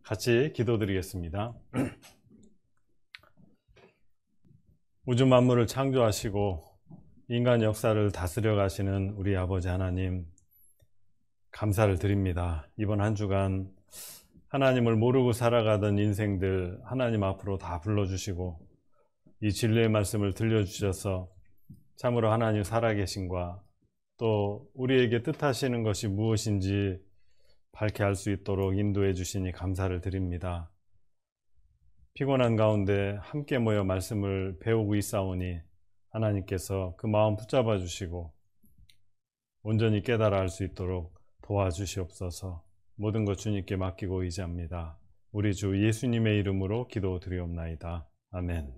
같이 기도드리겠습니다. 우주 만물을 창조하시고 인간 역사를 다스려 가시는 우리 아버지 하나님, 감사를 드립니다. 이번 한 주간 하나님을 모르고 살아가던 인생들 하나님 앞으로 다 불러주시고 이 진리의 말씀을 들려주셔서 참으로 하나님 살아계신과 또 우리에게 뜻하시는 것이 무엇인지 밝게 알 수 있도록 인도해 주시니 감사를 드립니다. 피곤한 가운데 함께 모여 말씀을 배우고 있사오니 하나님께서 그 마음 붙잡아 주시고 온전히 깨달아 알 수 있도록 도와주시옵소서. 모든 것 주님께 맡기고 의지합니다. 우리 주 예수님의 이름으로 기도드리옵나이다. 아멘.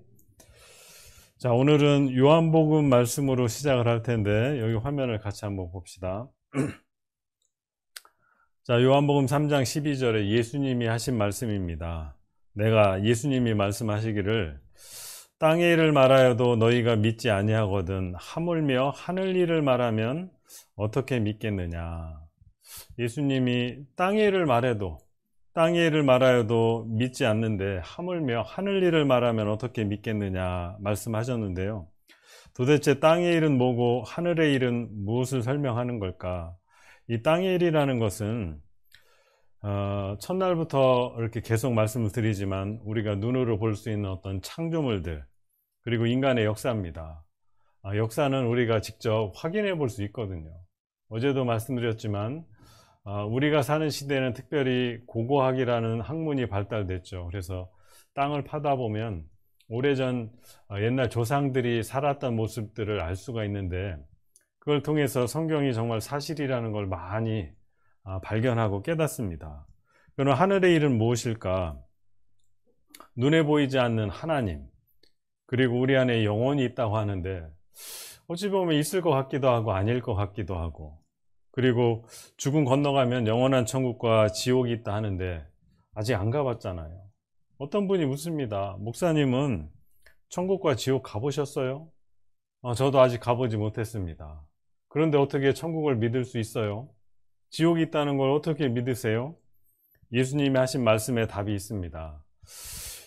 자, 오늘은 요한복음 말씀으로 시작을 할 텐데 여기 화면을 같이 한번 봅시다. 자, 요한복음 3장 12절에 예수님이 하신 말씀입니다. 내가 예수님이 말씀하시기를 땅의 일을 말하여도 너희가 믿지 아니하거든 하물며 하늘 일을 말하면 어떻게 믿겠느냐. 예수님이 땅의 일을 말하여도 믿지 않는데 하물며 하늘 일을 말하면 어떻게 믿겠느냐 말씀하셨는데요. 도대체 땅의 일은 뭐고 하늘의 일은 무엇을 설명하는 걸까? 이 땅의 일이라는 것은 첫날부터 이렇게 계속 말씀을 드리지만 우리가 눈으로 볼 수 있는 어떤 창조물들 그리고 인간의 역사입니다. 역사는 우리가 직접 확인해 볼 수 있거든요. 어제도 말씀드렸지만 우리가 사는 시대는 특별히 고고학이라는 학문이 발달됐죠. 그래서 땅을 파다 보면 오래전 옛날 조상들이 살았던 모습들을 알 수가 있는데 그걸 통해서 성경이 정말 사실이라는 걸 많이 발견하고 깨닫습니다. 그럼 하늘의 일은 무엇일까? 눈에 보이지 않는 하나님, 그리고 우리 안에 영혼이 있다고 하는데 어찌 보면 있을 것 같기도 하고 아닐 것 같기도 하고, 그리고 죽음 건너가면 영원한 천국과 지옥이 있다 하는데 아직 안 가봤잖아요. 어떤 분이 묻습니다. 목사님은 천국과 지옥 가보셨어요? 저도 아직 가보지 못했습니다. 그런데 어떻게 천국을 믿을 수 있어요? 지옥이 있다는 걸 어떻게 믿으세요? 예수님이 하신 말씀에 답이 있습니다.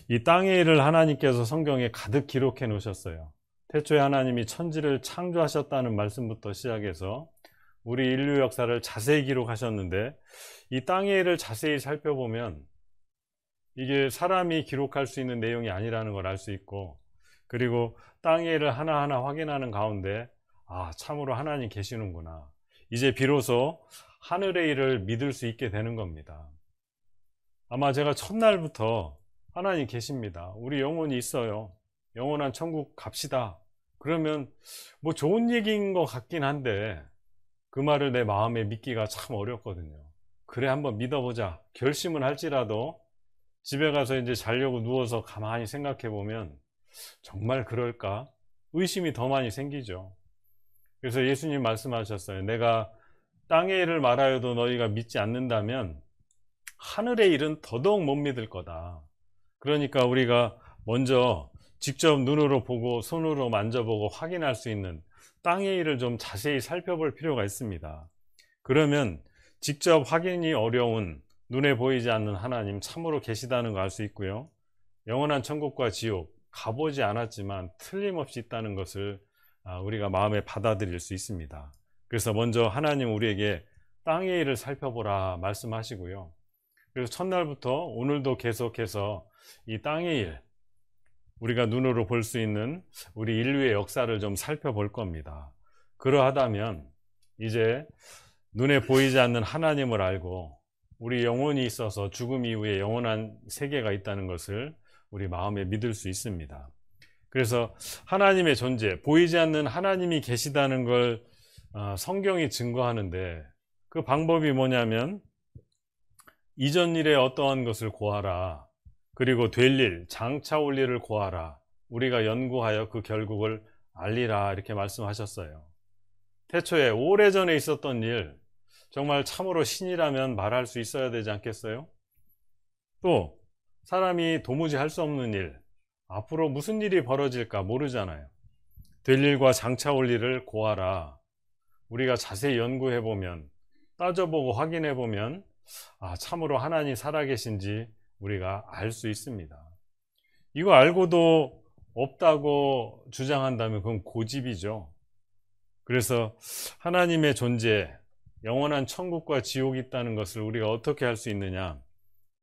이 땅의 일을 하나님께서 성경에 가득 기록해 놓으셨어요. 태초에 하나님이 천지를 창조하셨다는 말씀부터 시작해서 우리 인류 역사를 자세히 기록하셨는데 이 땅의 일을 자세히 살펴보면 이게 사람이 기록할 수 있는 내용이 아니라는 걸 알 수 있고, 그리고 땅의 일을 하나하나 확인하는 가운데 참으로 하나님 계시는구나, 이제 비로소 하늘의 일을 믿을 수 있게 되는 겁니다. 아마 제가 첫날부터 하나님 계십니다, 우리 영혼이 있어요, 영원한 천국 갑시다, 그러면 뭐 좋은 얘기인 것 같긴 한데 그 말을 내 마음에 믿기가 참 어렵거든요. 그래, 한번 믿어보자 결심은 할지라도 집에 가서 이제 자려고 누워서 가만히 생각해 보면 정말 그럴까? 의심이 더 많이 생기죠. 그래서 예수님 말씀하셨어요. 내가 땅의 일을 말하여도 너희가 믿지 않는다면 하늘의 일은 더더욱 못 믿을 거다. 그러니까 우리가 먼저 직접 눈으로 보고 손으로 만져보고 확인할 수 있는 땅의 일을 좀 자세히 살펴볼 필요가 있습니다. 그러면 직접 확인이 어려운 눈에 보이지 않는 하나님 참으로 계시다는 거 알 수 있고요. 영원한 천국과 지옥 가보지 않았지만 틀림없이 있다는 것을 우리가 마음에 받아들일 수 있습니다. 그래서 먼저 하나님 우리에게 땅의 일을 살펴보라 말씀하시고요. 그래서 첫날부터 오늘도 계속해서 이 땅의 일, 우리가 눈으로 볼 수 있는 우리 인류의 역사를 좀 살펴볼 겁니다. 그러하다면 이제 눈에 보이지 않는 하나님을 알고 우리 영혼이 있어서 죽음 이후에 영원한 세계가 있다는 것을 우리 마음에 믿을 수 있습니다. 그래서 하나님의 존재, 보이지 않는 하나님이 계시다는 걸 성경이 증거하는데 그 방법이 뭐냐면 이전 일에 어떠한 것을 고하라, 그리고 될 일, 장차 올 일을 고하라, 우리가 연구하여 그 결국을 알리라, 이렇게 말씀하셨어요. 태초에 오래전에 있었던 일, 정말 참으로 신이라면 말할 수 있어야 되지 않겠어요? 또 사람이 도무지 할 수 없는 일, 앞으로 무슨 일이 벌어질까 모르잖아요. 될 일과 장차 올 일을 고하라. 우리가 자세히 연구해보면, 따져보고 확인해보면 참으로 하나님 살아계신지 우리가 알 수 있습니다. 이거 알고도 없다고 주장한다면 그건 고집이죠. 그래서 하나님의 존재, 영원한 천국과 지옥이 있다는 것을 우리가 어떻게 할 수 있느냐?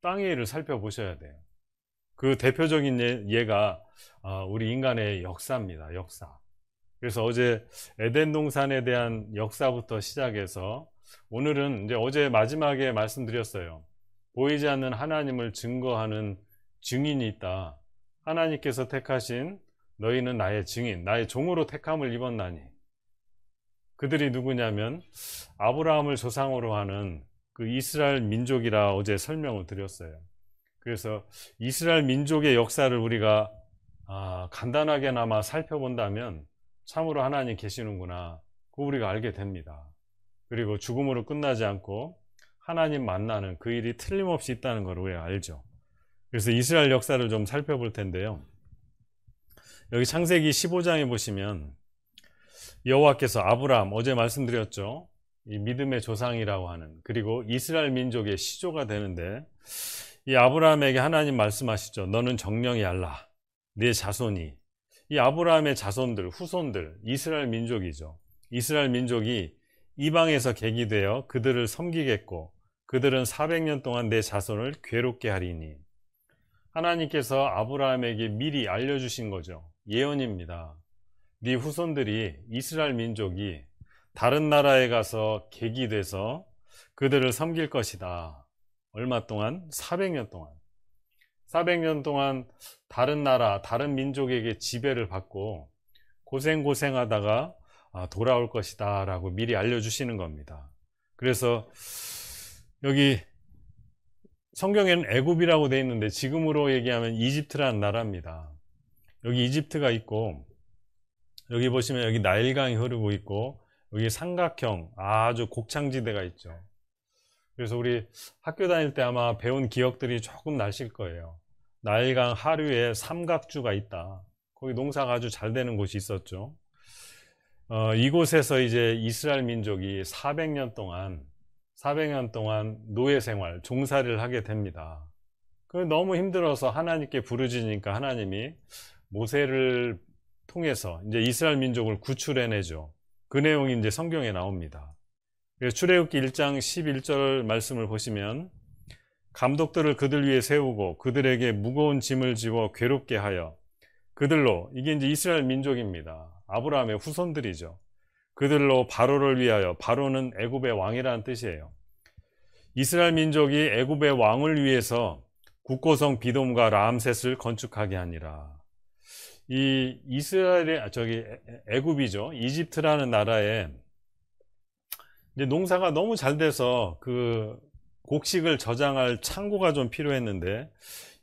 땅의 일을 살펴보셔야 돼요. 그 대표적인 예가 우리 인간의 역사입니다. 역사. 그래서 어제 에덴 동산에 대한 역사부터 시작해서 오늘은 이제 어제 마지막에 말씀드렸어요. 보이지 않는 하나님을 증거하는 증인이 있다. 하나님께서 택하신 너희는 나의 증인, 나의 종으로 택함을 입었나니. 그들이 누구냐면 아브라함을 조상으로 하는 그 이스라엘 민족이라 어제 설명을 드렸어요. 그래서 이스라엘 민족의 역사를 우리가 간단하게나마 살펴본다면 참으로 하나님 계시는구나, 그거 우리가 알게 됩니다. 그리고 죽음으로 끝나지 않고 하나님 만나는 그 일이 틀림없이 있다는 걸 우리가 알죠. 그래서 이스라엘 역사를 좀 살펴볼 텐데요. 여기 창세기 15장에 보시면 여호와께서 아브라함, 어제 말씀드렸죠, 이 믿음의 조상이라고 하는, 그리고 이스라엘 민족의 시조가 되는데, 이 아브라함에게 하나님 말씀하시죠. 너는 정령이 알라, 네 자손이. 이 아브라함의 자손들, 후손들, 이스라엘 민족이죠. 이스라엘 민족이 이방에서 객이되어 그들을 섬기겠고 그들은 400년 동안 내 자손을 괴롭게 하리니. 하나님께서 아브라함에게 미리 알려주신 거죠. 예언입니다. 네 후손들이, 이스라엘 민족이 다른 나라에 가서 객이 돼서 그들을 섬길 것이다. 얼마 동안? 400년 동안. 400년 동안 다른 나라, 다른 민족에게 지배를 받고 고생하다가 돌아올 것이다 라고 미리 알려주시는 겁니다. 그래서 여기 성경에는 애굽이라고 되어 있는데 지금으로 얘기하면 이집트라는 나라입니다. 여기 이집트가 있고, 여기 보시면 여기 나일강이 흐르고 있고, 여기 삼각형 아주 곡창지대가 있죠. 그래서 우리 학교 다닐 때 아마 배운 기억들이 조금 나실 거예요. 나일강 하류에 삼각주가 있다. 거기 농사가 아주 잘 되는 곳이 있었죠. 이곳에서 이제 이스라엘 민족이 400년 동안 노예 생활, 종살이를 하게 됩니다. 너무 힘들어서 하나님께 부르짖으니까 하나님이 모세를 통해서 이제 이스라엘 민족을 구출해내죠. 그 내용이 이제 성경에 나옵니다. 출애굽기 1장 11절 말씀을 보시면, 감독들을 그들 위에 세우고 그들에게 무거운 짐을 지워 괴롭게 하여 그들로, 이게 이제 이스라엘 민족입니다. 아브라함의 후손들이죠. 그들로 바로를 위하여, 바로는 애굽의 왕이라는 뜻이에요. 이스라엘 민족이 애굽의 왕을 위해서 국고성 비돔과 라암셋을 건축하게 하니라. 이 이스라엘의 애굽이죠. 이집트라는 나라에 이제 농사가 너무 잘 돼서 그 곡식을 저장할 창고가 좀 필요했는데,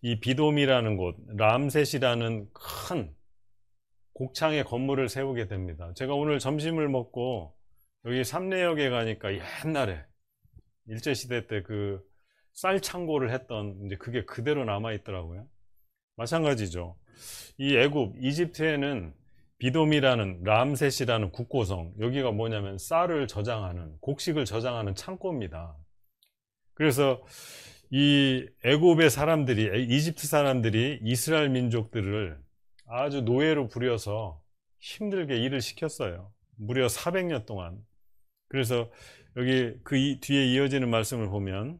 이 비돔이라는 곳, 람셋이라는 큰 곡창의 건물을 세우게 됩니다. 제가 오늘 점심을 먹고 여기 삼례역에 가니까 옛날에 일제시대 때 그 쌀 창고를 했던, 이제 그게 그대로 남아 있더라고요. 마찬가지죠. 이 애굽, 이집트에는 비돔이라는, 람셋이라는 국고성, 여기가 뭐냐면 쌀을 저장하는, 곡식을 저장하는 창고입니다. 그래서 이 애굽의 사람들이, 이집트 사람들이 이스라엘 민족들을 아주 노예로 부려서 힘들게 일을 시켰어요. 무려 400년 동안. 그래서 여기 그 뒤에 이어지는 말씀을 보면,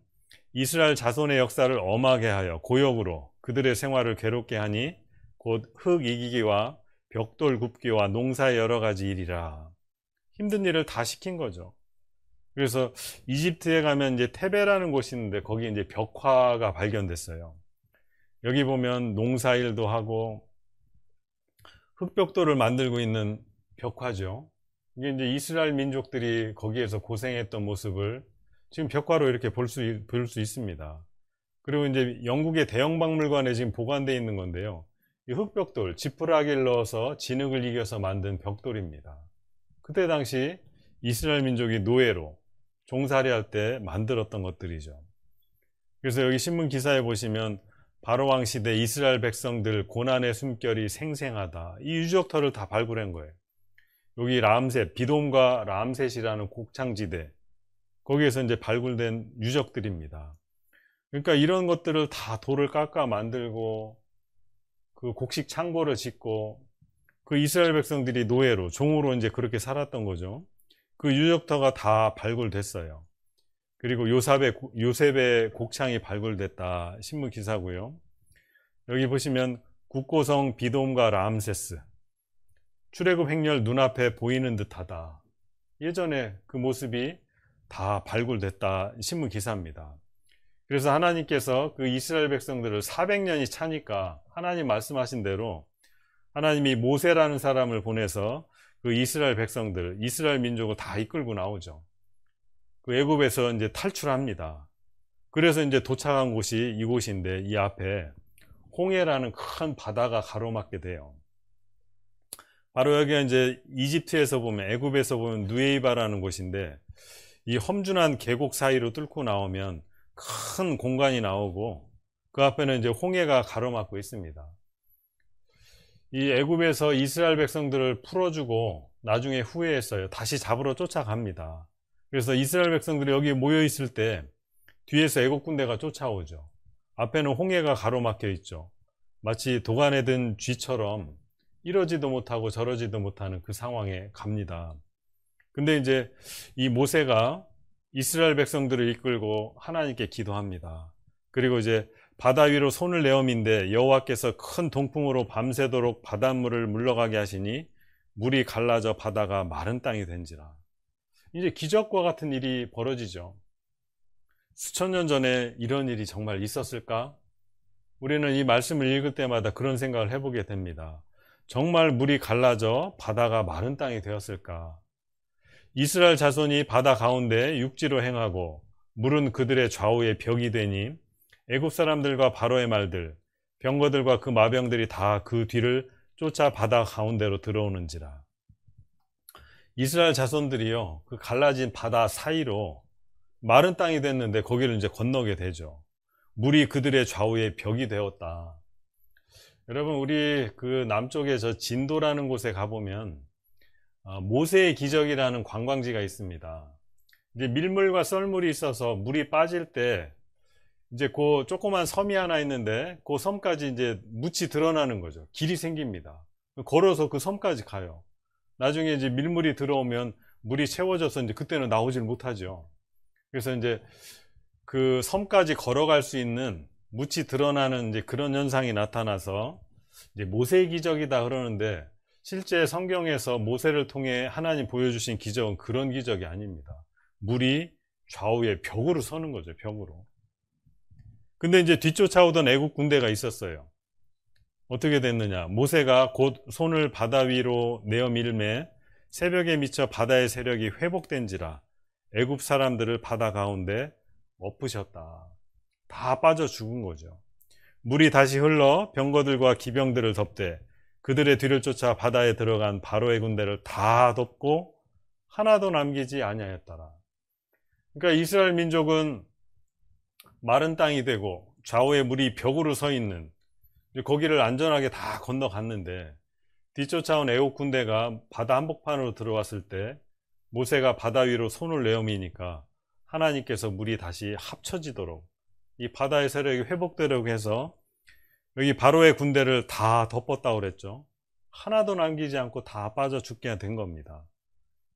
이스라엘 자손의 역사를 엄하게 하여 고역으로 그들의 생활을 괴롭게 하니 곧 흙 이기기와 벽돌 굽기와 농사의 여러 가지 일이라. 힘든 일을 다 시킨 거죠. 그래서 이집트에 가면 이제 테베라는 곳이 있는데 거기 이제 벽화가 발견됐어요. 여기 보면 농사일도 하고 흙벽돌을 만들고 있는 벽화죠. 이게 이제 이스라엘 민족들이 거기에서 고생했던 모습을 지금 벽화로 이렇게 볼 수 있습니다. 그리고 이제 영국의 대형 박물관에 지금 보관되어 있는 건데요. 이 흙벽돌, 지푸라기를 넣어서 진흙을 이겨서 만든 벽돌입니다. 그때 당시 이스라엘 민족이 노예로 종살이할 때 만들었던 것들이죠. 그래서 여기 신문 기사에 보시면 바로왕 시대 이스라엘 백성들 고난의 숨결이 생생하다. 이 유적터를 다 발굴한 거예요. 여기 람셋, 비돔과 람셋이라는 곡창지대, 거기에서 이제 발굴된 유적들입니다. 그러니까 이런 것들을 다 돌을 깎아 만들고 그 곡식 창고를 짓고 그 이스라엘 백성들이 노예로 종으로 이제 그렇게 살았던 거죠. 그 유적터가 다 발굴됐어요. 그리고 요셉의 곡창이 발굴됐다 신문 기사고요. 여기 보시면 국고성 비돔과 람세스 출애굽 행렬 눈앞에 보이는 듯하다. 예전에 그 모습이 다 발굴됐다 신문 기사입니다. 그래서 하나님께서 그 이스라엘 백성들을 400년이 차니까 하나님 말씀하신 대로 하나님이 모세라는 사람을 보내서 그 이스라엘 백성들, 이스라엘 민족을 다 이끌고 나오죠. 그 애굽에서 이제 탈출합니다. 그래서 이제 도착한 곳이 이곳인데 이 앞에 홍해라는 큰 바다가 가로막게 돼요. 바로 여기가 이제 이집트에서 보면 애굽에서 보면 누에이바라는 곳인데 이 험준한 계곡 사이로 뚫고 나오면 큰 공간이 나오고 그 앞에는 이제 홍해가 가로막고 있습니다. 이 애굽에서 이스라엘 백성들을 풀어주고 나중에 후회했어요. 다시 잡으러 쫓아갑니다. 그래서 이스라엘 백성들이 여기 모여 있을 때 뒤에서 애국 군대가 쫓아오죠. 앞에는 홍해가 가로막혀 있죠. 마치 도간에 든 쥐처럼 이러지도 못하고 저러지도 못하는 그 상황에 갑니다. 근데 이제 이 모세가 이스라엘 백성들을 이끌고 하나님께 기도합니다. 그리고 이제 바다 위로 손을 내어민데 여호와께서 큰 동풍으로 밤새도록 바닷물을 물러가게 하시니 물이 갈라져 바다가 마른 땅이 된지라. 이제 기적과 같은 일이 벌어지죠. 수천 년 전에 이런 일이 정말 있었을까? 우리는 이 말씀을 읽을 때마다 그런 생각을 해보게 됩니다. 정말 물이 갈라져 바다가 마른 땅이 되었을까? 이스라엘 자손이 바다 가운데 육지로 행하고 물은 그들의 좌우에 벽이 되니 애굽 사람들과 바로의 말들, 병거들과 그 마병들이 다 그 뒤를 쫓아 바다 가운데로 들어오는지라. 이스라엘 자손들이요, 그 갈라진 바다 사이로 마른 땅이 됐는데 거기를 이제 건너게 되죠. 물이 그들의 좌우에 벽이 되었다. 여러분, 우리 그 남쪽에 저 진도라는 곳에 가보면 모세의 기적이라는 관광지가 있습니다. 이제 밀물과 썰물이 있어서 물이 빠질 때 이제 그 조그만 섬이 하나 있는데 그 섬까지 이제 묻이 드러나는 거죠. 길이 생깁니다. 걸어서 그 섬까지 가요. 나중에 이제 밀물이 들어오면 물이 채워져서 이제 그때는 나오질 못하죠. 그래서 이제 그 섬까지 걸어갈 수 있는 묻이 드러나는 이제 그런 현상이 나타나서 이제 모세의 기적이다 그러는데 실제 성경에서 모세를 통해 하나님 보여주신 기적은 그런 기적이 아닙니다. 물이 좌우에 벽으로 서는 거죠. 벽으로. 근데 이제 뒤쫓아오던 애국 군대가 있었어요. 어떻게 됐느냐? 모세가 곧 손을 바다 위로 내어 밀매 새벽에 미쳐 바다의 세력이 회복된지라 애굽 사람들을 바다 가운데 엎으셨다. 다 빠져 죽은 거죠. 물이 다시 흘러 병거들과 기병들을 덮되 그들의 뒤를 쫓아 바다에 들어간 바로의 군대를 다 덮고 하나도 남기지 아니하였더라. 그러니까 이스라엘 민족은 마른 땅이 되고 좌우에 물이 벽으로 서 있는 거기를 안전하게 다 건너갔는데 뒤쫓아온 애국 군대가 바다 한복판으로 들어왔을 때 모세가 바다 위로 손을 내어미니까 하나님께서 물이 다시 합쳐지도록 이 바다의 세력이 회복되려고 해서 여기 바로의 군대를 다 덮었다고 그랬죠. 하나도 남기지 않고 다 빠져 죽게 된 겁니다.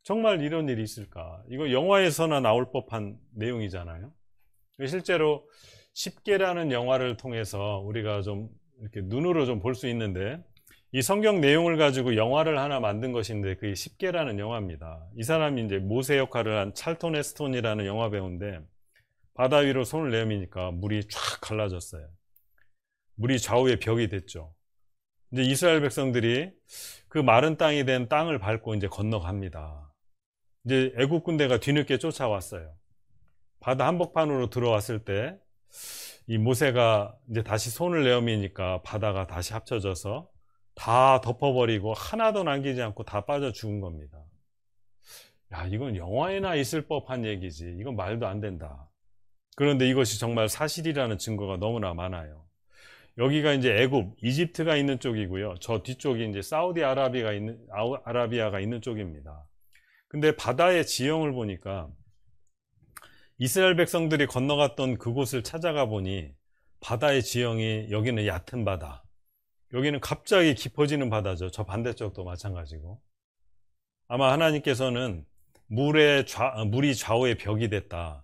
정말 이런 일이 있을까? 이거 영화에서나 나올 법한 내용이잖아요. 실제로 10계라는 영화를 통해서 우리가 좀 이렇게 눈으로 좀 볼 수 있는데 이 성경 내용을 가지고 영화를 하나 만든 것인데 그게 10계라는 영화입니다. 이 사람이 이제 모세 역할을 한 찰톤 헤스톤이라는 영화 배우인데 바다 위로 손을 내미니까 물이 쫙 갈라졌어요. 물이 좌우에 벽이 됐죠. 이제 이스라엘 백성들이 그 마른 땅이 된 땅을 밟고 이제 건너갑니다. 이제 애국 군대가 뒤늦게 쫓아왔어요. 바다 한복판으로 들어왔을 때 이 모세가 이제 다시 손을 내어미니까 바다가 다시 합쳐져서 다 덮어버리고 하나도 남기지 않고 다 빠져 죽은 겁니다. 야, 이건 영화에나 있을 법한 얘기지. 이건 말도 안 된다. 그런데 이것이 정말 사실이라는 증거가 너무나 많아요. 여기가 이제 애굽, 이집트가 있는 쪽이고요. 저 뒤쪽이 이제 아라비아가 있는 쪽입니다. 근데 바다의 지형을 보니까 이스라엘 백성들이 건너갔던 그곳을 찾아가 보니 바다의 지형이 여기는 얕은 바다, 여기는 갑자기 깊어지는 바다죠. 저 반대쪽도 마찬가지고. 아마 하나님께서는 물이 좌우의 벽이 됐다.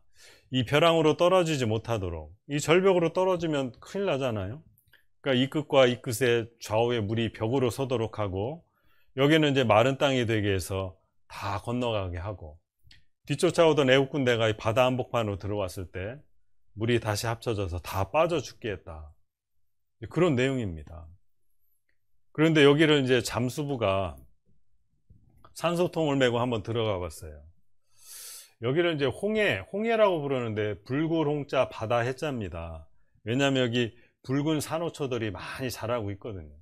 이 벼랑으로 떨어지지 못하도록, 이 절벽으로 떨어지면 큰일 나잖아요. 그러니까 이 끝과 이 끝에 좌우의 물이 벽으로 서도록 하고, 여기는 이제 마른 땅이 되게 해서 다 건너가게 하고, 뒤쫓아오던 애국 군대가 이 바다 한복판으로 들어왔을 때 물이 다시 합쳐져서 다 빠져 죽게 했다. 그런 내용입니다. 그런데 여기를 이제 잠수부가 산소통을 메고 한번 들어가 봤어요. 여기를 이제 홍해라고 부르는데 붉은 홍자 바다 해자입니다. 왜냐하면 여기 붉은 산호초들이 많이 자라고 있거든요.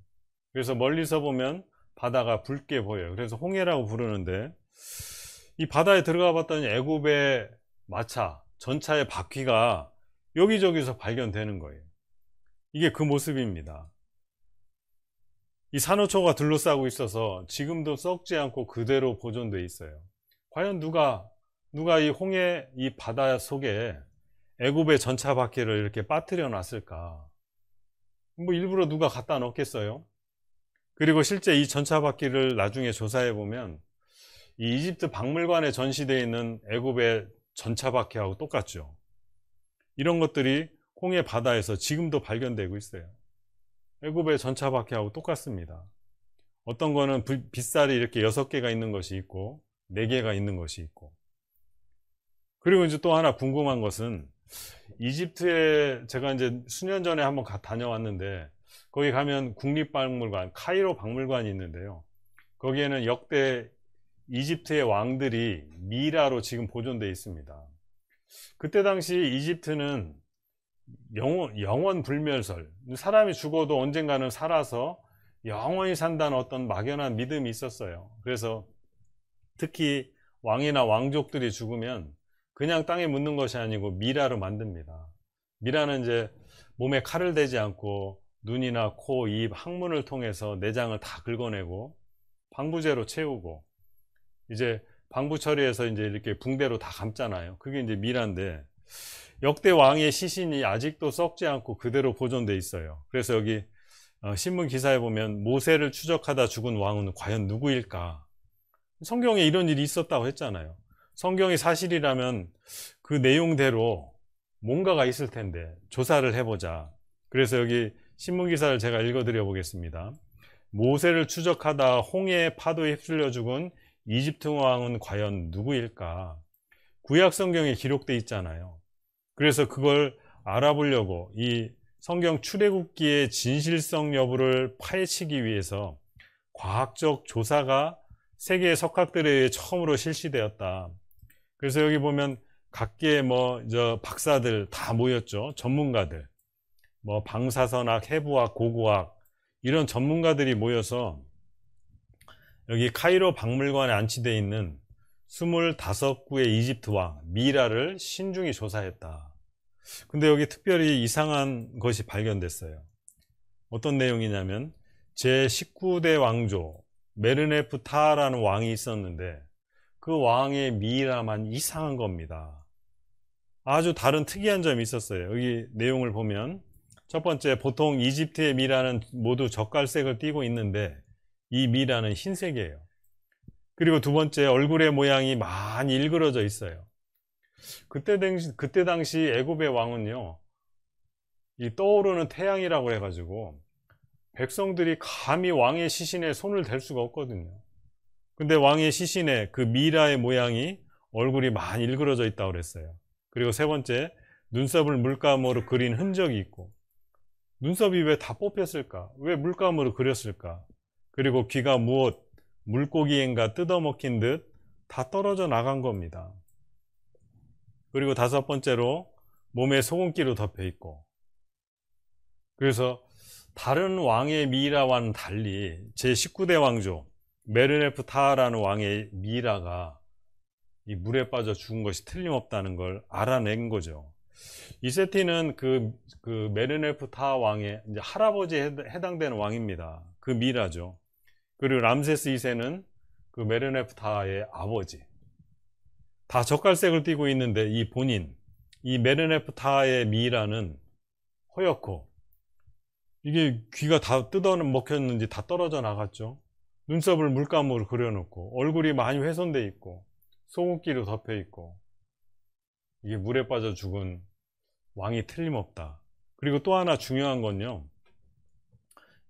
그래서 멀리서 보면 바다가 붉게 보여요. 그래서 홍해라고 부르는데, 이 바다에 들어가 봤더니 애굽의 마차, 전차의 바퀴가 여기저기서 발견되는 거예요. 이게 그 모습입니다. 이 산호초가 둘러싸고 있어서 지금도 썩지 않고 그대로 보존되어 있어요. 과연 누가 이 홍해 이 바다 속에 애굽의 전차 바퀴를 이렇게 빠뜨려 놨을까? 뭐 일부러 누가 갖다 넣겠어요? 그리고 실제 이 전차 바퀴를 나중에 조사해 보면 이 이집트 박물관에 전시되어 있는 애굽의 전차 바퀴하고 똑같죠. 이런 것들이 홍해 바다에서 지금도 발견되고 있어요. 애굽의 전차 바퀴하고 똑같습니다. 어떤 거는 빗살이 이렇게 6개가 있는 것이 있고 4개가 있는 것이 있고. 그리고 이제 또 하나 궁금한 것은, 이집트에 제가 이제 수년 전에 한번 다녀왔는데, 거기 가면 국립박물관, 카이로 박물관이 있는데요. 거기에는 역대 이집트의 왕들이 미라로 지금 보존되어 있습니다. 그때 당시 이집트는 영원 불멸설, 사람이 죽어도 언젠가는 살아서 영원히 산다는 어떤 막연한 믿음이 있었어요. 그래서 특히 왕이나 왕족들이 죽으면 그냥 땅에 묻는 것이 아니고 미라로 만듭니다. 미라는 이제 몸에 칼을 대지 않고 눈이나 코, 입, 항문을 통해서 내장을 다 긁어내고 방부제로 채우고, 이제 방부 처리해서 이제 이렇게 붕대로 다 감잖아요. 그게 이제 미라인데, 역대 왕의 시신이 아직도 썩지 않고 그대로 보존돼 있어요. 그래서 여기 신문 기사에 보면 모세를 추적하다 죽은 왕은 과연 누구일까? 성경에 이런 일이 있었다고 했잖아요. 성경이 사실이라면 그 내용대로 뭔가가 있을 텐데 조사를 해보자. 그래서 여기 신문 기사를 제가 읽어드려 보겠습니다. 모세를 추적하다 홍해의 파도에 휩쓸려 죽은 이집트 왕은 과연 누구일까? 구약 성경에 기록돼 있잖아요. 그래서 그걸 알아보려고 이 성경 출애굽기의 진실성 여부를 파헤치기 위해서 과학적 조사가 세계 석학들에 의해 처음으로 실시되었다. 그래서 여기 보면 각계 박사들 다 모였죠. 전문가들, 방사선학, 해부학, 고고학, 이런 전문가들이 모여서 여기 카이로 박물관에 안치되어 있는 25구의 이집트 왕 미라를 신중히 조사했다. 근데 여기 특별히 이상한 것이 발견됐어요. 어떤 내용이냐면, 제19대 왕조 메르네프타라는 왕이 있었는데 그 왕의 미라만 이상한 겁니다. 아주 다른 특이한 점이 있었어요. 여기 내용을 보면, 첫 번째, 보통 이집트의 미라는 모두 젓갈색을 띠고 있는데 이 미라는 흰색이에요. 그리고 두 번째, 얼굴의 모양이 많이 일그러져 있어요. 그때 당시 애굽의 왕은요, 이 떠오르는 태양이라고 해가지고 백성들이 감히 왕의 시신에 손을 댈 수가 없거든요. 근데 왕의 시신에 그 미라의 모양이 얼굴이 많이 일그러져 있다고 그랬어요. 그리고 세 번째, 눈썹을 물감으로 그린 흔적이 있고, 눈썹이 왜 다 뽑혔을까? 왜 물감으로 그렸을까? 그리고 귀가 물고기인가 뜯어먹힌 듯 다 떨어져 나간 겁니다. 그리고 다섯 번째로, 몸에 소금기로 덮여 있고, 그래서 다른 왕의 미라와는 달리 제19대 왕조 메르네프타라는 왕의 미라가 이 물에 빠져 죽은 것이 틀림없다는 걸 알아낸 거죠. 이세티는 그 메르네프타 왕의 이제 할아버지에 해당되는 왕입니다. 그 미라죠. 그리고 람세스 2세는 그 메르네프타의 아버지. 다 젓갈색을 띠고 있는데 이 본인, 이 메르네프타의 미라는 허옇고, 이게 귀가 다 뜯어 먹혔는지 다 떨어져 나갔죠. 눈썹을 물감으로 그려놓고, 얼굴이 많이 훼손돼 있고, 소금기로 덮여 있고, 이게 물에 빠져 죽은 왕이 틀림없다. 그리고 또 하나 중요한 건요,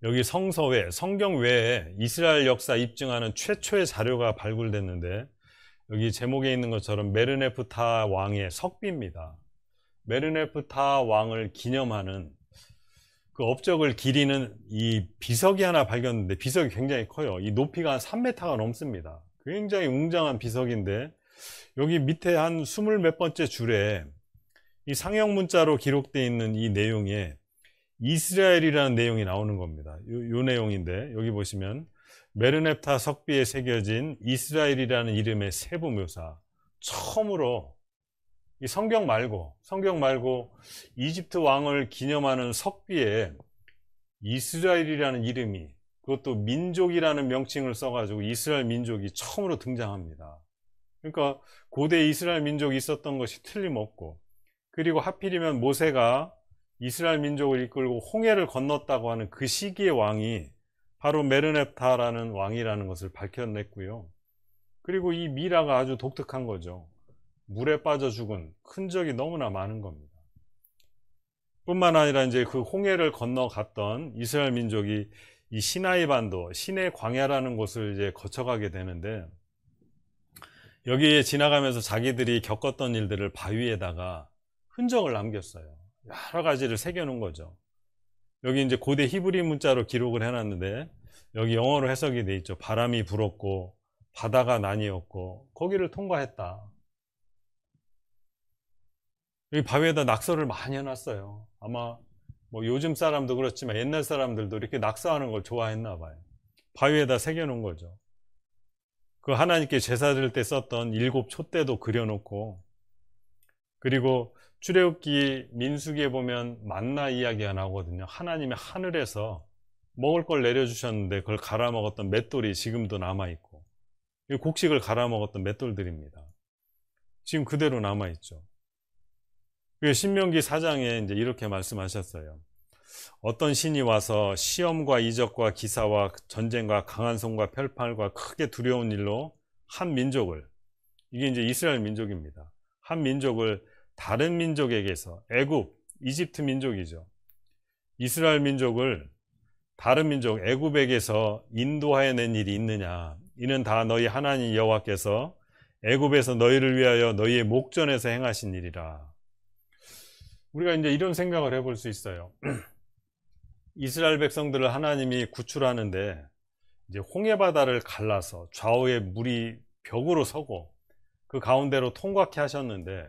여기 성서 성경 외에 이스라엘 역사 입증하는 최초의 자료가 발굴됐는데, 여기 제목에 있는 것처럼 메르네프타 왕의 석비입니다. 메르네프타 왕을 기념하는 그 업적을 기리는 이 비석이 하나 발견됐는데, 비석이 굉장히 커요. 이 높이가 한 3m가 넘습니다. 굉장히 웅장한 비석인데, 여기 밑에 한 20 몇 번째 줄에 이 상형 문자로 기록되어 있는 이 내용에 이스라엘이라는 내용이 나오는 겁니다. 요 내용인데, 여기 보시면 메르네프타 석비에 새겨진 이스라엘이라는 이름의 세부 묘사. 처음으로 이 성경 말고 이집트 왕을 기념하는 석비에 이스라엘이라는 이름이, 그것도 민족이라는 명칭을 써가지고 이스라엘 민족이 처음으로 등장합니다. 그러니까 고대 이스라엘 민족이 있었던 것이 틀림없고, 그리고 하필이면 모세가 이스라엘 민족을 이끌고 홍해를 건넜다고 하는 그 시기의 왕이 바로 메르네프타라는 왕이라는 것을 밝혀냈고요. 그리고 이 미라가 아주 독특한 거죠. 물에 빠져 죽은 흔적이 너무나 많은 겁니다. 뿐만 아니라 이제 그 홍해를 건너갔던 이스라엘 민족이 이 시나이 반도, 시내 광야라는 곳을 이제 거쳐가게 되는데, 여기에 지나가면서 자기들이 겪었던 일들을 바위에다가 흔적을 남겼어요. 여러 가지를 새겨놓은 거죠. 여기 이제 고대 히브리 문자로 기록을 해놨는데, 여기 영어로 해석이 돼 있죠. 바람이 불었고 바다가 나뉘었고 거기를 통과했다. 여기 바위에다 낙서를 많이 해놨어요. 아마 뭐 요즘 사람도 그렇지만 옛날 사람들도 이렇게 낙서하는 걸 좋아했나 봐요. 바위에다 새겨놓은 거죠. 그 하나님께 제사 드릴 때 썼던 7 촛대도 그려놓고, 그리고 출애굽기 민수기에 보면 만나 이야기가 나오거든요. 하나님이 하늘에서 먹을 걸 내려주셨는데 그걸 갈아 먹었던 맷돌이 지금도 남아있고, 곡식을 갈아 먹었던 맷돌들입니다. 지금 그대로 남아있죠. 신명기 4장에 이제 이렇게 말씀하셨어요. 어떤 신이 와서 시험과 이적과 기사와 전쟁과 강한 손과 펼팔과 크게 두려운 일로 한 민족을, 이게 이제 이스라엘 민족입니다. 한 민족을 다른 민족에게서, 애굽, 이집트 민족이죠. 이스라엘 민족을 다른 민족 애굽에게서 인도하여 낸 일이 있느냐? 이는 다 너희 하나님 여호와께서 애굽에서 너희를 위하여 너희의 목전에서 행하신 일이라. 우리가 이제 이런 생각을 해볼 수 있어요. 이스라엘 백성들을 하나님이 구출하는데 이제 홍해바다를 갈라서 좌우에 물이 벽으로 서고 그 가운데로 통과케 하셨는데,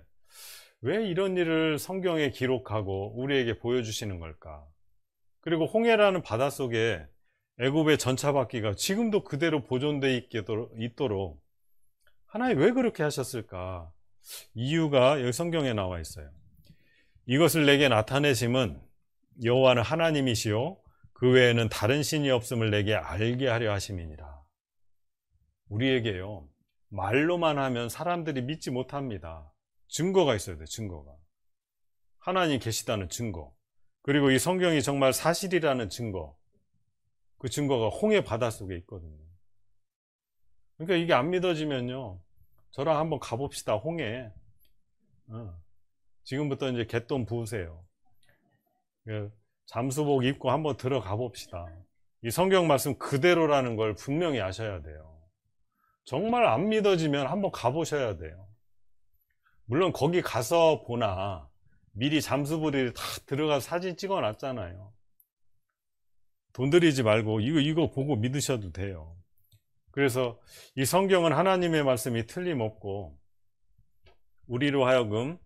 왜 이런 일을 성경에 기록하고 우리에게 보여주시는 걸까? 그리고 홍해라는 바다 속에 애굽의 전차바퀴가 지금도 그대로 보존되어 있도록 하나님 왜 그렇게 하셨을까? 이유가 여기 성경에 나와 있어요. 이것을 내게 나타내심은 여호와는 하나님이시요 그 외에는 다른 신이 없음을 내게 알게 하려 하심이니라. 우리에게요, 말로만 하면 사람들이 믿지 못합니다. 증거가 있어야 돼요. 증거가. 하나님 계시다는 증거, 그리고 이 성경이 정말 사실이라는 증거, 그 증거가 홍해 바닷속에 있거든요. 그러니까 이게 안 믿어지면요, 저랑 한번 가봅시다. 홍해. 지금부터 이제 갯돈 부으세요. 잠수복 입고 한번 들어가 봅시다. 이 성경 말씀 그대로라는 걸 분명히 아셔야 돼요. 정말 안 믿어지면 한번 가보셔야 돼요. 물론 거기 가서 보나 미리 잠수부리 다 들어가서 사진 찍어 놨잖아요. 돈 들이지 말고 이거 보고 믿으셔도 돼요. 그래서 이 성경은 하나님의 말씀이 틀림없고, 우리로 하여금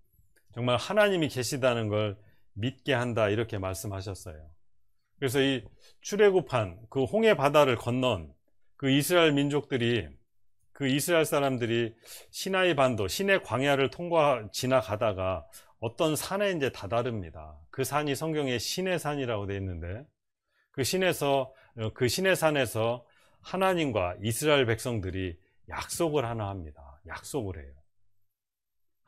정말 하나님이 계시다는 걸 믿게 한다, 이렇게 말씀하셨어요. 그래서 이 출애굽한 그 홍해 바다를 건넌 그 이스라엘 민족들이, 그 이스라엘 사람들이 시나이 반도, 시내 광야를 지나가다가 어떤 산에 이제 다다릅니다. 그 산이 성경에 시내산이라고 되어 있는데, 그 시내산에서 하나님과 이스라엘 백성들이 약속을 하나 합니다. 약속을 해요.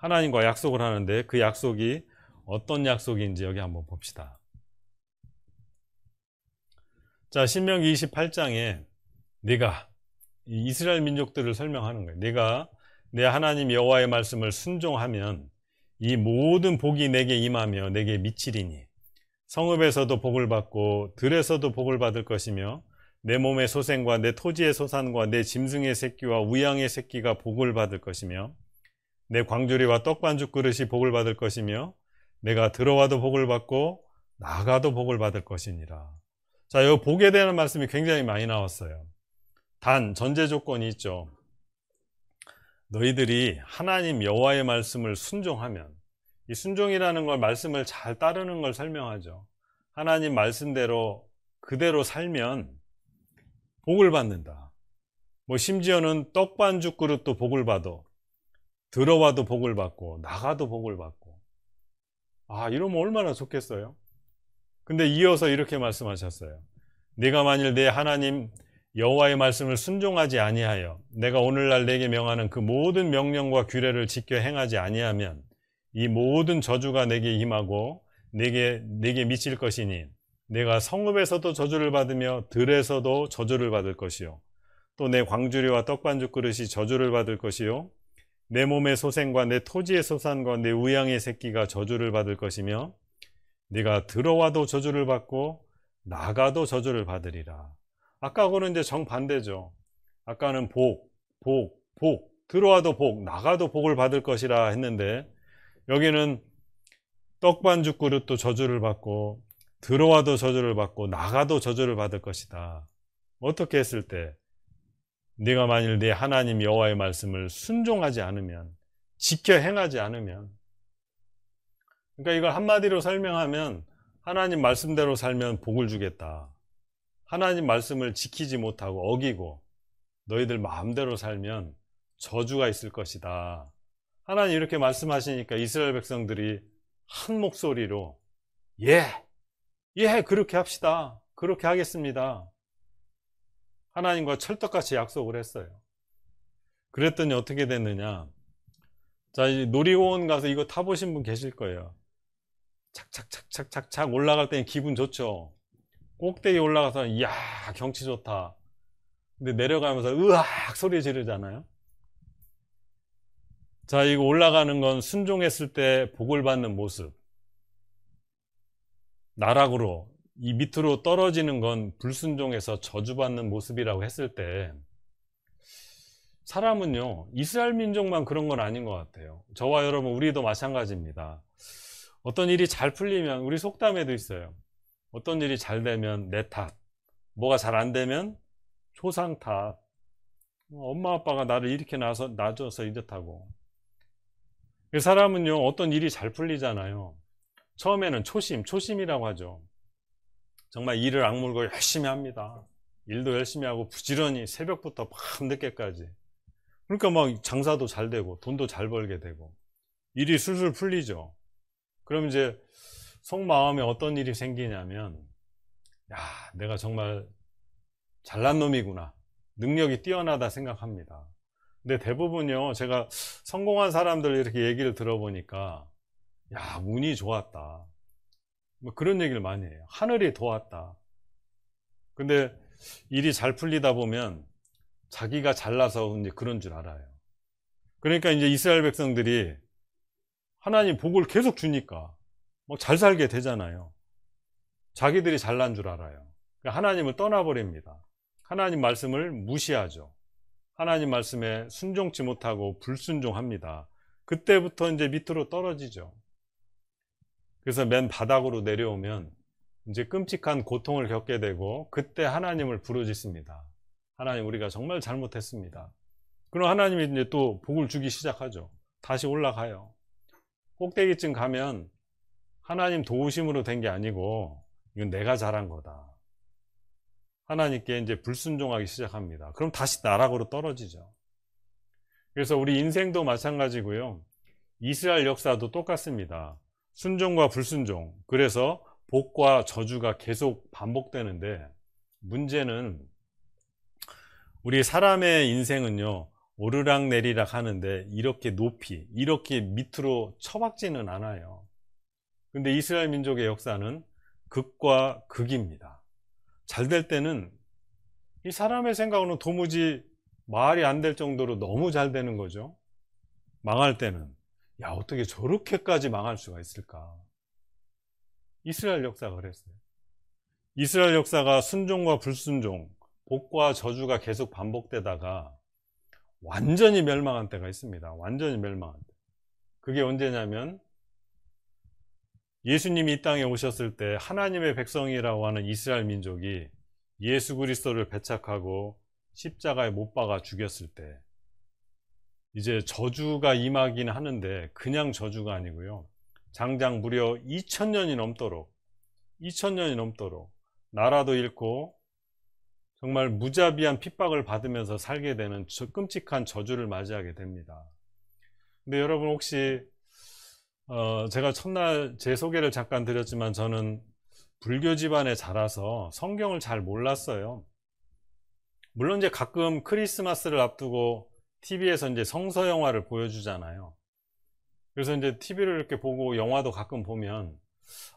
하나님과 약속을 하는데 그 약속이 어떤 약속인지 여기 한번 봅시다. 자, 신명기 28장에 네가 이 이스라엘 민족들을 설명하는 거예요. 네가 내 하나님 여호와의 말씀을 순종하면 이 모든 복이 내게 임하며 내게 미치리니 성읍에서도 복을 받고 들에서도 복을 받을 것이며 내 몸의 소생과 내 토지의 소산과 내 짐승의 새끼와 우양의 새끼가 복을 받을 것이며 내 광주리와 떡반죽 그릇이 복을 받을 것이며 내가 들어와도 복을 받고 나가도 복을 받을 것이니라. 자, 이 복에 대한 말씀이 굉장히 많이 나왔어요. 단 전제 조건이 있죠. 너희들이 하나님 여호와의 말씀을 순종하면, 이 순종이라는 걸 말씀을 잘 따르는 걸 설명하죠. 하나님 말씀대로 그대로 살면 복을 받는다. 뭐 심지어는 떡반죽 그릇도 복을 받아, 들어와도 복을 받고 나가도 복을 받고. 아, 이러면 얼마나 좋겠어요. 근데 이어서 이렇게 말씀하셨어요. 네가 만일 내 하나님 여호와의 말씀을 순종하지 아니하여 내가 오늘날 내게 명하는 그 모든 명령과 규례를 지켜 행하지 아니하면 이 모든 저주가 내게 임하고 내게 미칠 것이니 내가 성읍에서도 저주를 받으며 들에서도 저주를 받을 것이요 또 내 광주리와 떡반죽 그릇이 저주를 받을 것이요 내 몸의 소생과 내 토지의 소산과 내 우양의 새끼가 저주를 받을 것이며 네가 들어와도 저주를 받고 나가도 저주를 받으리라. 아까하고는 이제 정반대죠. 아까는 복, 들어와도 복, 나가도 복을 받을 것이라 했는데 여기는 떡반죽 그릇도 저주를 받고 들어와도 저주를 받고 나가도 저주를 받을 것이다. 어떻게 했을 때? 네가 만일 네 하나님 여호와의 말씀을 순종하지 않으면, 지켜 행하지 않으면, 그러니까 이걸 한마디로 설명하면 하나님 말씀대로 살면 복을 주겠다. 하나님 말씀을 지키지 못하고 어기고 너희들 마음대로 살면 저주가 있을 것이다. 하나님 이렇게 말씀하시니까 이스라엘 백성들이 한 목소리로 예, 그렇게 합시다. 그렇게 하겠습니다. 하나님과 철떡같이 약속을 했어요. 그랬더니 어떻게 됐느냐. 자, 이제 놀이공원 가서 이거 타보신 분 계실 거예요. 착착 올라갈 때는 기분 좋죠. 꼭대기 올라가서 이야 경치 좋다. 근데 내려가면서 으악 소리 지르잖아요. 자, 이거 올라가는 건 순종했을 때 복을 받는 모습, 나락으로 이 밑으로 떨어지는 건 불순종해서 저주받는 모습이라고 했을 때 사람은요, 이스라엘 민족만 그런 건 아닌 것 같아요. 저와 여러분 우리도 마찬가지입니다. 어떤 일이 잘 풀리면, 우리 속담에도 있어요. 어떤 일이 잘 되면 내 탓, 뭐가 잘 안 되면 조상 탓. 엄마 아빠가 나를 이렇게 낳아줘서 이렇다고. 그 사람은요, 어떤 일이 잘 풀리잖아요. 처음에는 초심이라고 하죠. 정말 이를 악물고 열심히 합니다. 일도 열심히 하고 부지런히 새벽부터 밤 늦게까지. 그러니까 막 장사도 잘 되고 돈도 잘 벌게 되고 일이 술술 풀리죠. 그럼 이제 속마음에 어떤 일이 생기냐면, 야, 내가 정말 잘난 놈이구나, 능력이 뛰어나다 생각합니다. 근데 대부분요, 제가 성공한 사람들 이렇게 얘기를 들어보니까 야, 운이 좋았다, 뭐 그런 얘기를 많이 해요. 하늘이 도왔다. 근데 일이 잘 풀리다 보면 자기가 잘나서 이제 그런 줄 알아요. 그러니까 이제 이스라엘 백성들이 하나님 복을 계속 주니까 뭐 잘 살게 되잖아요. 자기들이 잘난 줄 알아요. 그러니까 하나님을 떠나버립니다. 하나님 말씀을 무시하죠. 하나님 말씀에 순종치 못하고 불순종합니다. 그때부터 이제 밑으로 떨어지죠. 그래서 맨 바닥으로 내려오면 이제 끔찍한 고통을 겪게 되고 그때 하나님을 부르짖습니다. 하나님, 우리가 정말 잘못했습니다. 그럼 하나님이 이제 또 복을 주기 시작하죠. 다시 올라가요. 꼭대기쯤 가면 하나님 도우심으로 된 게 아니고 이건 내가 잘한 거다. 하나님께 이제 불순종하기 시작합니다. 그럼 다시 나락으로 떨어지죠. 그래서 우리 인생도 마찬가지고요. 이스라엘 역사도 똑같습니다. 순종과 불순종. 그래서 복과 저주가 계속 반복되는데, 문제는 우리 사람의 인생은요, 오르락내리락 하는데 이렇게 높이, 이렇게 밑으로 처박지는 않아요. 근데 이스라엘 민족의 역사는 극과 극입니다. 잘 될 때는 이 사람의 생각으로는 도무지 말이 안 될 정도로 너무 잘 되는 거죠. 망할 때는 야, 어떻게 저렇게까지 망할 수가 있을까? 이스라엘 역사가 그랬어요. 이스라엘 역사가 순종과 불순종, 복과 저주가 계속 반복되다가 완전히 멸망한 때가 있습니다. 완전히 멸망한 때. 그게 언제냐면 예수님이 이 땅에 오셨을 때 하나님의 백성이라고 하는 이스라엘 민족이 예수 그리스도를 배척하고 십자가에 못 박아 죽였을 때 이제 저주가 임하긴 하는데 그냥 저주가 아니고요. 장장 무려 2000년이 넘도록 나라도 잃고 정말 무자비한 핍박을 받으면서 살게 되는 끔찍한 저주를 맞이하게 됩니다. 근데 여러분 혹시 제가 첫날 제 소개를 잠깐 드렸지만 저는 불교 집안에 자라서 성경을 잘 몰랐어요. 물론 이제 가끔 크리스마스를 앞두고 TV에서 이제 성서 영화를 보여주잖아요. 그래서 이제 TV를 이렇게 보고 영화도 가끔 보면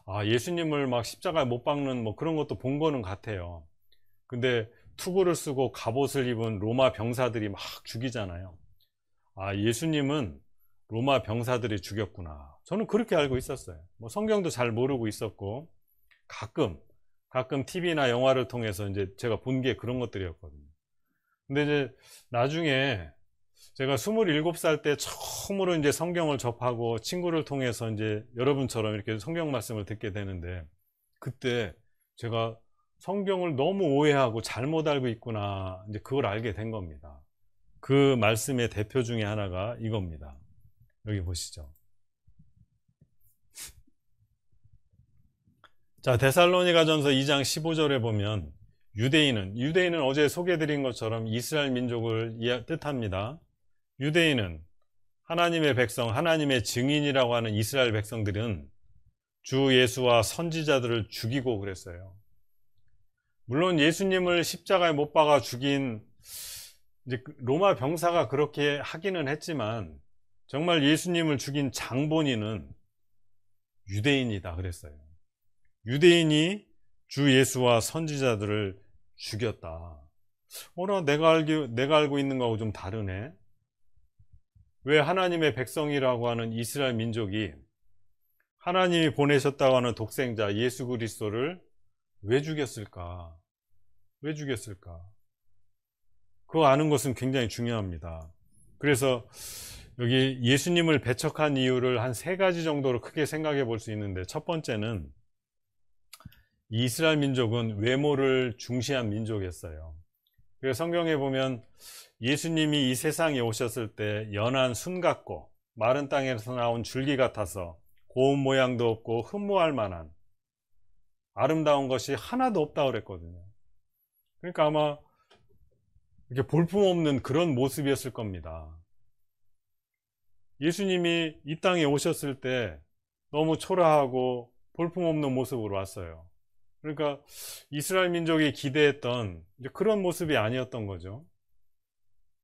아, 예수님을 막 십자가에 못 박는 뭐 그런 것도 본 거는 같아요. 근데 투구를 쓰고 갑옷을 입은 로마 병사들이 막 죽이잖아요. 아, 예수님은 로마 병사들이 죽였구나. 저는 그렇게 알고 있었어요. 뭐 성경도 잘 모르고 있었고 가끔 TV나 영화를 통해서 이제 제가 본 게 그런 것들이었거든요. 근데 이제 나중에 제가 27살 때 처음으로 이제 성경을 접하고 친구를 통해서 이제 여러분처럼 이렇게 성경 말씀을 듣게 되는데 그때 제가 성경을 너무 오해하고 잘못 알고 있구나. 이제 그걸 알게 된 겁니다. 그 말씀의 대표 중에 하나가 이겁니다. 여기 보시죠. 자, 데살로니가전서 2장 15절에 보면 유대인은 어제 소개해드린 것처럼 이스라엘 민족을 뜻합니다. 유대인은 하나님의 백성, 하나님의 증인이라고 하는 이스라엘 백성들은 주 예수와 선지자들을 죽이고 그랬어요. 물론 예수님을 십자가에 못 박아 죽인 이제 로마 병사가 그렇게 하기는 했지만 정말 예수님을 죽인 장본인은 유대인이다 그랬어요. 유대인이 주 예수와 선지자들을 죽였다. 내가 알고 있는 거하고 좀 다르네. 왜 하나님의 백성이라고 하는 이스라엘 민족이 하나님이 보내셨다고 하는 독생자 예수 그리스도를 왜 죽였을까? 왜 죽였을까? 그거 아는 것은 굉장히 중요합니다. 그래서 여기 예수님을 배척한 이유를 한 3가지 정도로 크게 생각해 볼 수 있는데 첫 번째는 이스라엘 민족은 외모를 중시한 민족이었어요. 그래서 성경에 보면 예수님이 이 세상에 오셨을 때 연한 순 같고 마른 땅에서 나온 줄기 같아서 고운 모양도 없고 흠모할 만한 아름다운 것이 하나도 없다고 그랬거든요. 그러니까 아마 이렇게 볼품없는 그런 모습이었을 겁니다. 예수님이 이 땅에 오셨을 때 너무 초라하고 볼품없는 모습으로 왔어요. 그러니까 이스라엘 민족이 기대했던 그런 모습이 아니었던 거죠.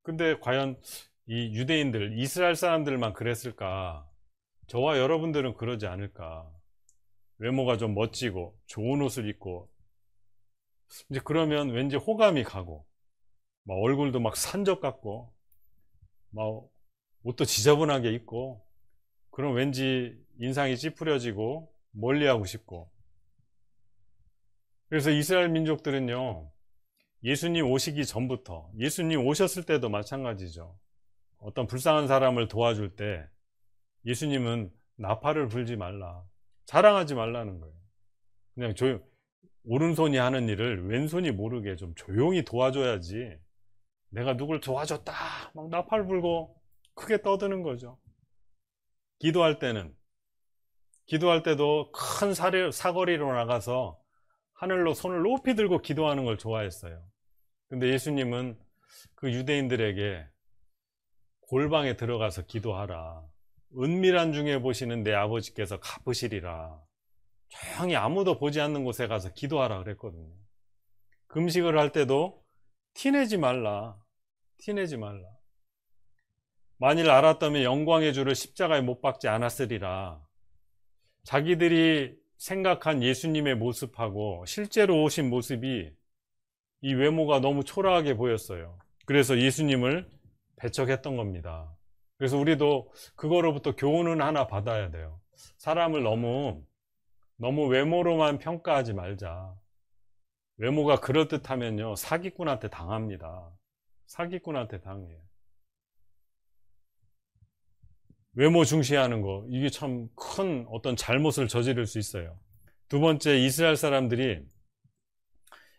근데 과연 이 유대인들, 이스라엘 사람들만 그랬을까? 저와 여러분들은 그러지 않을까? 외모가 좀 멋지고 좋은 옷을 입고 이제 그러면 왠지 호감이 가고 막 얼굴도 막 산적 같고 막 옷도 지저분하게 입고 그럼 왠지 인상이 찌푸려지고 멀리하고 싶고. 그래서 이스라엘 민족들은요, 예수님 오시기 전부터, 예수님 오셨을 때도 마찬가지죠. 어떤 불쌍한 사람을 도와줄 때 예수님은 나팔을 불지 말라, 자랑하지 말라는 거예요. 그냥 오른손이 하는 일을 왼손이 모르게 좀 조용히 도와줘야지, 내가 누굴 도와줬다 막 나팔 불고 크게 떠드는 거죠. 기도할 때도 큰 사거리로 나가서 하늘로 손을 높이 들고 기도하는 걸 좋아했어요. 근데 예수님은 그 유대인들에게 골방에 들어가서 기도하라, 은밀한 중에 보시는 내 아버지께서 갚으시리라, 조용히 아무도 보지 않는 곳에 가서 기도하라 그랬거든요. 금식을 할 때도 티내지 말라. 만일 알았다면 영광의 주를 십자가에 못 박지 않았으리라. 자기들이 생각한 예수님의 모습하고 실제로 오신 모습이 이 외모가 너무 초라하게 보였어요. 그래서 예수님을 배척했던 겁니다. 그래서 우리도 그거로부터 교훈은 하나 받아야 돼요. 사람을 너무 외모로만 평가하지 말자. 외모가 그럴듯하면요, 사기꾼한테 당합니다. 사기꾼한테 당해요. 외모 중시하는 거, 이게 참 큰 어떤 잘못을 저지를 수 있어요. 두 번째, 이스라엘 사람들이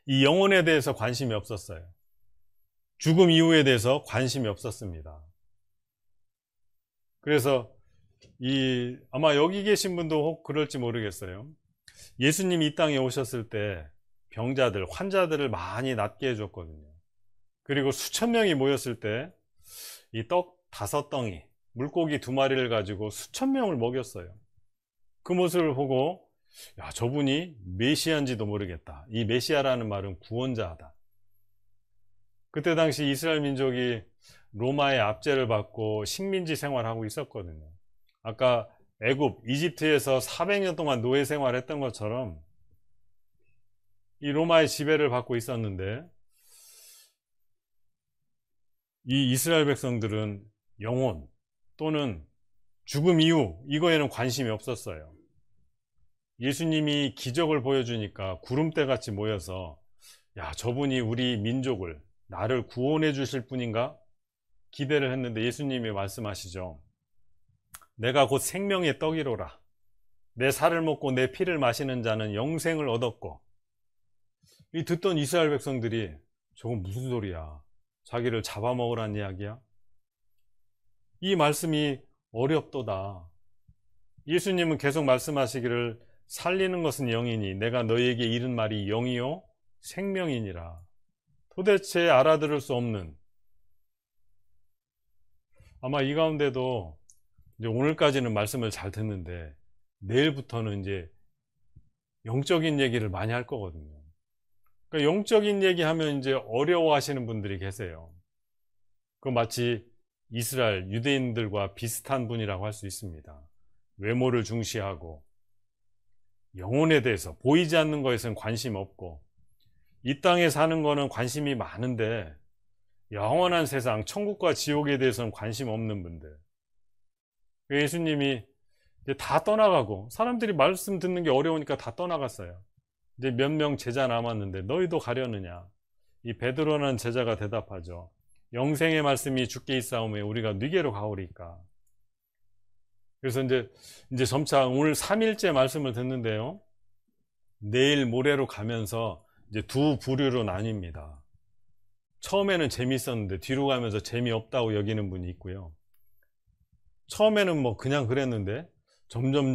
이 영혼에 대해서 관심이 없었어요. 죽음 이후에 대해서 관심이 없었습니다. 그래서 아마 여기 계신 분도 혹 그럴지 모르겠어요. 예수님이 이 땅에 오셨을 때 병자들, 환자들을 많이 낫게 해줬거든요. 그리고 수천 명이 모였을 때 이 떡 5덩이, 물고기 2마리를 가지고 수천 명을 먹였어요. 그 모습을 보고, 야, 저분이 메시아인지도 모르겠다. 이 메시아라는 말은 구원자다. 그때 당시 이스라엘 민족이 로마의 압제를 받고 식민지 생활하고 있었거든요. 아까 애굽, 이집트에서 400년 동안 노예 생활했던 것처럼 이 로마의 지배를 받고 있었는데, 이 이스라엘 백성들은 영혼 또는 죽음 이후 이거에는 관심이 없었어요. 예수님이 기적을 보여주니까 구름대 같이 모여서, 야, 저분이 우리 민족을, 나를 구원해 주실 분인가 기대를 했는데, 예수님이 말씀하시죠. 내가 곧 생명의 떡이로라. 내 살을 먹고 내 피를 마시는 자는 영생을 얻었고. 이 듣던 이스라엘 백성들이, 저건 무슨 소리야? 자기를 잡아먹으란 이야기야? 이 말씀이 어렵도다. 예수님은 계속 말씀하시기를, 살리는 것은 영이니 내가 너희에게 이른 말이 영이요 생명이니라. 도대체 알아들을 수 없는, 아마 이 가운데도 이제 오늘까지는 말씀을 잘 듣는데 내일부터는 이제 영적인 얘기를 많이 할 거거든요. 그러니까 영적인 얘기하면 이제 어려워하시는 분들이 계세요. 그 마치 이스라엘 유대인들과 비슷한 분이라고 할 수 있습니다. 외모를 중시하고 영혼에 대해서, 보이지 않는 것에서는 관심 없고, 이 땅에 사는 거는 관심이 많은데 영원한 세상, 천국과 지옥에 대해서는 관심 없는 분들. 예수님이 이제 다 떠나가고, 사람들이 말씀 듣는 게 어려우니까 다 떠나갔어요. 이제 몇 명 제자 남았는데 너희도 가려느냐? 이 베드로라는 제자가 대답하죠. 영생의 말씀이 주께 있사오매 우리가 누게로 가오리까? 그래서 이제 점차 오늘 3일째 말씀을 듣는데요, 내일 모레로 가면서 이제 두 부류로 나뉩니다. 처음에는 재밌었는데 뒤로 가면서 재미없다고 여기는 분이 있고요. 처음에는 뭐 그냥 그랬는데 점점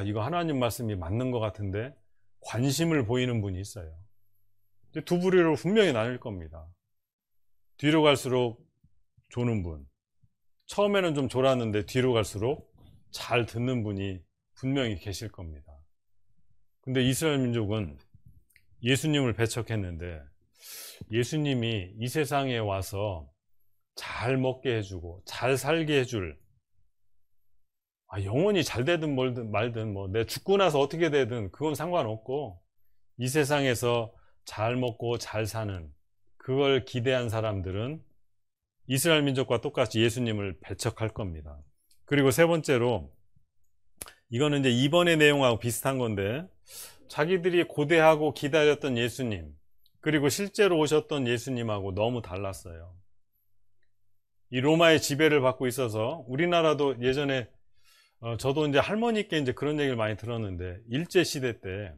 이거 하나님 말씀이 맞는 것 같은데 관심을 보이는 분이 있어요. 이제 두 부류로 분명히 나뉠 겁니다. 뒤로 갈수록 조는 분, 처음에는 좀 졸았는데 뒤로 갈수록 잘 듣는 분이 분명히 계실 겁니다. 근데 이스라엘 민족은 예수님을 배척했는데, 예수님이 이 세상에 와서 잘 먹게 해주고 잘 살게 해줄, 영혼이 잘 되든 말든 뭐 내 죽고 나서 어떻게 되든 그건 상관없고, 이 세상에서 잘 먹고 잘 사는, 그걸 기대한 사람들은 이스라엘 민족과 똑같이 예수님을 배척할 겁니다. 그리고 세 번째로, 이거는 이제 이번의 내용하고 비슷한 건데, 자기들이 고대하고 기다렸던 예수님, 그리고 실제로 오셨던 예수님하고 너무 달랐어요. 이 로마의 지배를 받고 있어서, 우리나라도 예전에 저도 이제 할머니께 이제 그런 얘기를 많이 들었는데, 일제 시대 때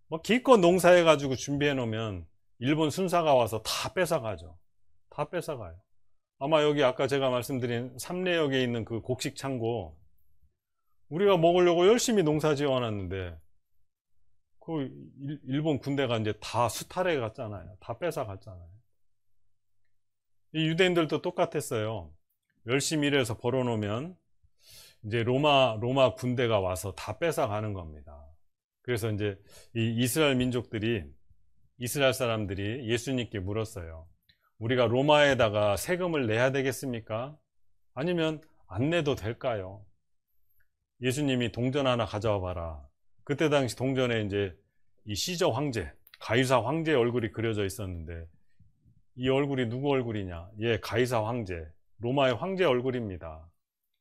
뭐 기껏 농사해 가지고 준비해 놓으면 일본 순사가 와서 다 뺏어가죠. 다 뺏어가요. 아마 여기 아까 제가 말씀드린 삼례역에 있는 그 곡식 창고, 우리가 먹으려고 열심히 농사 지어 놨는데 그 일본 군대가 이제 다 수탈해 갔잖아요. 다 뺏어 갔잖아요. 이 유대인들도 똑같았어요. 열심히 일해서 벌어 놓으면 이제 로마 군대가 와서 다 뺏어 가는 겁니다. 그래서 이제 이 이스라엘 사람들이 예수님께 물었어요. 우리가 로마에다가 세금을 내야 되겠습니까? 아니면 안 내도 될까요? 예수님이 동전 하나 가져와 봐라. 그때 당시 동전에 이제 이 시저 황제, 가이사 황제의 얼굴이 그려져 있었는데, 이 얼굴이 누구 얼굴이냐? 예, 가이사 황제, 로마의 황제 얼굴입니다.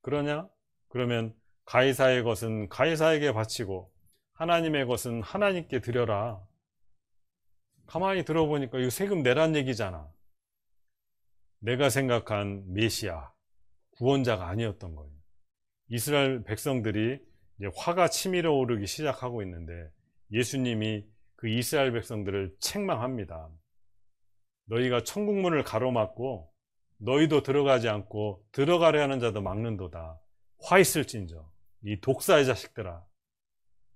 그러냐? 그러면 가이사의 것은 가이사에게 바치고 하나님의 것은 하나님께 드려라. 가만히 들어보니까 이거 세금 내란 얘기잖아. 내가 생각한 메시아, 구원자가 아니었던 거예요. 이스라엘 백성들이 이제 화가 치밀어 오르기 시작하고 있는데, 예수님이 그 이스라엘 백성들을 책망합니다. 너희가 천국문을 가로막고 너희도 들어가지 않고 들어가려 하는 자도 막는도다. 화 있을진저, 이 독사의 자식들아.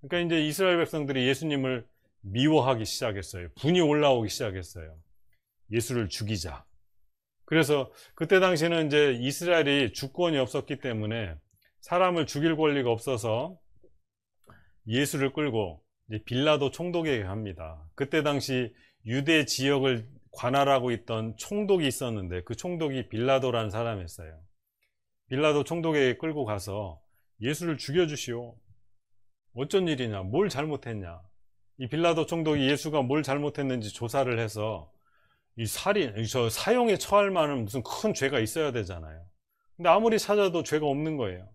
그러니까 이제 이스라엘 백성들이 예수님을 미워하기 시작했어요. 분이 올라오기 시작했어요. 예수를 죽이자. 그래서 그때 당시에는 이제 이스라엘이 주권이 없었기 때문에 사람을 죽일 권리가 없어서 예수를 끌고 이제 빌라도 총독에게 갑니다. 그때 당시 유대 지역을 관할하고 있던 총독이 있었는데, 그 총독이 빌라도라는 사람이었어요. 빌라도 총독에게 끌고 가서 예수를 죽여주시오. 어쩐 일이냐? 뭘 잘못했냐? 이 빌라도 총독이 예수가 뭘 잘못했는지 조사를 해서 이 살인, 저 사형에 처할 만한 무슨 큰 죄가 있어야 되잖아요. 근데 아무리 찾아도 죄가 없는 거예요.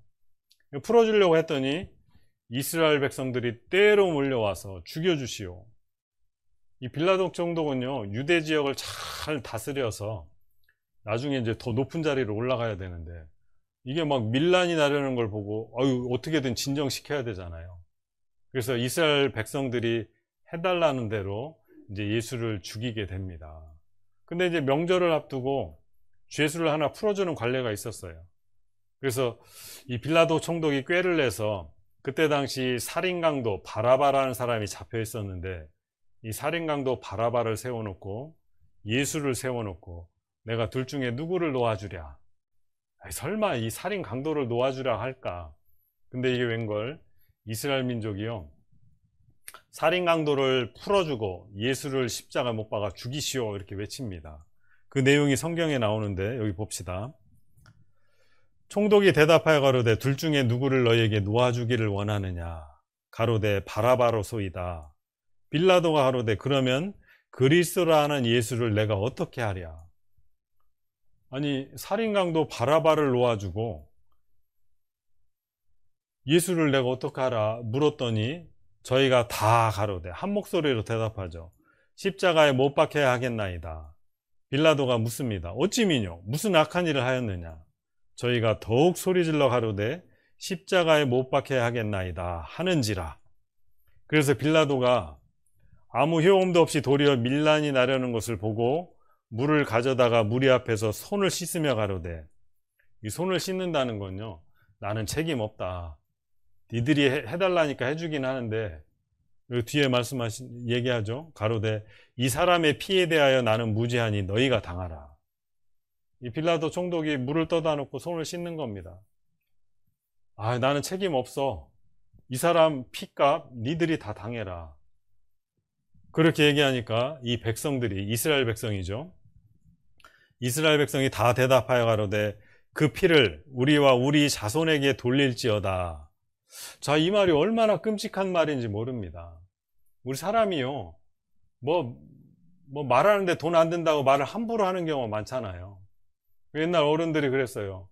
풀어주려고 했더니 이스라엘 백성들이 때로 몰려와서 죽여주시오. 이 빌라도 총독은요, 유대 지역을 잘 다스려서 나중에 이제 더 높은 자리로 올라가야 되는데, 이게 막 밀란이 나려는 걸 보고 어떻게든 진정시켜야 되잖아요. 그래서 이스라엘 백성들이 해달라는 대로 이제 예수를 죽이게 됩니다. 근데 이제 명절을 앞두고 죄수를 하나 풀어주는 관례가 있었어요. 그래서 이 빌라도 총독이 꾀를 내서, 그때 당시 살인강도 바라바라는 사람이 잡혀 있었는데, 이 살인강도 바라바를 세워놓고 예수를 세워놓고 내가 둘 중에 누구를 놓아주랴. 설마 이 살인강도를 놓아주랴 할까? 근데 이게 웬걸, 이스라엘 민족이요, 살인강도를 풀어주고 예수를 십자가 못 박아 죽이시오 이렇게 외칩니다. 그 내용이 성경에 나오는데 여기 봅시다. 총독이 대답하여 가로되 둘 중에 누구를 너희에게 놓아주기를 원하느냐? 가로되 바라바로소이다. 빌라도가 가로되 그러면 그리스도라 하는 예수를 내가 어떻게 하랴? 아니, 살인강도 바라바를 놓아주고 예수를 내가 어떻게 하라 물었더니 저희가 다 가로되 한 목소리로 대답하죠. 십자가에 못 박혀야 하겠나이다. 빌라도가 묻습니다. 어찌미뇨? 무슨 악한 일을 하였느냐? 저희가 더욱 소리질러 가로되 십자가에 못 박혀야 하겠나이다 하는지라. 그래서 빌라도가 아무 효험도 없이 도리어 밀란이 나려는 것을 보고 물을 가져다가 무리 앞에서 손을 씻으며 가로되, 이 손을 씻는다는 건요, 나는 책임 없다. 니들이 해달라니까 해주긴 하는데, 뒤에 얘기하죠. 가로되 이 사람의 피에 대하여 나는 무죄하니 너희가 당하라. 이 빌라도 총독이 물을 떠다 놓고 손을 씻는 겁니다. 나는 책임 없어. 이 사람 피값 니들이 다 당해라. 그렇게 얘기하니까 이 백성들이, 이스라엘 백성이죠, 이스라엘 백성이 다 대답하여 가로되 그 피를 우리와 우리 자손에게 돌릴지어다. 자, 이 말이 얼마나 끔찍한 말인지 모릅니다. 우리 사람이요, 뭐 말하는데 돈 안 든다고 말을 함부로 하는 경우가 많잖아요. 옛날 어른들이 그랬어요.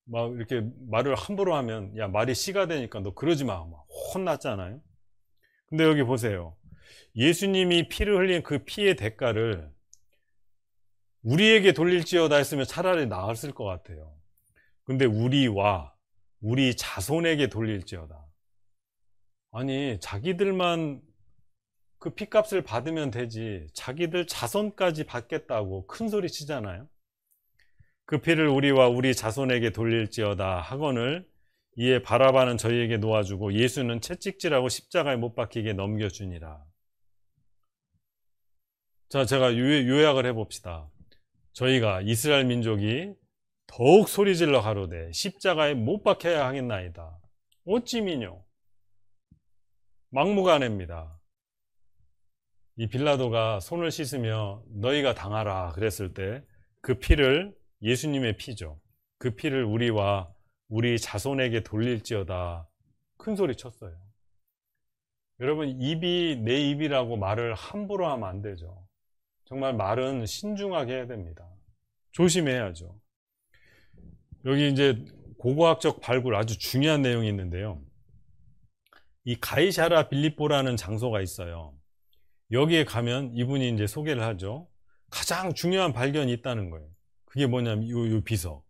막 이렇게 말을 함부로 하면, 야, 말이 씨가 되니까 너 그러지 마, 막 혼났잖아요. 근데 여기 보세요. 예수님이 피를 흘린 그 피의 대가를 우리에게 돌릴지어다 했으면 차라리 나았을 것 같아요. 근데 우리와 우리 자손에게 돌릴지어다. 아니, 자기들만 그 피값을 받으면 되지 자기들 자손까지 받겠다고 큰 소리 치잖아요. 그 피를 우리와 우리 자손에게 돌릴지어다 하거늘 이에 바라바는 저희에게 놓아주고 예수는 채찍질하고 십자가에 못 박히게 넘겨주니라. 자, 제가 요약을 해봅시다. 저희가 이스라엘 민족이 더욱 소리질러 가로되 십자가에 못 박혀야 하겠나이다. 어찌미뇨? 막무가내입니다. 이 빌라도가 손을 씻으며 너희가 당하라 그랬을 때 그 피를, 예수님의 피죠, 그 피를 우리와 우리 자손에게 돌릴지어다 큰 소리 쳤어요. 여러분, 입이 내 입이라고 말을 함부로 하면 안 되죠. 정말 말은 신중하게 해야 됩니다. 조심해야죠. 여기 이제 고고학적 발굴 아주 중요한 내용이 있는데요. 이 가이사랴 빌립보라는 장소가 있어요. 여기에 가면 이분이 이제 소개를 하죠. 가장 중요한 발견이 있다는 거예요. 그게 뭐냐면 요 비석.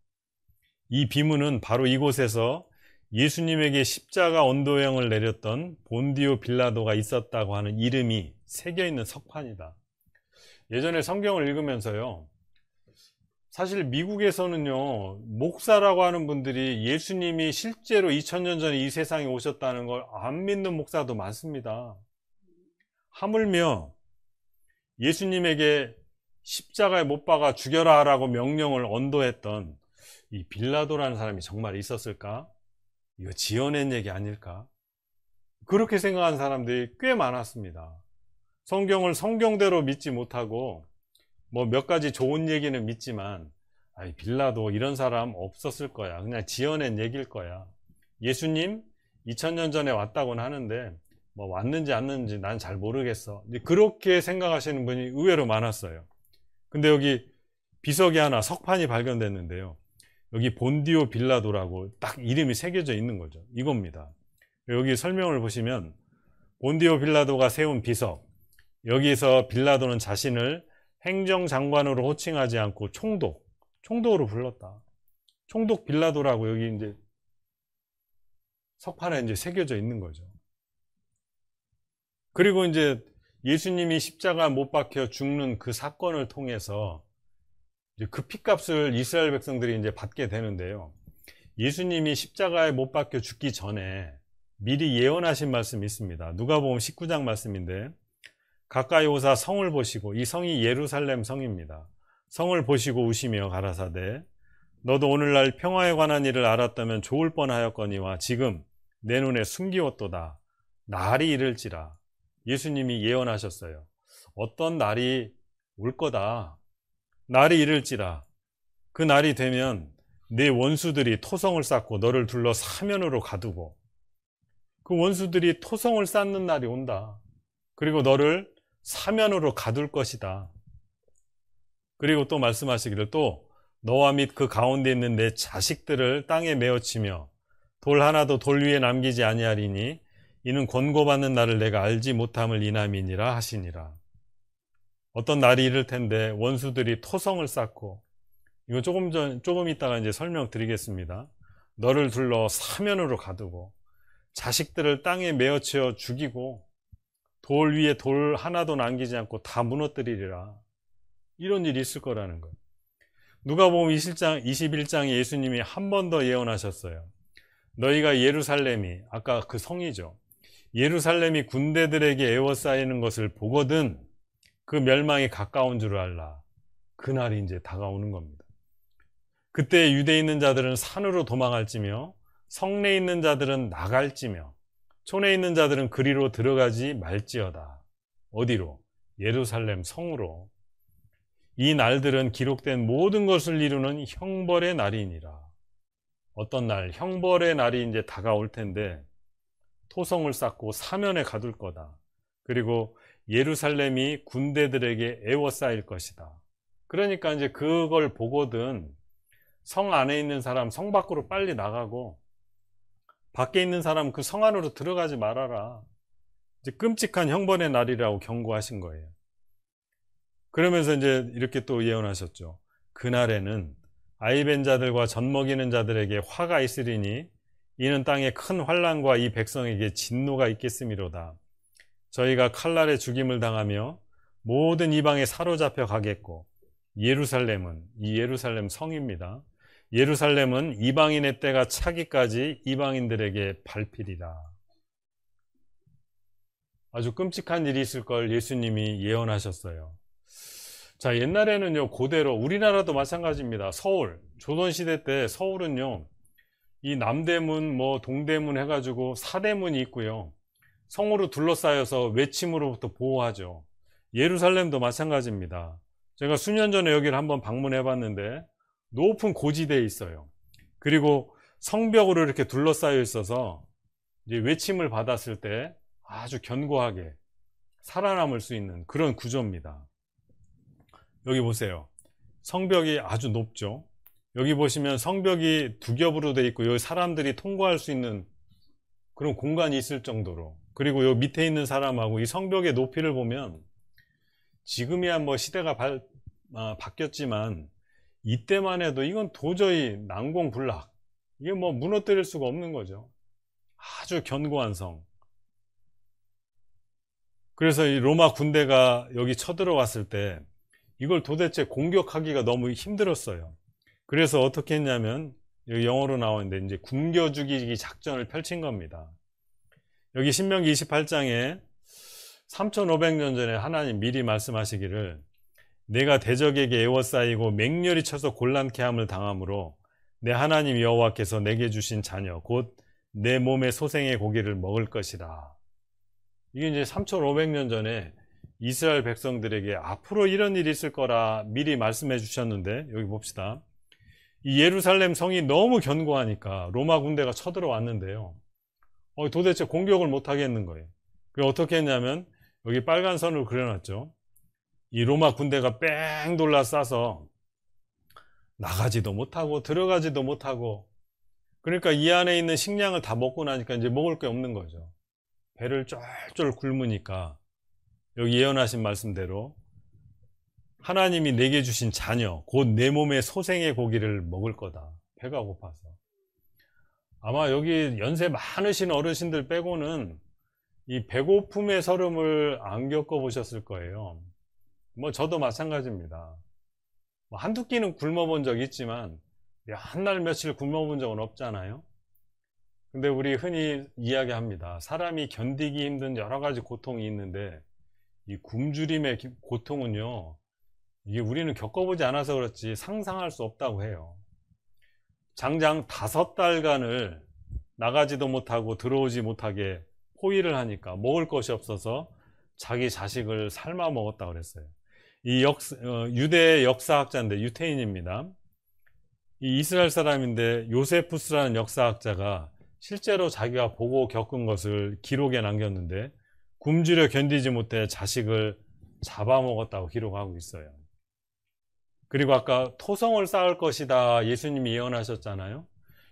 이 비문은 바로 이곳에서 예수님에게 십자가 언도형을 내렸던 본디오 빌라도가 있었다고 하는 이름이 새겨있는 석판이다. 예전에 성경을 읽으면서요, 사실 미국에서는요, 목사라고 하는 분들이 예수님이 실제로 2000년 전에 이 세상에 오셨다는 걸 안 믿는 목사도 많습니다. 하물며 예수님에게 십자가에 못 박아 죽여라 라고 명령을 언도했던 이 빌라도라는 사람이 정말 있었을까? 이거 지어낸 얘기 아닐까? 그렇게 생각하는 사람들이 꽤 많았습니다. 성경을 성경대로 믿지 못하고 뭐 몇 가지 좋은 얘기는 믿지만, 아이, 빌라도 이런 사람 없었을 거야. 그냥 지어낸 얘기일 거야. 예수님 2000년 전에 왔다고는 하는데 뭐 왔는지 안 왔는지 난 잘 모르겠어. 그렇게 생각하시는 분이 의외로 많았어요. 근데 여기 비석이 하나, 석판이 발견됐는데요. 여기 본디오 빌라도라고 딱 이름이 새겨져 있는 거죠. 이겁니다. 여기 설명을 보시면 본디오 빌라도가 세운 비석, 여기서 빌라도는 자신을 행정장관으로 호칭하지 않고 총독으로 불렀다. 총독 빌라도라고 여기 이제 석판에 이제 새겨져 있는 거죠. 그리고 이제 예수님이 십자가 못 박혀 죽는 그 사건을 통해서 이제 그 핏값을 이스라엘 백성들이 이제 받게 되는데요. 예수님이 십자가에 못 박혀 죽기 전에 미리 예언하신 말씀이 있습니다. 누가복음 19장 말씀인데, 가까이 오사 성을 보시고, 이 성이 예루살렘 성입니다. 성을 보시고 우시며 가라사대, 너도 오늘날 평화에 관한 일을 알았다면 좋을 뻔하였거니와 지금 내 눈에 숨기웠도다. 날이 이를지라. 예수님이 예언하셨어요. 어떤 날이 올 거다. 날이 이를지라. 그 날이 되면 내 원수들이 토성을 쌓고 너를 둘러 사면으로 가두고, 그 원수들이 토성을 쌓는 날이 온다. 그리고 너를 사면으로 가둘 것이다. 그리고 또 말씀하시기를, 또 너와 및 그 가운데 있는 내 자식들을 땅에 메어치며 돌 하나도 돌 위에 남기지 아니하리니 이는 권고받는 날을 내가 알지 못함을 인함이니라 하시니라. 어떤 날이 이를 텐데 원수들이 토성을 쌓고, 이거 조금 있다가 이제 설명드리겠습니다. 너를 둘러 사면으로 가두고 자식들을 땅에 메어치어 죽이고 돌 위에 돌 하나도 남기지 않고 다 무너뜨리리라. 이런 일이 있을 거라는 거예요. 누가복음 21장에 예수님이 한 번 더 예언하셨어요. 너희가 예루살렘이, 아까 그 성이죠, 예루살렘이 군대들에게 에워싸이는 것을 보거든 그 멸망이 가까운 줄 알라. 그날이 이제 다가오는 겁니다. 그때 유대에 있는 자들은 산으로 도망할지며 성내에 있는 자들은 나갈지며 촌에 있는 자들은 그리로 들어가지 말지어다. 어디로? 예루살렘 성으로. 이 날들은 기록된 모든 것을 이루는 형벌의 날이니라. 어떤 날? 형벌의 날이 이제 다가올 텐데 토성을 쌓고 사면에 가둘 거다. 그리고 예루살렘이 군대들에게 에워싸일 것이다. 그러니까 이제 그걸 보거든 성 안에 있는 사람 성 밖으로 빨리 나가고 밖에 있는 사람 그 성 안으로 들어가지 말아라. 이제 끔찍한 형벌의 날이라고 경고하신 거예요. 그러면서 이제 이렇게 또 예언하셨죠. 그날에는 아이벤 자들과 젖먹이는 자들에게 화가 있으리니 이는 땅에 큰 환난과 이 백성에게 진노가 있겠음이로다. 저희가 칼날에 죽임을 당하며 모든 이방에 사로잡혀 가겠고, 예루살렘은, 이 예루살렘 성입니다. 예루살렘은 이방인의 때가 차기까지 이방인들에게 밟히리라. 아주 끔찍한 일이 있을 걸 예수님이 예언하셨어요. 자, 옛날에는요, 고대로, 우리나라도 마찬가지입니다. 서울, 조선시대 때 서울은요, 이 남대문, 뭐 동대문 해가지고 사대문이 있고요. 성으로 둘러싸여서 외침으로부터 보호하죠. 예루살렘도 마찬가지입니다. 제가 수년 전에 여기를 한번 방문해 봤는데 높은 고지대에 있어요. 그리고 성벽으로 이렇게 둘러싸여 있어서 이제 외침을 받았을 때 아주 견고하게 살아남을 수 있는 그런 구조입니다. 여기 보세요. 성벽이 아주 높죠. 여기 보시면 성벽이 두 겹으로 되어 있고 여기 사람들이 통과할 수 있는 그런 공간이 있을 정도로, 그리고 여기 밑에 있는 사람하고 이 성벽의 높이를 보면 지금이야 뭐 시대가 바뀌었지만 이때만 해도 이건 도저히 난공불락, 이게 뭐 무너뜨릴 수가 없는 거죠. 아주 견고한 성. 그래서 이 로마 군대가 여기 쳐들어왔을 때 이걸 도대체 공격하기가 너무 힘들었어요. 그래서 어떻게 했냐면 여기 영어로 나오는데 이제 굶겨 죽이기 작전을 펼친 겁니다. 여기 신명기 28장에 3500년 전에 하나님 미리 말씀하시기를 내가 대적에게 에워싸이고 맹렬히 쳐서 곤란케 함을 당함으로 내 하나님 여호와께서 내게 주신 자녀 곧 내 몸의 소생의 고기를 먹을 것이라. 이게 이제 3500년 전에 이스라엘 백성들에게 앞으로 이런 일이 있을 거라 미리 말씀해 주셨는데, 여기 봅시다. 이 예루살렘 성이 너무 견고하니까 로마 군대가 쳐들어왔는데요, 도대체 공격을 못 하겠는 거예요. 그래서 어떻게 했냐면 여기 빨간 선을 그려놨죠. 이 로마 군대가 뺑 둘러싸서 나가지도 못하고 들어가지도 못하고, 그러니까 이 안에 있는 식량을 다 먹고 나니까 이제 먹을 게 없는 거죠. 배를 쫄쫄 굶으니까 여기 예언하신 말씀대로 하나님이 내게 주신 자녀 곧 내 몸의 소생의 고기를 먹을 거다. 배가 고파서. 아마 여기 연세 많으신 어르신들 빼고는 이 배고픔의 서름을 안 겪어보셨을 거예요. 뭐 저도 마찬가지입니다. 뭐 한두 끼는 굶어본 적 있지만 한 날 며칠 굶어본 적은 없잖아요. 근데 우리 흔히 이야기합니다. 사람이 견디기 힘든 여러 가지 고통이 있는데 이 굶주림의 고통은요, 이게 우리는 겪어보지 않아서 그렇지 상상할 수 없다고 해요. 장장 5달간을 나가지도 못하고 들어오지 못하게 포위를 하니까 먹을 것이 없어서 자기 자식을 삶아 먹었다고 그랬어요. 이 유대 역사학자인데 유태인입니다. 이 이스라엘 사람인데 요세푸스라는 역사학자가 실제로 자기가 보고 겪은 것을 기록에 남겼는데 굶주려 견디지 못해 자식을 잡아먹었다고 기록하고 있어요. 그리고 아까 토성을 쌓을 것이다 예수님이 예언하셨잖아요.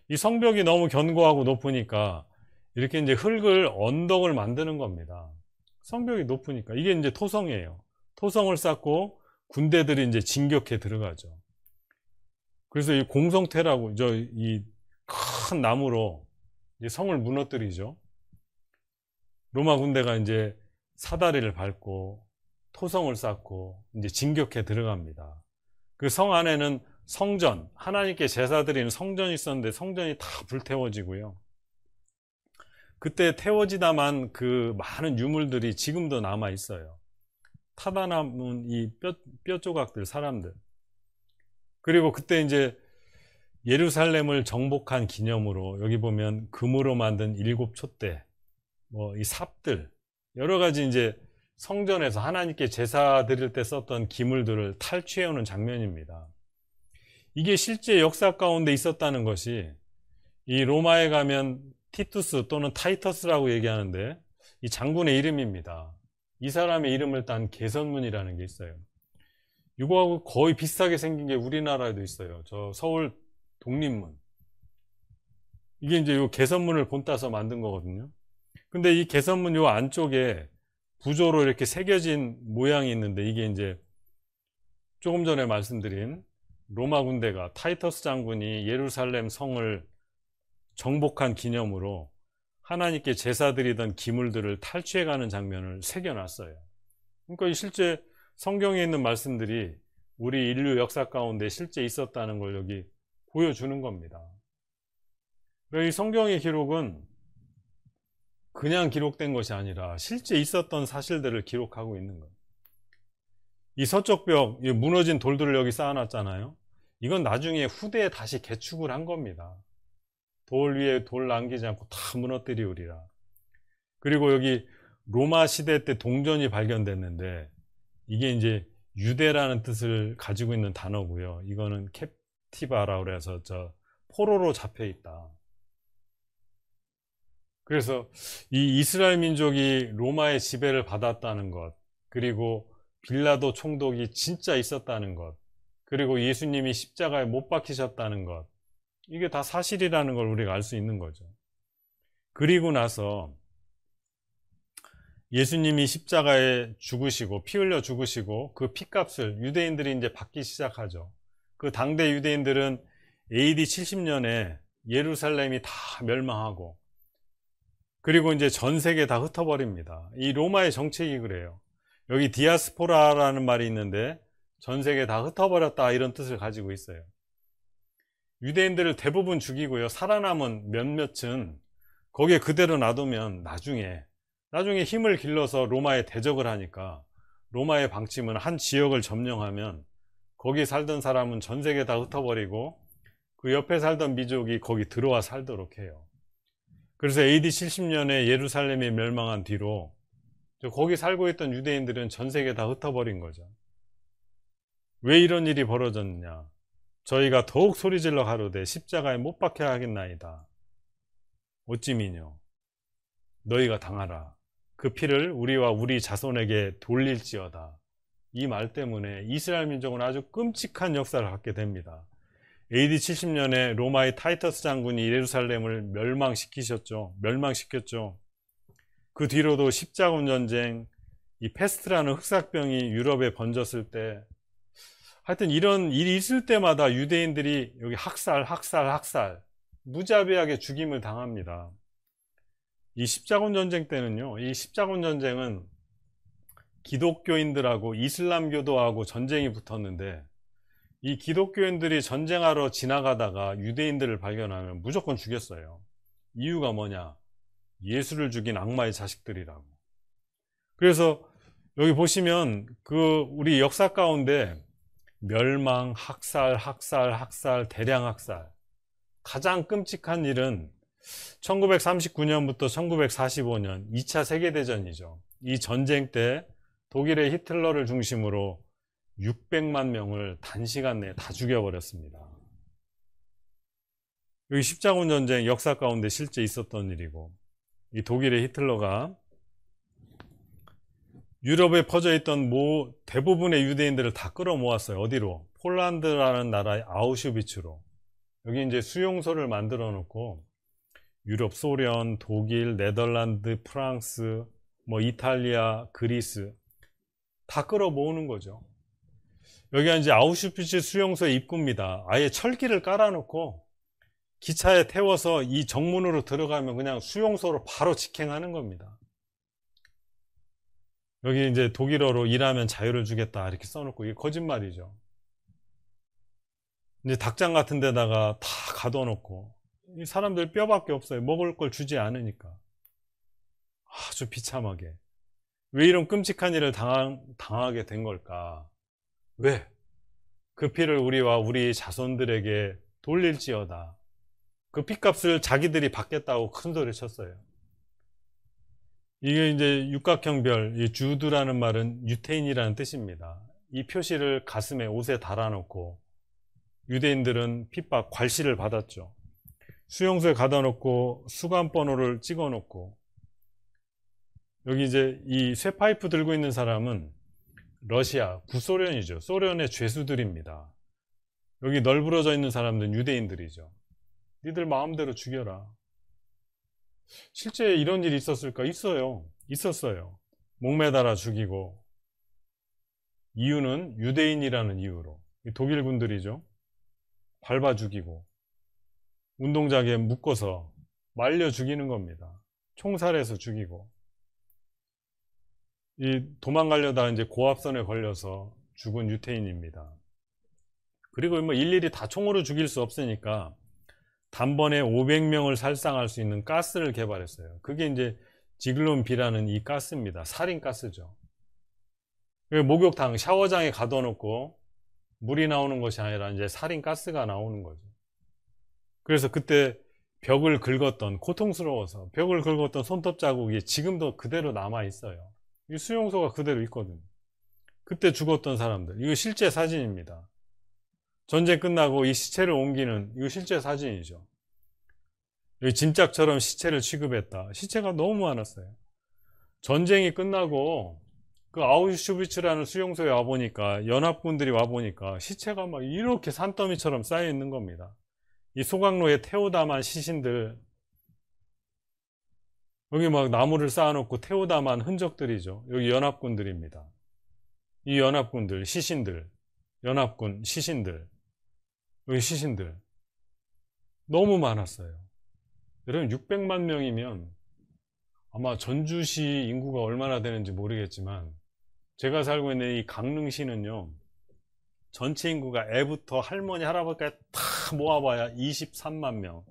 이 성벽이 너무 견고하고 높으니까 이렇게 이제 언덕을 만드는 겁니다. 성벽이 높으니까 이게 이제 토성이에요. 토성을 쌓고 군대들이 이제 진격해 들어가죠. 그래서 이 공성태라고 이 큰 나무로 이제 성을 무너뜨리죠. 로마 군대가 이제 사다리를 밟고 토성을 쌓고 이제 진격해 들어갑니다. 그 성 안에는 성전, 하나님께 제사 드리는 성전이 있었는데 성전이 다 불태워지고요. 그때 태워지다만 그 많은 유물들이 지금도 남아 있어요. 타다 남은 이 뼈 조각들, 사람들. 그리고 그때 이제 예루살렘을 정복한 기념으로 여기 보면 금으로 만든 7촛대, 이 삽들, 여러 가지 이제 성전에서 하나님께 제사 드릴 때 썼던 기물들을 탈취해오는 장면입니다. 이게 실제 역사 가운데 있었다는 것이 이 로마에 가면 티투스 또는 타이터스라고 얘기하는데 이 장군의 이름입니다. 이 사람의 이름을 딴 개선문이라는 게 있어요. 이거하고 거의 비슷하게 생긴 게 우리나라에도 있어요. 저 서울 독립문. 이게 이제 요 개선문을 본따서 만든 거거든요. 근데 이 개선문 요 안쪽에 부조로 이렇게 새겨진 모양이 있는데 이게 이제 조금 전에 말씀드린 로마 군대가 타이터스 장군이 예루살렘 성을 정복한 기념으로 하나님께 제사 드리던 기물들을 탈취해가는 장면을 새겨놨어요. 그러니까 실제 성경에 있는 말씀들이 우리 인류 역사 가운데 실제 있었다는 걸 여기 보여주는 겁니다. 이 성경의 기록은 그냥 기록된 것이 아니라 실제 있었던 사실들을 기록하고 있는 거예요. 이 서쪽 벽, 무너진 돌들을 여기 쌓아놨잖아요. 이건 나중에 후대에 다시 개축을 한 겁니다. 돌 위에 돌 남기지 않고 다 무너뜨리우리라. 그리고 여기 로마 시대 때 동전이 발견됐는데 이게 이제 유대라는 뜻을 가지고 있는 단어고요. 이거는 캡티바라고 해서 포로로 잡혀 있다. 그래서 이 이스라엘 민족이 로마의 지배를 받았다는 것, 그리고 빌라도 총독이 진짜 있었다는 것, 그리고 예수님이 십자가에 못 박히셨다는 것, 이게 다 사실이라는 걸 우리가 알 수 있는 거죠. 그리고 나서 예수님이 십자가에 죽으시고 피 흘려 죽으시고 그 피값을 유대인들이 이제 받기 시작하죠. 그 당대 유대인들은 AD 70년에 예루살렘이 다 멸망하고, 그리고 이제 전 세계에 다 흩어버립니다. 이 로마의 정책이 그래요. 여기 디아스포라라는 말이 있는데 전 세계에 다 흩어버렸다, 이런 뜻을 가지고 있어요. 유대인들을 대부분 죽이고요, 살아남은 몇몇은 거기에 그대로 놔두면 나중에 힘을 길러서 로마에 대적을 하니까, 로마의 방침은 한 지역을 점령하면 거기 살던 사람은 전 세계 다 흩어버리고 그 옆에 살던 민족이 거기 들어와 살도록 해요. 그래서 AD 70년에 예루살렘이 멸망한 뒤로 거기 살고 있던 유대인들은 전 세계 다 흩어버린 거죠. 왜 이런 일이 벌어졌느냐? 저희가 더욱 소리질러 가로되 십자가에 못 박혀야 하겠나이다. 어찌미뇨 너희가 당하라. 그 피를 우리와 우리 자손에게 돌릴지어다. 이 말 때문에 이스라엘 민족은 아주 끔찍한 역사를 갖게 됩니다. AD 70년에 로마의 타이터스 장군이 예루살렘을 멸망시켰죠. 그 뒤로도 십자군 전쟁, 이 페스트라는 흑사병이 유럽에 번졌을 때, 하여튼 이런 일이 있을 때마다 유대인들이 여기 학살, 무자비하게 죽임을 당합니다. 이 십자군 전쟁 때는요, 이 십자군 전쟁은 기독교인들하고 이슬람교도하고 전쟁이 붙었는데, 이 기독교인들이 전쟁하러 지나가다가 유대인들을 발견하면 무조건 죽였어요. 이유가 뭐냐? 예수를 죽인 악마의 자식들이라고. 그래서 여기 보시면 우리 역사 가운데 멸망, 학살, 대량 학살, 가장 끔찍한 일은 1939년부터 1945년 2차 세계대전이죠. 이 전쟁 때 독일의 히틀러를 중심으로 600만 명을 단시간 내에 다 죽여버렸습니다. 여기 십자군 전쟁 역사 가운데 실제 있었던 일이고, 이 독일의 히틀러가 유럽에 퍼져 있던 대부분의 유대인들을 다 끌어모았어요. 어디로? 폴란드라는 나라의 아우슈비츠로. 여기 이제 수용소를 만들어 놓고 유럽, 소련, 독일, 네덜란드, 프랑스, 이탈리아, 그리스 다 끌어모으는 거죠. 여기가 이제 아우슈비츠 수용소의 입구입니다. 아예 철길을 깔아놓고 기차에 태워서 이 정문으로 들어가면 그냥 수용소로 바로 직행하는 겁니다. 여기 이제 독일어로 일하면 자유를 주겠다 이렇게 써놓고, 이게 거짓말이죠. 이제 닭장 같은 데다가 다 가둬놓고, 이 사람들 뼈밖에 없어요. 먹을 걸 주지 않으니까. 아주 비참하게. 왜 이런 끔찍한 일을 당하게 된 걸까? 왜? 그 피를 우리와 우리 자손들에게 돌릴지어다. 그 피값을 자기들이 받겠다고 큰 소리 쳤어요. 이게 이제 육각형 별, 이 주드라는 말은 유태인이라는 뜻입니다. 이 표시를 가슴에 옷에 달아놓고 유대인들은 핍박, 괄시를 받았죠. 수용소에 가다 놓고 수감 번호를 찍어 놓고, 여기 이제 이 쇠파이프 들고 있는 사람은 러시아, 구소련이죠. 소련의 죄수들입니다. 여기 널브러져 있는 사람들은 유대인들이죠. 니들 마음대로 죽여라. 실제 이런 일이 있었을까? 있었어요. 목매달아 죽이고, 이유는 유대인이라는 이유로 독일 군들이죠. 밟아 죽이고 운동장에 묶어서 말려 죽이는 겁니다. 총살해서 죽이고, 이 도망가려다 이제 고압선에 걸려서 죽은 유태인입니다. 그리고 일일이 다 총으로 죽일 수 없으니까 단번에 500명을 살상할 수 있는 가스를 개발했어요. 그게 이제 지글론 B라는 이 가스입니다. 살인 가스죠. 목욕탕, 샤워장에 가둬놓고 물이 나오는 것이 아니라 이제 살인 가스가 나오는 거죠. 그래서 그때 벽을 긁었던, 고통스러워서 벽을 긁었던 손톱 자국이 지금도 그대로 남아 있어요. 이 수용소가 그대로 있거든요. 그때 죽었던 사람들, 이거 실제 사진입니다. 전쟁 끝나고 이 시체를 옮기는, 이거 실제 사진이죠. 여기 짐짝처럼 시체를 취급했다. 시체가 너무 많았어요. 전쟁이 끝나고 그 아우슈비츠라는 수용소에 와보니까, 연합군들이 와보니까 시체가 막 이렇게 산더미처럼 쌓여 있는 겁니다. 이 소각로에 태우다만 시신들, 여기 막 나무를 쌓아놓고 태우다만 흔적들이죠. 여기 연합군들입니다. 이 연합군들, 시신들, 연합군 시신들, 여기 시신들 너무 많았어요. 여러분 600만 명이면 아마 전주시 인구가 얼마나 되는지 모르겠지만, 제가 살고 있는 이 강릉시는요, 전체 인구가 애부터 할머니 할아버지까지 다 모아봐야 23만 명.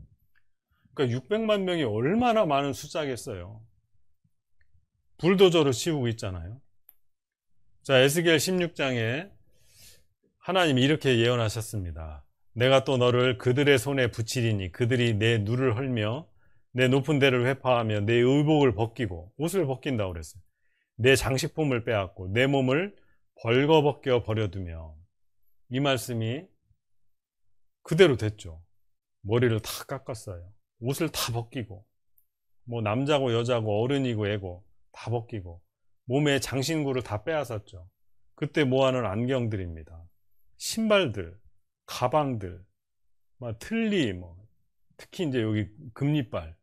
그러니까 600만 명이 얼마나 많은 숫자겠어요. 불도저로 치우고 있잖아요. 자, 에스겔 16장에 하나님이 이렇게 예언하셨습니다. 내가 또 너를 그들의 손에 붙이리니 그들이 내 누를 헐며 내 높은 데를 회파하며 내 의복을 벗기고, 옷을 벗긴다고 그랬어요. 내 장식품을 빼앗고 내 몸을 벌거벗겨 버려두며. 이 말씀이 그대로 됐죠. 머리를 다 깎았어요. 옷을 다 벗기고, 뭐 남자고 여자고 어른이고 애고 다 벗기고, 몸에 장신구를 다 빼앗았죠. 그때 모아놓은 안경들입니다. 신발들, 가방들, 틀니, 특히 이제 여기 금리빨.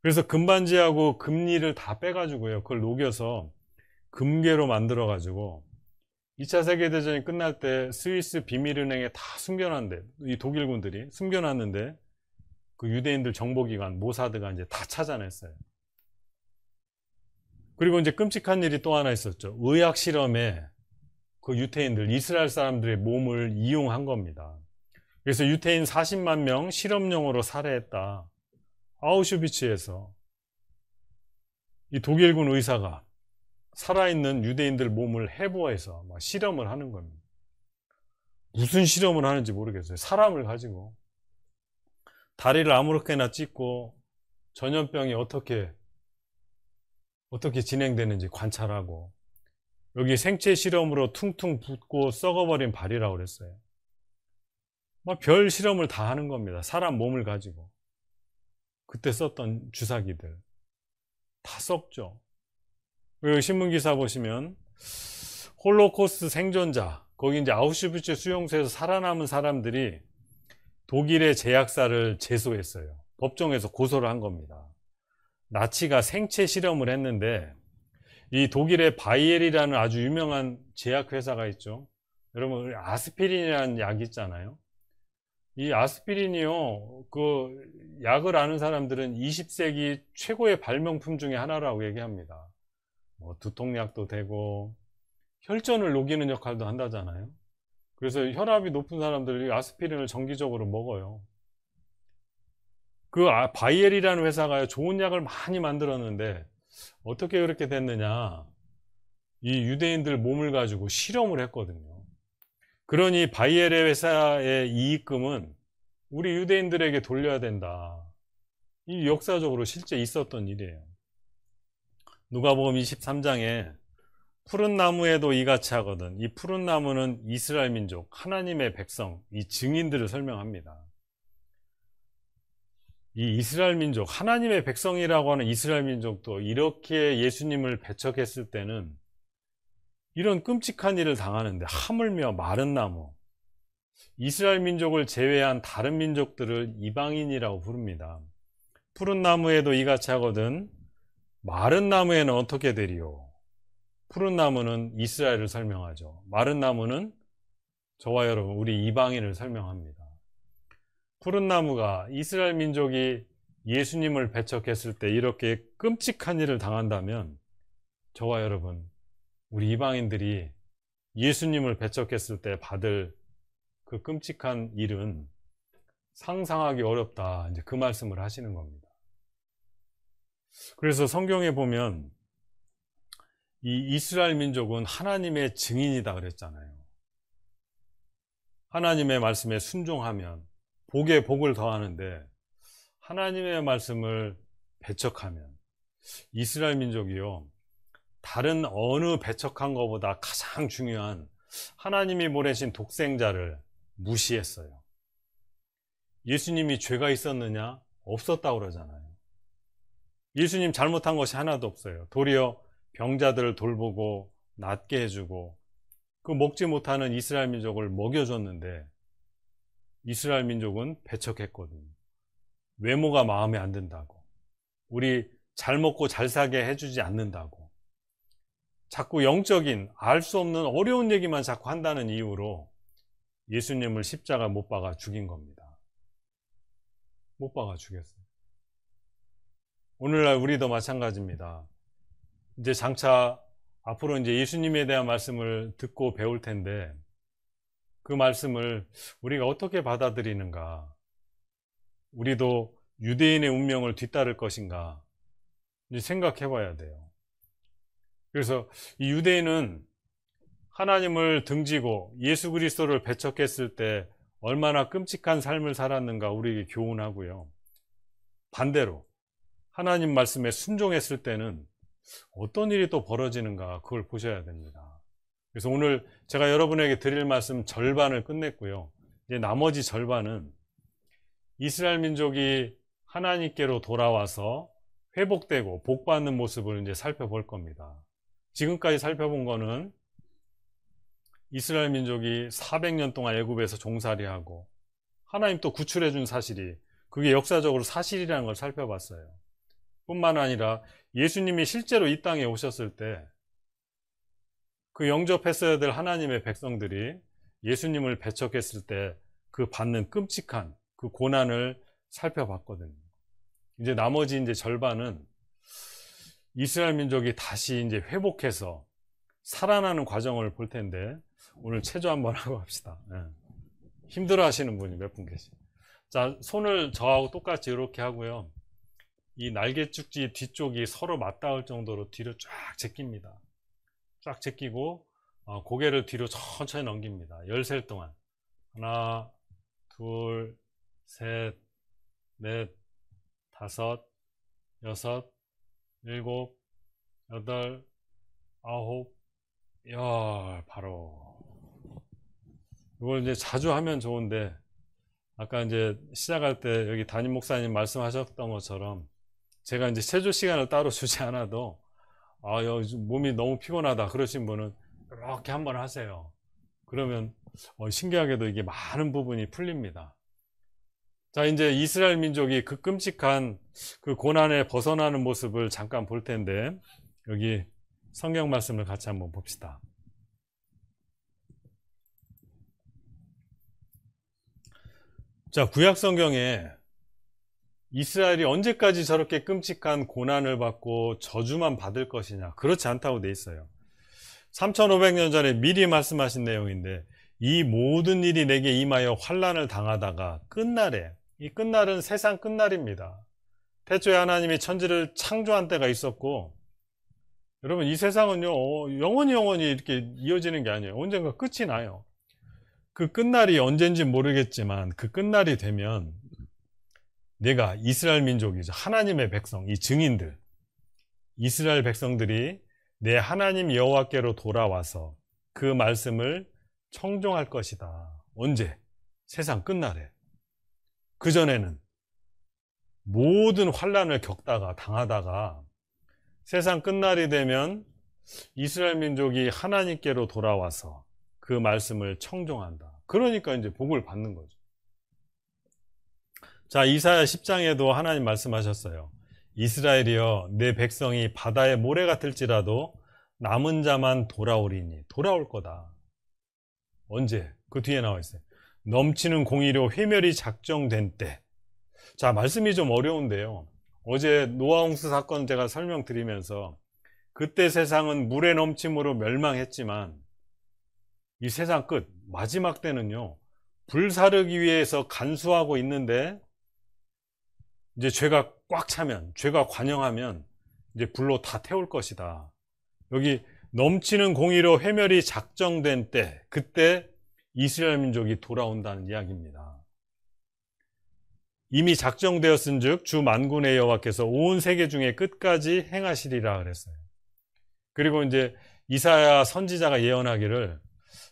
그래서 금반지하고 금리를 다 빼가지고요, 그걸 녹여서 금괴로 만들어가지고 2차 세계대전이 끝날 때 스위스 비밀은행에 다 숨겨놨는데, 이 독일군들이 숨겨놨는데 그 유대인들 정보기관 모사드가 이제 다 찾아냈어요. 그리고 이제 끔찍한 일이 또 하나 있었죠. 의학 실험에 그 유태인들, 이스라엘 사람들의 몸을 이용한 겁니다. 그래서 유태인 40만 명 실험용으로 살해했다. 아우슈비츠에서 이 독일군 의사가 살아있는 유대인들 몸을 해부해서 막 실험을 하는 겁니다. 무슨 실험을 하는지 모르겠어요. 사람을 가지고 다리를 아무렇게나 찢고 전염병이 어떻게 진행되는지 관찰하고, 여기 생체 실험으로 퉁퉁 붓고 썩어버린 발이라고 그랬어요. 막 별 실험을 다 하는 겁니다. 사람 몸을 가지고. 그때 썼던 주사기들 다 썩죠. 여기 신문기사 보시면 홀로코스트 생존자, 거기 이제 아우슈비츠 수용소에서 살아남은 사람들이 독일의 제약사를 제소했어요. 법정에서 고소를 한 겁니다. 나치가 생체 실험을 했는데, 이 독일의 바이엘이라는 아주 유명한 제약회사가 있죠. 여러분, 아스피린이라는 약 있잖아요. 이 아스피린이요, 그 약을 아는 사람들은 20세기 최고의 발명품 중에 하나라고 얘기합니다. 두통약도 되고 혈전을 녹이는 역할도 한다잖아요. 그래서 혈압이 높은 사람들이 아스피린을 정기적으로 먹어요. 그 바이엘이라는 회사가 좋은 약을 많이 만들었는데 어떻게 그렇게 됐느냐, 이 유대인들 몸을 가지고 실험을 했거든요. 그러니 바이엘의 회사의 이익금은 우리 유대인들에게 돌려야 된다. 이 역사적으로 실제 있었던 일이에요. 누가복음 23장에 푸른 나무에도 이같이 하거든. 이 푸른 나무는 이스라엘 민족, 하나님의 백성, 이 증인들을 설명합니다. 이 이스라엘 민족, 하나님의 백성이라고 하는 이스라엘 민족도 이렇게 예수님을 배척했을 때는 이런 끔찍한 일을 당하는데, 하물며 마른 나무, 이스라엘 민족을 제외한 다른 민족들을 이방인이라고 부릅니다. 푸른 나무에도 이같이 하거든 마른 나무에는 어떻게 되리요? 푸른 나무는 이스라엘을 설명하죠. 마른 나무는 저와 여러분, 우리 이방인을 설명합니다. 푸른 나무가, 이스라엘 민족이 예수님을 배척했을 때 이렇게 끔찍한 일을 당한다면, 저와 여러분, 우리 이방인들이 예수님을 배척했을 때 받을 그 끔찍한 일은 상상하기 어렵다, 이제 그 말씀을 하시는 겁니다. 그래서 성경에 보면 이 이스라엘 민족은 하나님의 증인이다 그랬잖아요. 하나님의 말씀에 순종하면 복에 복을 더하는데, 하나님의 말씀을 배척하면 이스라엘 민족이요, 다른 어느 배척한 것보다 가장 중요한 하나님이 보내신 독생자를, 무시했어요. 예수님이 죄가 있었느냐? 없었다고 그러잖아요. 예수님 잘못한 것이 하나도 없어요. 도리어 병자들을 돌보고 낫게 해주고 그 먹지 못하는 이스라엘 민족을 먹여줬는데 이스라엘 민족은 배척했거든요. 외모가 마음에 안 든다고, 우리 잘 먹고 잘 사게 해주지 않는다고, 자꾸 영적인 알 수 없는 어려운 얘기만 자꾸 한다는 이유로 예수님을 십자가 못 박아 죽인 겁니다. 못 박아 죽였어요. 오늘날 우리도 마찬가지입니다. 이제 장차 앞으로 이제 예수님에 대한 말씀을 듣고 배울 텐데 그 말씀을 우리가 어떻게 받아들이는가, 우리도 유대인의 운명을 뒤따를 것인가 이제 생각해 봐야 돼요. 그래서 이 유대인은 하나님을 등지고 예수 그리스도를 배척했을 때 얼마나 끔찍한 삶을 살았는가 우리에게 교훈하고요. 반대로 하나님 말씀에 순종했을 때는 어떤 일이 또 벌어지는가 그걸 보셔야 됩니다. 그래서 오늘 제가 여러분에게 드릴 말씀 절반을 끝냈고요. 이제 나머지 절반은 이스라엘 민족이 하나님께로 돌아와서 회복되고 복받는 모습을 이제 살펴볼 겁니다. 지금까지 살펴본 거는 이스라엘 민족이 400년 동안 애굽에서 종살이하고 하나님 또 구출해 준 사실이 그게 역사적으로 사실이라는 걸 살펴봤어요. 뿐만 아니라 예수님이 실제로 이 땅에 오셨을 때 그 영접했어야 될 하나님의 백성들이 예수님을 배척했을 때 그 받는 끔찍한 그 고난을 살펴봤거든요. 이제 나머지 이제 절반은 이스라엘 민족이 다시 이제 회복해서 살아나는 과정을 볼 텐데 오늘 체조 한번 하고 합시다. 네. 힘들어 하시는 분이 몇 분 계시. 자, 손을 저하고 똑같이 이렇게 하고요. 이 날개죽지 뒤쪽이 서로 맞닿을 정도로 뒤로 쫙 제낍니다. 쫙 제끼고 고개를 뒤로 천천히 넘깁니다. 10셀 동안. 하나, 둘, 셋, 넷, 다섯, 여섯, 일곱, 여덟, 아홉, 열. 바로. 이걸 이제 자주 하면 좋은데 아까 이제 시작할 때 여기 담임 목사님 말씀하셨던 것처럼 제가 이제 체조 시간을 따로 주지 않아도 몸이 너무 피곤하다 그러신 분은 이렇게 한번 하세요. 그러면 신기하게도 이게 많은 부분이 풀립니다. 자, 이제 이스라엘 민족이 그 끔찍한 그 고난에 벗어나는 모습을 잠깐 볼 텐데 여기 성경 말씀을 같이 한번 봅시다. 자, 구약 성경에 이스라엘이 언제까지 저렇게 끔찍한 고난을 받고 저주만 받을 것이냐, 그렇지 않다고 돼 있어요. 3500년 전에 미리 말씀하신 내용인데 이 모든 일이 내게 임하여 환난을 당하다가 끝날에, 이 끝날은 세상 끝날입니다. 태초에 하나님이 천지를 창조한 때가 있었고, 여러분 이 세상은요 영원히 이렇게 이어지는 게 아니에요. 언젠가 끝이 나요. 그 끝날이 언젠지 모르겠지만 그 끝날이 되면 내가 이스라엘 민족이죠, 하나님의 백성, 이 증인들, 이스라엘 백성들이 내 하나님 여호와께로 돌아와서 그 말씀을 청종할 것이다. 언제? 세상 끝날에. 그전에는 모든 환난을 겪다가 당하다가 세상 끝날이 되면 이스라엘 민족이 하나님께로 돌아와서 그 말씀을 청종한다. 그러니까 이제 복을 받는 거죠. 자, 이사야 10장에도 하나님 말씀하셨어요. 이스라엘이여, 내 백성이 바다의 모래 같을지라도 남은 자만 돌아오리니. 돌아올 거다. 언제? 그 뒤에 나와 있어요. 넘치는 공의로 회멸이 작정된 때. 자, 말씀이 좀 어려운데요. 어제 노아홍수 사건 제가 설명드리면서 그때 세상은 물의 넘침으로 멸망했지만 이 세상 끝, 마지막 때는요, 불사르기 위해서 간수하고 있는데 이제 죄가 꽉 차면, 죄가 관영하면 이제 불로 다 태울 것이다. 여기 넘치는 공의로 회멸이 작정된 때, 그때 이스라엘 민족이 돌아온다는 이야기입니다. 이미 작정되었은즉 주 만군의 여호와께서 온 세계 중에 끝까지 행하시리라 그랬어요. 그리고 이제 이사야 선지자가 예언하기를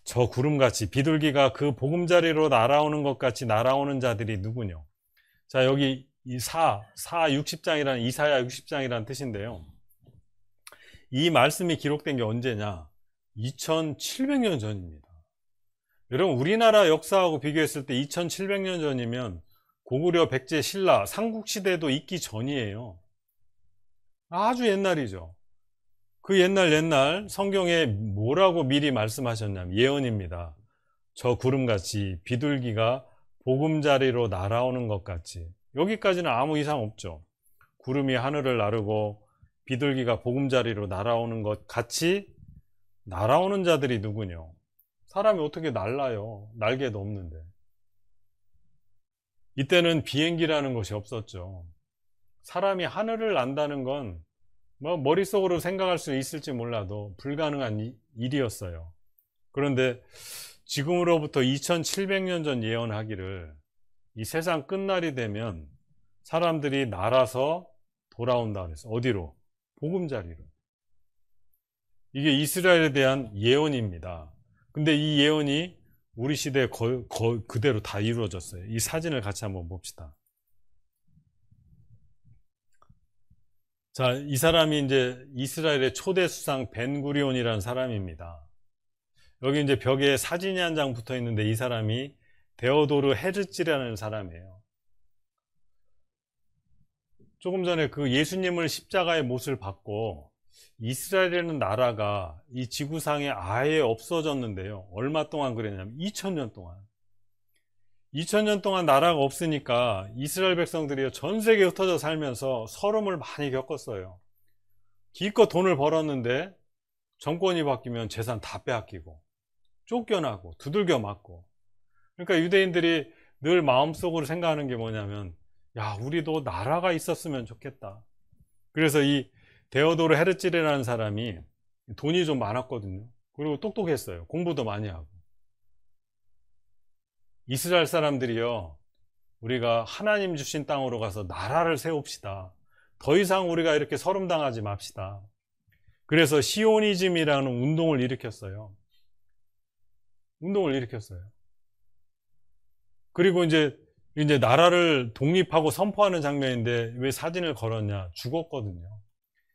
저 구름같이 비둘기가 그 보금자리로 날아오는 것 같이 날아오는 자들이 누구뇨? 자, 여기 이 60장이라는 이사야 60장이라는 뜻인데요. 이 말씀이 기록된 게 언제냐? 2700년 전입니다. 여러분, 우리나라 역사하고 비교했을 때 2700년 전이면 고구려, 백제, 신라, 삼국시대도 있기 전이에요. 아주 옛날이죠. 그 옛날 성경에 뭐라고 미리 말씀하셨냐면 예언입니다. 저 구름같이 비둘기가 보금자리로 날아오는 것 같이. 여기까지는 아무 이상 없죠. 구름이 하늘을 나르고 비둘기가 보금자리로 날아오는 것 같이 날아오는 자들이 누구뇨? 사람이 어떻게 날라요? 날개도 없는데. 이때는 비행기라는 것이 없었죠. 사람이 하늘을 난다는 건 뭐 머릿속으로 생각할 수 있을지 몰라도 불가능한 일이었어요. 그런데 지금으로부터 2700년 전 예언하기를 이 세상 끝날이 되면 사람들이 날아서 돌아온다 그랬어요. 어디로? 보금자리로. 이게 이스라엘에 대한 예언입니다. 근데 이 예언이 우리 시대에 그대로 다 이루어졌어요. 이 사진을 같이 한번 봅시다. 자, 이 사람이 이제 이스라엘의 초대 수상 벤구리온이라는 사람입니다. 여기 이제 벽에 사진이 한 장 붙어 있는데 이 사람이 데오도르 헤르츠라는 사람이에요. 조금 전에 그 예수님을 십자가의 못을 받고 이스라엘이라는 나라가 이 지구상에 아예 없어졌는데요. 얼마 동안 그랬냐면 2000년 동안. 2000년 동안 나라가 없으니까 이스라엘 백성들이 전 세계에 흩어져 살면서 서름을 많이 겪었어요. 기껏 돈을 벌었는데 정권이 바뀌면 재산 다 빼앗기고 쫓겨나고 두들겨 맞고. 그러니까 유대인들이 늘 마음속으로 생각하는 게 뭐냐면 야, 우리도 나라가 있었으면 좋겠다. 그래서 이 데오도르 헤르츠라는 사람이 돈이 좀 많았거든요. 그리고 똑똑했어요. 공부도 많이 하고. 이스라엘 사람들이요, 우리가 하나님 주신 땅으로 가서 나라를 세웁시다. 더 이상 우리가 이렇게 서름당하지 맙시다. 그래서 시오니즘이라는 운동을 일으켰어요. 그리고 이제 나라를 독립하고 선포하는 장면인데 왜 사진을 걸었냐? 죽었거든요.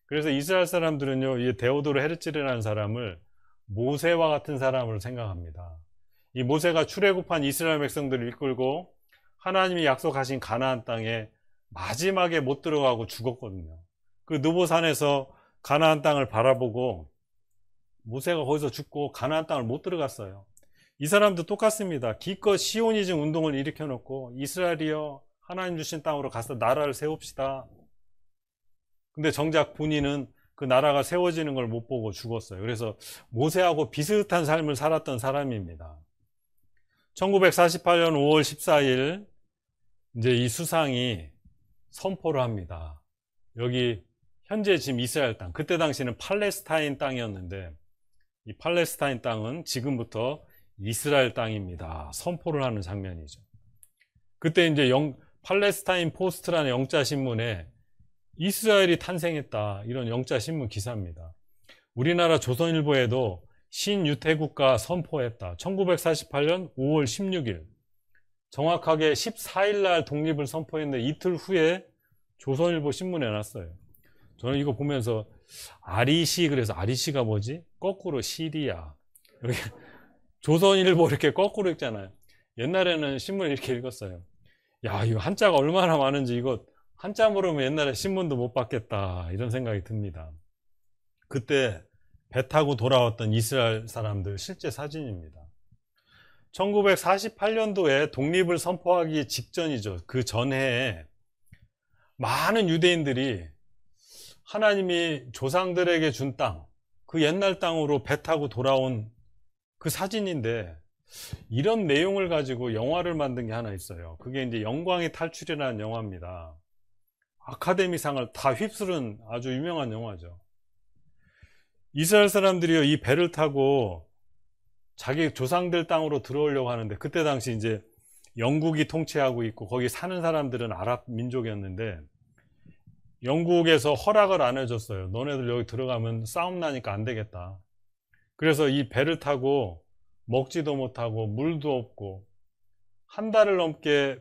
그래서 이스라엘 사람들은요, 이 데오도르 헤르츠라는 사람을 모세와 같은 사람으로 생각합니다. 이 모세가 출애굽한 이스라엘 백성들을 이끌고 하나님이 약속하신 가나안 땅에 마지막에 못 들어가고 죽었거든요. 그 느보산에서 가나안 땅을 바라보고 모세가 거기서 죽고 가나안 땅을 못 들어갔어요. 이 사람도 똑같습니다. 기껏 시오니즘 운동을 일으켜놓고 이스라엘이여 하나님 주신 땅으로 가서 나라를 세웁시다. 근데 정작 본인은 그 나라가 세워지는 걸 못 보고 죽었어요. 그래서 모세하고 비슷한 삶을 살았던 사람입니다. 1948년 5월 14일 이제 이 수상이 선포를 합니다. 여기 현재 지금 이스라엘 땅, 그때 당시는 팔레스타인 땅이었는데 이 팔레스타인 땅은 지금부터 이스라엘 땅입니다. 선포를 하는 장면이죠. 그때 이제 팔레스타인 포스트라는 영자 신문에 이스라엘이 탄생했다, 이런 영자 신문 기사입니다. 우리나라 조선일보에도 신유태국가 선포했다. 1948년 5월 16일. 정확하게 14일 날 독립을 선포했는데 이틀 후에 조선일보 신문에 났어요. 저는 이거 보면서 아리시, 그래서 아리시가 뭐지? 거꾸로 시리아. 여기 조선일보 이렇게 거꾸로 읽잖아요. 옛날에는 신문을 이렇게 읽었어요. 야, 이거 한자가 얼마나 많은지 이거 한자 모르면 옛날에 신문도 못 받겠다, 이런 생각이 듭니다. 그때 배 타고 돌아왔던 이스라엘 사람들 실제 사진입니다. 1948년도에 독립을 선포하기 직전이죠. 그 전해에 많은 유대인들이 하나님이 조상들에게 준 땅, 그 옛날 땅으로 배 타고 돌아온 그 사진인데 이런 내용을 가지고 영화를 만든 게 하나 있어요. 그게 이제 영광의 탈출이라는 영화입니다. 아카데미상을 다 휩쓸은 아주 유명한 영화죠. 이스라엘 사람들이요, 이 배를 타고 자기 조상들 땅으로 들어오려고 하는데 그때 당시 이제 영국이 통치하고 있고 거기 사는 사람들은 아랍 민족이었는데 영국에서 허락을 안 해줬어요. 너네들 여기 들어가면 싸움 나니까 안 되겠다. 그래서 이 배를 타고 먹지도 못하고 물도 없고 한 달을 넘게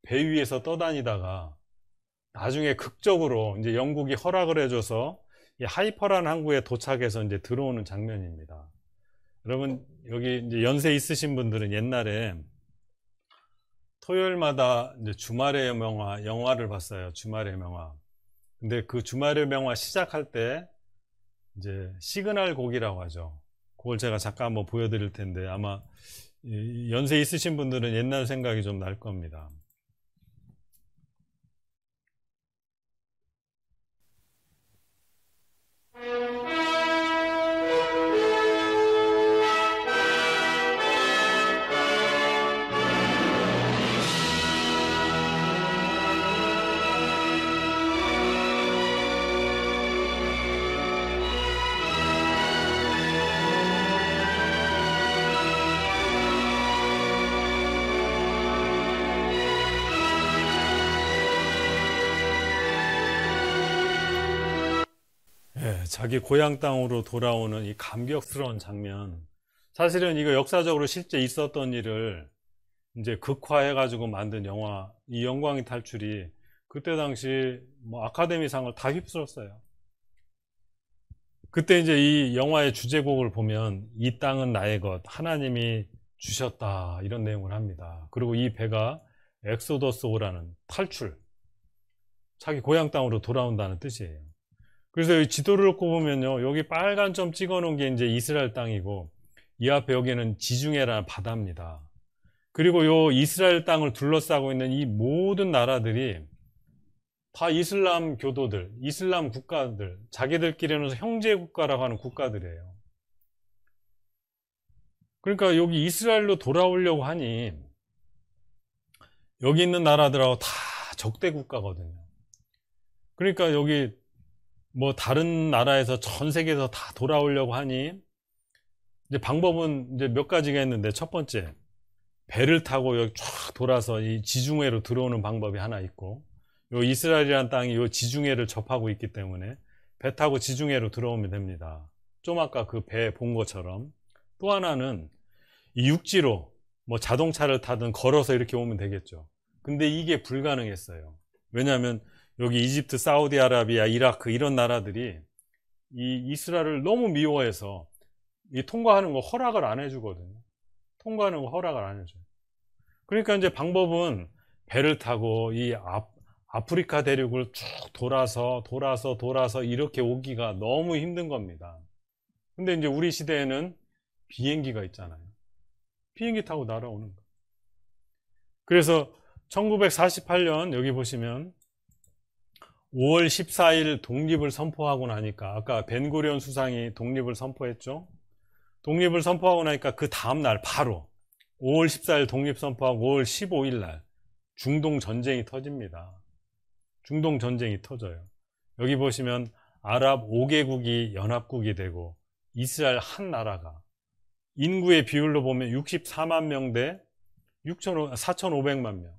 배 위에서 떠다니다가 나중에 극적으로 이제 영국이 허락을 해줘서 이 하이퍼라는 항구에 도착해서 이제 들어오는 장면입니다. 여러분 여기 이제 연세 있으신 분들은 옛날에 토요일마다 이제 주말의 명화 영화를 봤어요. 주말의 명화. 근데 그 주말의 명화 시작할 때 이제 시그널 곡이라고 하죠. 그걸 제가 잠깐 한번 보여드릴 텐데 아마 연세 있으신 분들은 옛날 생각이 좀 날 겁니다. 예, 자기 고향 땅으로 돌아오는 이 감격스러운 장면. 사실은 이거 역사적으로 실제 있었던 일을 이제 극화해가지고 만든 영화, 이 영광의 탈출이 그때 당시 뭐 아카데미상을 다 휩쓸었어요. 그때 이제 이 영화의 주제곡을 보면 이 땅은 나의 것, 하나님이 주셨다 이런 내용을 합니다. 그리고 이 배가 엑소더스 오라는 탈출, 자기 고향 땅으로 돌아온다는 뜻이에요. 그래서 이 지도를 놓고 보면요, 여기 빨간 점 찍어 놓은 게 이제 이스라엘 땅이고 이 앞에 여기는 지중해라는 바다입니다. 그리고 요 이스라엘 땅을 둘러싸고 있는 이 모든 나라들이 다 이슬람 교도들, 이슬람 국가들, 자기들끼리는 형제 국가라고 하는 국가들이에요. 그러니까 여기 이스라엘로 돌아오려고 하니 여기 있는 나라들하고 다 적대 국가거든요. 그러니까 여기 뭐 다른 나라에서 전 세계에서 다 돌아오려고 하니 이제 방법은 이제 몇 가지가 있는데, 첫 번째 배를 타고 여기 쫙 돌아서 이 지중해로 들어오는 방법이 하나 있고, 요 이스라엘이라는 땅이 요 지중해를 접하고 있기 때문에 배 타고 지중해로 들어오면 됩니다. 좀 아까 그 배 본 것처럼. 또 하나는 이 육지로 뭐 자동차를 타든 걸어서 이렇게 오면 되겠죠. 근데 이게 불가능했어요. 왜냐하면 여기 이집트, 사우디아라비아, 이라크 이런 나라들이 이 이스라엘을 너무 미워해서 이 통과하는 거 허락을 안 해주거든요. 통과하는 거 허락을 안 해줘요. 그러니까 이제 방법은 배를 타고 이 아프리카 대륙을 쭉 돌아서 이렇게 오기가 너무 힘든 겁니다. 근데 이제 우리 시대에는 비행기가 있잖아요. 비행기 타고 날아오는 거예요. 그래서 1948년 여기 보시면 5월 14일 독립을 선포하고 나니까, 아까 벤구리온 수상이 독립을 선포했죠. 독립을 선포하고 나니까 그 다음날 바로 5월 14일 독립 선포하고 5월 15일 날 중동 전쟁이 터집니다. 중동 전쟁이 터져요. 여기 보시면 아랍 5개국이 연합국이 되고 이스라엘 한 나라가, 인구의 비율로 보면 64만 명 대 4,500만 명.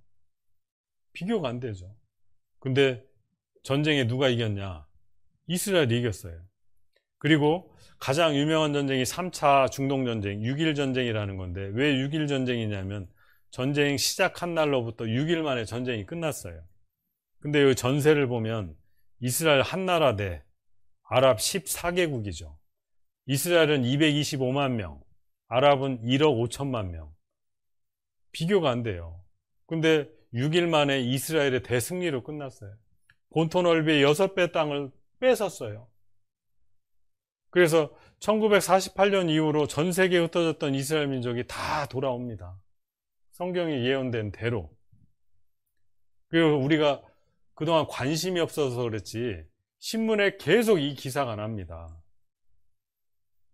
비교가 안 되죠. 근데 전쟁에 누가 이겼냐? 이스라엘이 이겼어요. 그리고 가장 유명한 전쟁이 3차 중동전쟁, 6.1 전쟁이라는 건데, 왜 6.1 전쟁이냐면 전쟁 시작한 날로부터 6일 만에 전쟁이 끝났어요. 근데 이 전세를 보면 이스라엘 한 나라 대 아랍 14개국이죠. 이스라엘은 225만 명, 아랍은 1억 5천만 명. 비교가 안 돼요. 근데 6일 만에 이스라엘의 대승리로 끝났어요. 본토 넓이의 6배 땅을 뺏었어요. 그래서 1948년 이후로 전 세계에 흩어졌던 이스라엘 민족이 다 돌아옵니다. 성경이 예언된 대로. 그리고 우리가 그동안 관심이 없어서 그랬지 신문에 계속 이 기사가 납니다.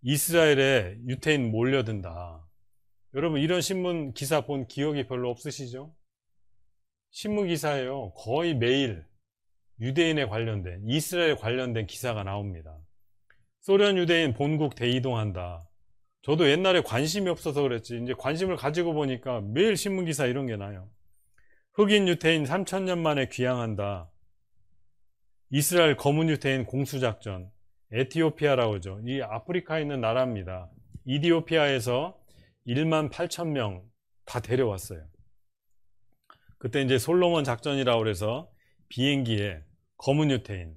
이스라엘에 유태인 몰려든다. 여러분 이런 신문 기사 본 기억이 별로 없으시죠? 신문 기사예요. 거의 매일 유대인에 관련된, 이스라엘 관련된 기사가 나옵니다. 소련 유대인 본국 대이동한다. 저도 옛날에 관심이 없어서 그랬지 이제 관심을 가지고 보니까 매일 신문 기사 이런 게 나요. 흑인 유태인 3,000년 만에 귀향한다. 이스라엘 검은 유태인 공수작전. 에티오피아라고 하죠. 이 아프리카에 있는 나라입니다. 이디오피아에서 1만 8천 명 다 데려왔어요. 그때 이제 솔로몬 작전이라고 그래서 비행기에 검은 유태인,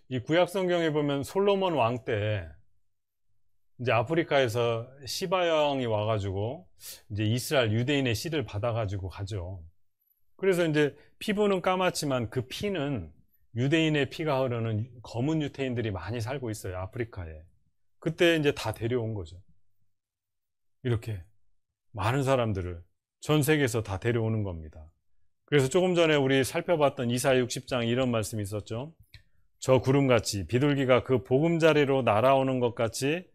이 구약 성경에 보면 솔로몬 왕 때 이제 아프리카에서 시바형이 와가지고 이제 이스라엘 유대인의 씨를 받아가지고 가죠. 그래서 이제 피부는 까맣지만 그 피는 유대인의 피가 흐르는 검은 유태인들이 많이 살고 있어요, 아프리카에. 그때 이제 다 데려온 거죠. 이렇게 많은 사람들을 전 세계에서 다 데려오는 겁니다. 그래서 조금 전에 우리 살펴봤던 이사야 60장 이런 말씀이 있었죠. 저 구름같이 비둘기가 그 보금자리로 날아오는 것 같이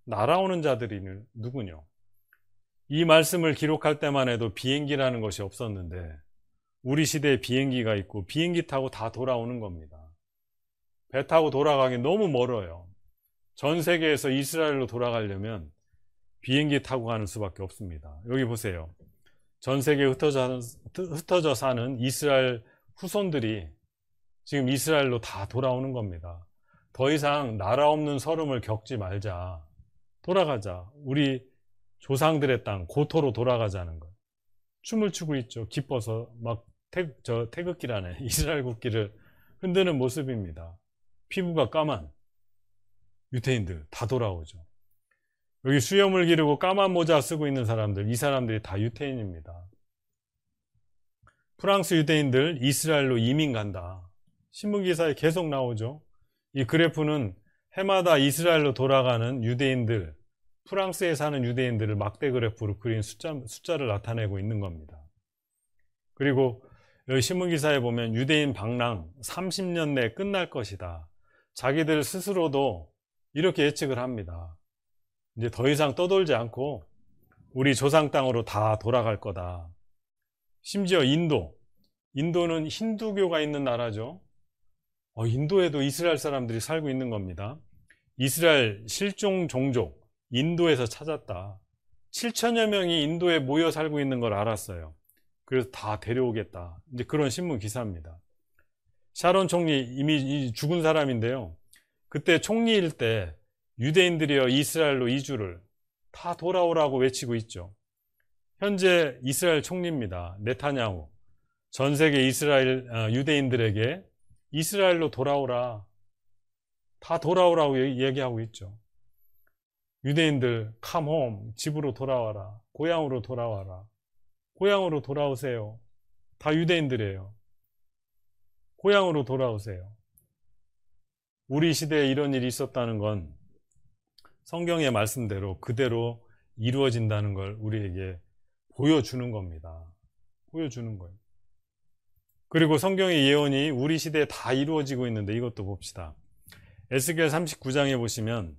날아오는 자들이 누구냐? 이 말씀을 기록할 때만 해도 비행기라는 것이 없었는데 우리 시대에 비행기가 있고 비행기 타고 다 돌아오는 겁니다. 배 타고 돌아가기 너무 멀어요. 전 세계에서 이스라엘로 돌아가려면 비행기 타고 가는 수밖에 없습니다. 여기 보세요. 전 세계에 흩어져 사는 이스라엘 후손들이 지금 이스라엘로 다 돌아오는 겁니다. 더 이상 나라 없는 서름을 겪지 말자. 돌아가자. 우리 조상들의 땅 고토로 돌아가자는 거예요. 춤을 추고 있죠. 기뻐서 막 태극기라네. 이스라엘 국기를 흔드는 모습입니다. 피부가 까만 유태인들 다 돌아오죠. 여기 수염을 기르고 까만 모자 쓰고 있는 사람들, 이 사람들이 다 유태인입니다. 프랑스 유대인들 이스라엘로 이민 간다. 신문기사에 계속 나오죠. 이 그래프는 해마다 이스라엘로 돌아가는 유대인들, 프랑스에 사는 유대인들을 막대 그래프로 그린 숫자를 나타내고 있는 겁니다. 그리고 여기 신문기사에 보면 유대인 방랑 30년 내에 끝날 것이다. 자기들 스스로도 이렇게 예측을 합니다. 이제 더 이상 떠돌지 않고 우리 조상 땅으로 다 돌아갈 거다. 심지어 인도는 힌두교가 있는 나라죠. 인도에도 이스라엘 사람들이 살고 있는 겁니다. 이스라엘 실종 종족 인도에서 찾았다. 7천여 명이 인도에 모여 살고 있는 걸 알았어요. 그래서 다 데려오겠다. 이제 그런 신문 기사입니다. 샤론 총리 이미 죽은 사람인데요. 그때 총리일 때 유대인들이여 이스라엘로 이주를 다 돌아오라고 외치고 있죠. 현재 이스라엘 총리입니다. 네타냐후. 전 세계 이스라엘 유대인들에게 이스라엘로 돌아오라. 다 돌아오라고 얘기하고 있죠. 유대인들 come home. 집으로 돌아와라. 고향으로 돌아와라. 고향으로 돌아오세요. 다 유대인들이에요. 고향으로 돌아오세요. 우리 시대에 이런 일이 있었다는 건 성경의 말씀대로 그대로 이루어진다는 걸 우리에게 보여주는 겁니다. 보여주는 거예요. 그리고 성경의 예언이 우리 시대에 다 이루어지고 있는데 이것도 봅시다. 에스겔 39장에 보시면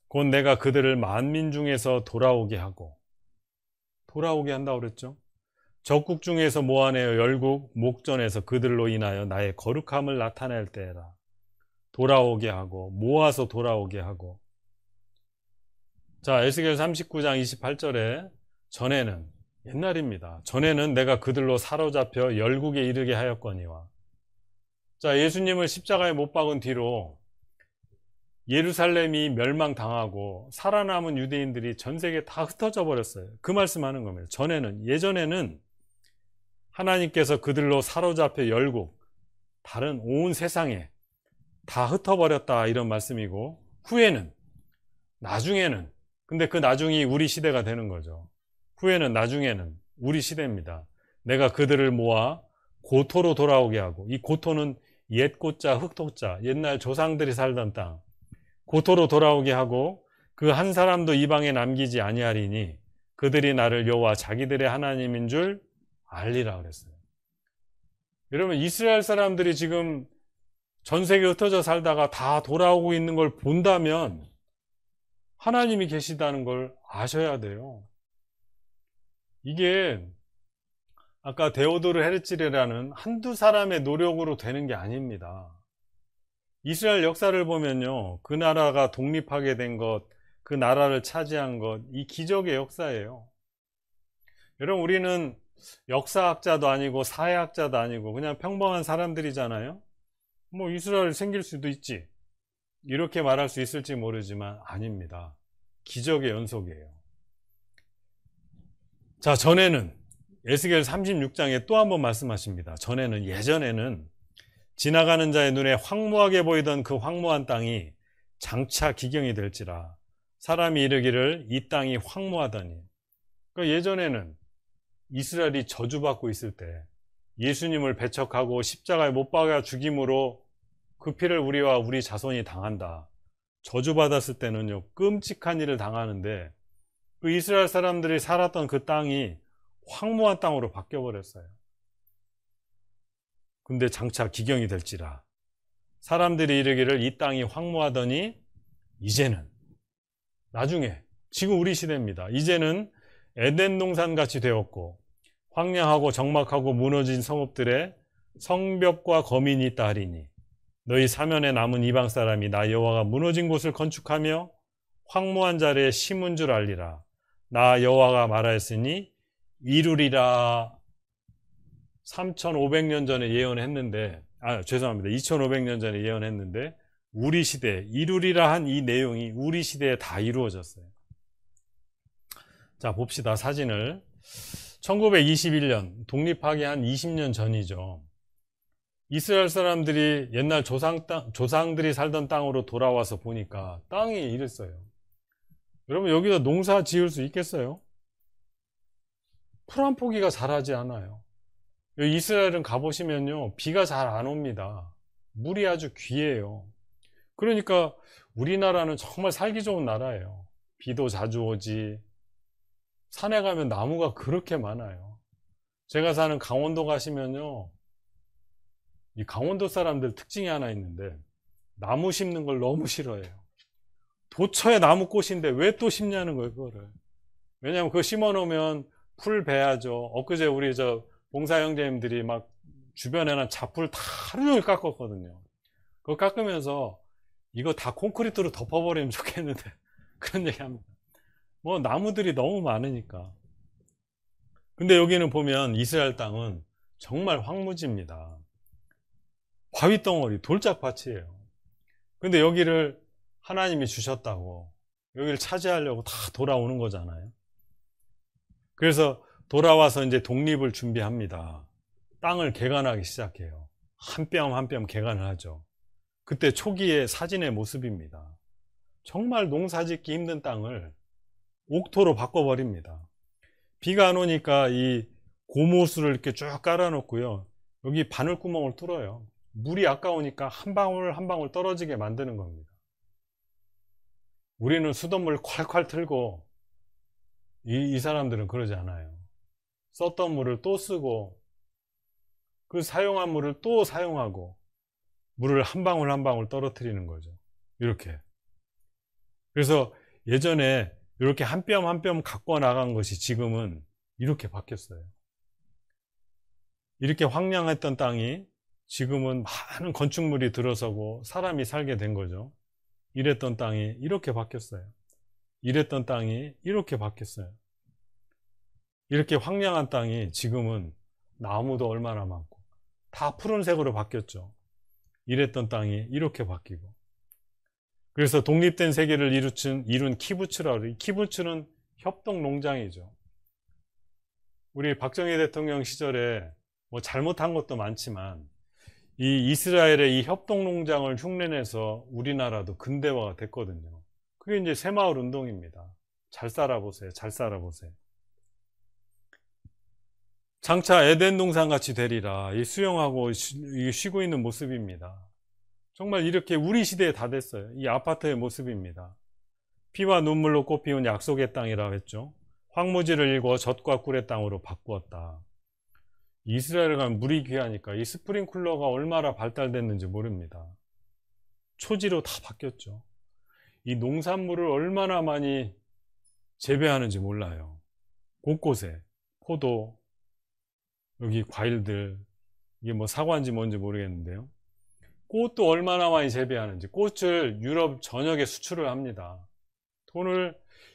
곧 내가 그들을 만민 중에서 돌아오게 한다고 그랬죠. 적국 중에서 모아내어 열국 목전에서 그들로 인하여 나의 거룩함을 나타낼 때라. 돌아오게 하고 모아서 돌아오게 하고. 자, 에스겔 39장 28절에 전에는 옛날입니다. 전에는 내가 그들로 사로잡혀 열국에 이르게 하였거니와. 자, 예수님을 십자가에 못 박은 뒤로 예루살렘이 멸망당하고 살아남은 유대인들이 전 세계에 다 흩어져 버렸어요. 그 말씀하는 겁니다. 예전에는 하나님께서 그들로 사로잡혀 열국, 다른 온 세상에 다 흩어버렸다 이런 말씀이고, 나중에는 근데 그 나중이 우리 시대가 되는 거죠. 나중에는 우리 시대입니다. 내가 그들을 모아 고토로 돌아오게 하고, 이 고토는 옛 고자 흑토자, 옛날 조상들이 살던 땅, 고토로 돌아오게 하고 그 한 사람도 이방에 남기지 아니하리니 그들이 나를 여호와 자기들의 하나님인 줄 알리라 그랬어요. 여러분, 이스라엘 사람들이 지금 전 세계에 흩어져 살다가 다 돌아오고 있는 걸 본다면 하나님이 계시다는 걸 아셔야 돼요. 이게 아까 데오도르 헤르츠리라는 한두 사람의 노력으로 되는 게 아닙니다. 이스라엘 역사를 보면요, 그 나라가 독립하게 된 것, 그 나라를 차지한 것, 이 기적의 역사예요. 여러분, 우리는 역사학자도 아니고 사회학자도 아니고 그냥 평범한 사람들이잖아요. 뭐 이스라엘 생길 수도 있지, 이렇게 말할 수 있을지 모르지만 아닙니다. 기적의 연속이에요. 자, 전에는 에스겔 36장에 또 한 번 말씀하십니다. 전에는, 예전에는 지나가는 자의 눈에 황무하게 보이던 그 황무한 땅이 장차 기경이 될지라. 사람이 이르기를 이 땅이 황무하다니. 그러니까 예전에는 이스라엘이 저주받고 있을 때 예수님을 배척하고 십자가에 못 박아 죽임으로 그 피를 우리와 우리 자손이 당한다. 저주받았을 때는요, 끔찍한 일을 당하는데 그 이스라엘 사람들이 살았던 그 땅이 황무한 땅으로 바뀌어버렸어요. 근데 장차 기경이 될지라. 사람들이 이르기를 이 땅이 황무하더니 이제는, 나중에, 지금 우리 시대입니다. 이제는 에덴 동산같이 되었고 황량하고 적막하고 무너진 성읍들에 성벽과 거민이 있다 하리니 너희 사면에 남은 이방 사람이 나 여호와가 무너진 곳을 건축하며 황무한 자리에 심은 줄 알리라. 나 여호와가 말하였으니 이루리라. 3500년 전에 예언했는데, 죄송합니다. 2500년 전에 예언했는데 우리 시대에 이루리라 한 이 내용이 우리 시대에 다 이루어졌어요. 자, 봅시다. 사진을. 1921년, 독립하기 한 20년 전이죠. 이스라엘 사람들이 옛날 조상들이 살던 땅으로 돌아와서 보니까 땅이 이랬어요. 여러분, 여기다 농사 지을 수 있겠어요? 풀 한 포기가 자라지 않아요. 이스라엘은 가보시면요, 비가 잘 안 옵니다. 물이 아주 귀해요. 그러니까 우리나라는 정말 살기 좋은 나라예요. 비도 자주 오지, 산에 가면 나무가 그렇게 많아요. 제가 사는 강원도 가시면요, 이 강원도 사람들 특징이 하나 있는데 나무 심는 걸 너무 싫어해요. 도처에 나무꽃인데 왜 또 심냐는 거예요, 그거를. 왜냐하면 그거 심어 놓으면 풀 베야죠. 엊그제 우리 봉사 형제님들이 막 주변에는 잡풀 다 하루 종일 깎았거든요. 그거 깎으면서 이거 다 콘크리트로 덮어버리면 좋겠는데 그런 얘기 합니다. 뭐 나무들이 너무 많으니까. 근데 여기는 보면 이스라엘 땅은 정말 황무지입니다. 바위덩어리, 돌짝밭이에요. 근데 여기를 하나님이 주셨다고 여기를 차지하려고 다 돌아오는 거잖아요. 그래서 돌아와서 이제 독립을 준비합니다. 땅을 개간하기 시작해요. 한 뼘 한 뼘 개간을 하죠. 그때 초기의 사진의 모습입니다. 정말 농사짓기 힘든 땅을 옥토로 바꿔버립니다. 비가 안 오니까 이 고무수를 이렇게 쭉 깔아놓고요, 여기 바늘구멍을 뚫어요. 물이 아까우니까 한 방울 한 방울 떨어지게 만드는 겁니다. 우리는 수돗물 콸콸 틀고 이 사람들은 그러지 않아요. 썼던 물을 또 쓰고 그 사용한 물을 또 사용하고 물을 한 방울 한 방울 떨어뜨리는 거죠. 이렇게. 그래서 예전에 이렇게 한 뼘 한 뼘 갖고 나간 것이 지금은 이렇게 바뀌었어요. 이렇게 황량했던 땅이 지금은 많은 건축물이 들어서고 사람이 살게 된 거죠. 이랬던 땅이 이렇게 바뀌었어요. 이랬던 땅이 이렇게 바뀌었어요. 이렇게 황량한 땅이 지금은 나무도 얼마나 많고 다 푸른색으로 바뀌었죠. 이랬던 땅이 이렇게 바뀌고. 그래서 독립된 세계를 이룬 키부츠라고 그래요. 키부츠는 협동농장이죠. 우리 박정희 대통령 시절에 뭐 잘못한 것도 많지만 이 이스라엘의 이 협동농장을 흉내내서 우리나라도 근대화가 됐거든요. 그게 이제 새마을 운동입니다. 잘 살아보세요. 잘 살아보세요. 장차 에덴 동산같이 되리라. 이 수영하고 쉬고 있는 모습입니다. 정말 이렇게 우리 시대에 다 됐어요. 이 아파트의 모습입니다. 피와 눈물로 꽃피운 약속의 땅이라고 했죠. 황무지를 일궈 젖과 꿀의 땅으로 바꾸었다. 이스라엘에 가면 물이 귀하니까 이 스프링쿨러가 얼마나 발달됐는지 모릅니다. 초지로 다 바뀌었죠. 이 농산물을 얼마나 많이 재배하는지 몰라요. 곳곳에 포도, 여기 과일들, 이게 뭐 사과인지 뭔지 모르겠는데요. 꽃도 얼마나 많이 재배하는지. 꽃을 유럽 전역에 수출을 합니다.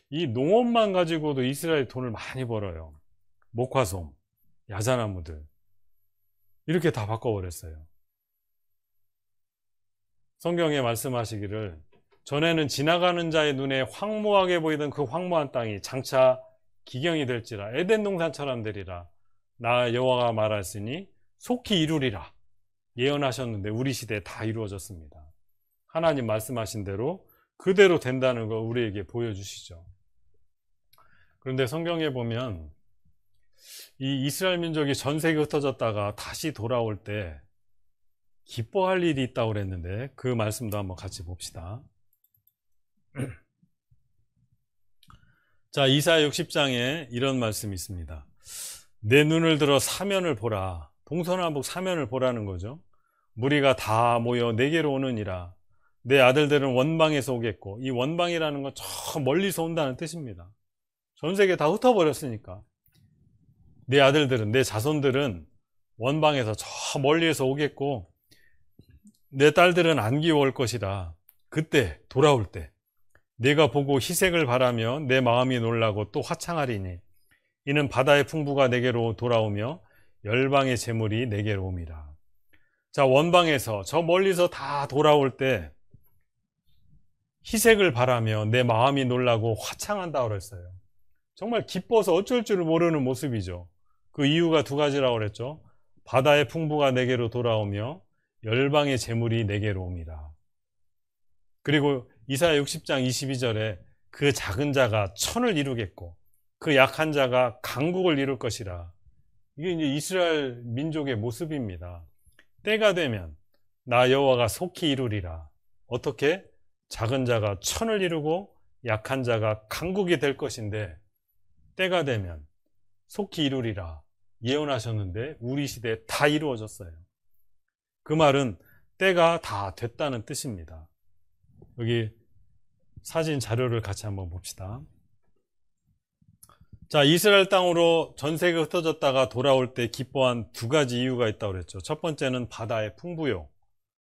이 농업만 가지고도 이스라엘이 돈을 많이 벌어요. 목화솜, 야자나무들, 이렇게 다 바꿔버렸어요. 성경에 말씀하시기를 전에는 지나가는 자의 눈에 황무하게 보이던 그 황무한 땅이 장차 기경이 될지라 에덴 동산처럼 되리라. 나 여호와가 말하였으니 속히 이루리라. 예언하셨는데 우리 시대에 다 이루어졌습니다. 하나님 말씀하신 대로 그대로 된다는 거 우리에게 보여주시죠. 그런데 성경에 보면 이 이스라엘 민족이 전 세계에 흩어졌다가 다시 돌아올 때 기뻐할 일이 있다고 그랬는데 그 말씀도 한번 같이 봅시다. 자, 이사야 60장에 이런 말씀이 있습니다. 내 눈을 들어 사면을 보라. 동서남북 사면을 보라는 거죠. 무리가 다 모여 내게로 오느니라. 내 아들들은 원방에서 오겠고, 이 원방이라는 건 저 멀리서 온다는 뜻입니다. 전 세계 다 흩어버렸으니까 내 아들들은, 내 자손들은 원방에서 저 멀리에서 오겠고, 내 딸들은 안기어 올 것이라. 그때 돌아올 때 내가 보고 희색을 바라며 내 마음이 놀라고 또 화창하리니 이는 바다의 풍부가 내게로 돌아오며 열방의 재물이 내게로 옴이라. 자, 원방에서 저 멀리서 다 돌아올 때 희색을 바라며 내 마음이 놀라고 화창한다고 그랬어요. 정말 기뻐서 어쩔 줄 모르는 모습이죠. 그 이유가 두 가지라고 그랬죠. 바다의 풍부가 내게로 돌아오며 열방의 재물이 내게로 옵니다. 그리고 이사야 60장 22절에 그 작은 자가 천을 이루겠고 그 약한 자가 강국을 이룰 것이라. 이게 이제 이스라엘 민족의 모습입니다. 때가 되면 나 여호와가 속히 이루리라. 어떻게? 작은 자가 천을 이루고 약한 자가 강국이 될 것인데 때가 되면 속히 이루리라 예언하셨는데 우리 시대에 다 이루어졌어요. 그 말은 때가 다 됐다는 뜻입니다. 여기 사진 자료를 같이 한번 봅시다. 자, 이스라엘 땅으로 전 세계에 흩어졌다가 돌아올 때 기뻐한 두 가지 이유가 있다고 그랬죠. 첫 번째는 바다의 풍부요.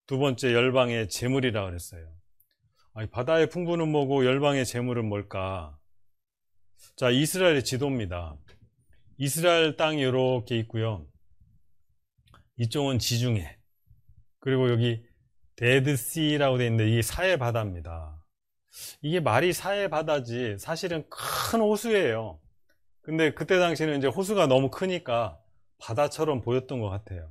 두 번째 열방의 재물이라 그랬어요. 아니, 바다의 풍부는 뭐고 열방의 재물은 뭘까? 자, 이스라엘의 지도입니다. 이스라엘 땅이 이렇게 있고요. 이쪽은 지중해. 그리고 여기 데드시라고 되어 있는데 이게 사해 바다입니다. 이게 말이 사해 바다지 사실은 큰 호수예요. 근데 그때 당시에는 이제 호수가 너무 크니까 바다처럼 보였던 것 같아요.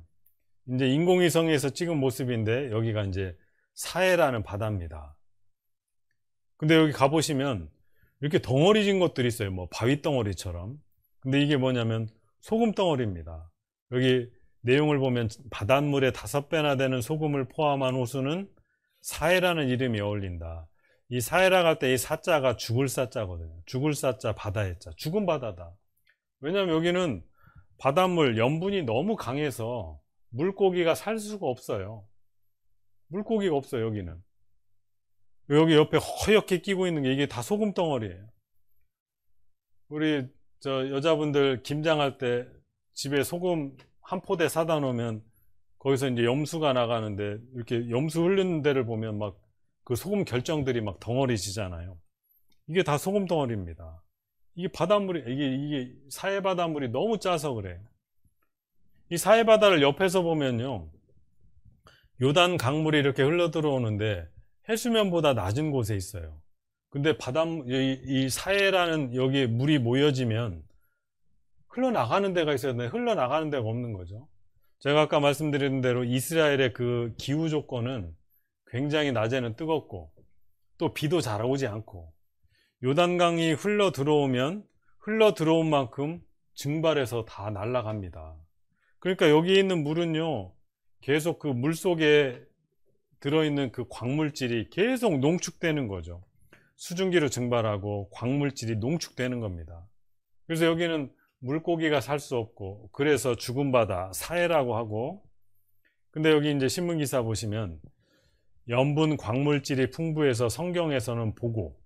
이제 인공위성에서 찍은 모습인데 여기가 이제 사해라는 바다입니다. 근데 여기 가보시면 이렇게 덩어리진 것들이 있어요. 뭐 바위 덩어리처럼. 근데 이게 뭐냐면 소금 덩어리입니다. 여기 내용을 보면 바닷물의 5배나 되는 소금을 포함한 호수는 사해라는 이름이 어울린다. 이 사해라 할 때 이 사자가 죽을 사자거든요. 죽을 사자, 바다의 자. 죽은 바다다. 왜냐하면 여기는 바닷물 염분이 너무 강해서 물고기가 살 수가 없어요. 물고기가 없어요, 여기는. 여기 옆에 허옇게 끼고 있는 게 이게 다 소금 덩어리예요. 우리 여자분들 김장할 때 집에 소금 한 포대 사다 놓으면 거기서 이제 염수가 나가는데 이렇게 염수 흐르는 데를 보면 막 그 소금 결정들이 막 덩어리지잖아요. 이게 다 소금 덩어리입니다. 이게 바닷물이, 이게 사해 바닷물이 너무 짜서 그래요. 이 사해 바다를 옆에서 보면요. 요단 강물이 이렇게 흘러 들어오는데 해수면보다 낮은 곳에 있어요. 근데 이 사해라는 여기 물이 모여지면 흘러나가는 데가 있어야 되는데 흘러나가는 데가 없는 거죠. 제가 아까 말씀드린 대로 이스라엘의 그 기후 조건은 굉장히 낮에는 뜨겁고 또 비도 잘 오지 않고 요단강이 흘러 들어오면 흘러 들어온 만큼 증발해서 다 날아갑니다. 그러니까 여기 있는 물은요 계속 그 물 속에 들어있는 그 광물질이 계속 농축되는 거죠. 수증기로 증발하고 광물질이 농축되는 겁니다. 그래서 여기는 물고기가 살 수 없고 그래서 죽은 바다 사해라고 하고, 근데 여기 이제 신문기사 보시면 염분 광물질이 풍부해서 성경에서는 보고,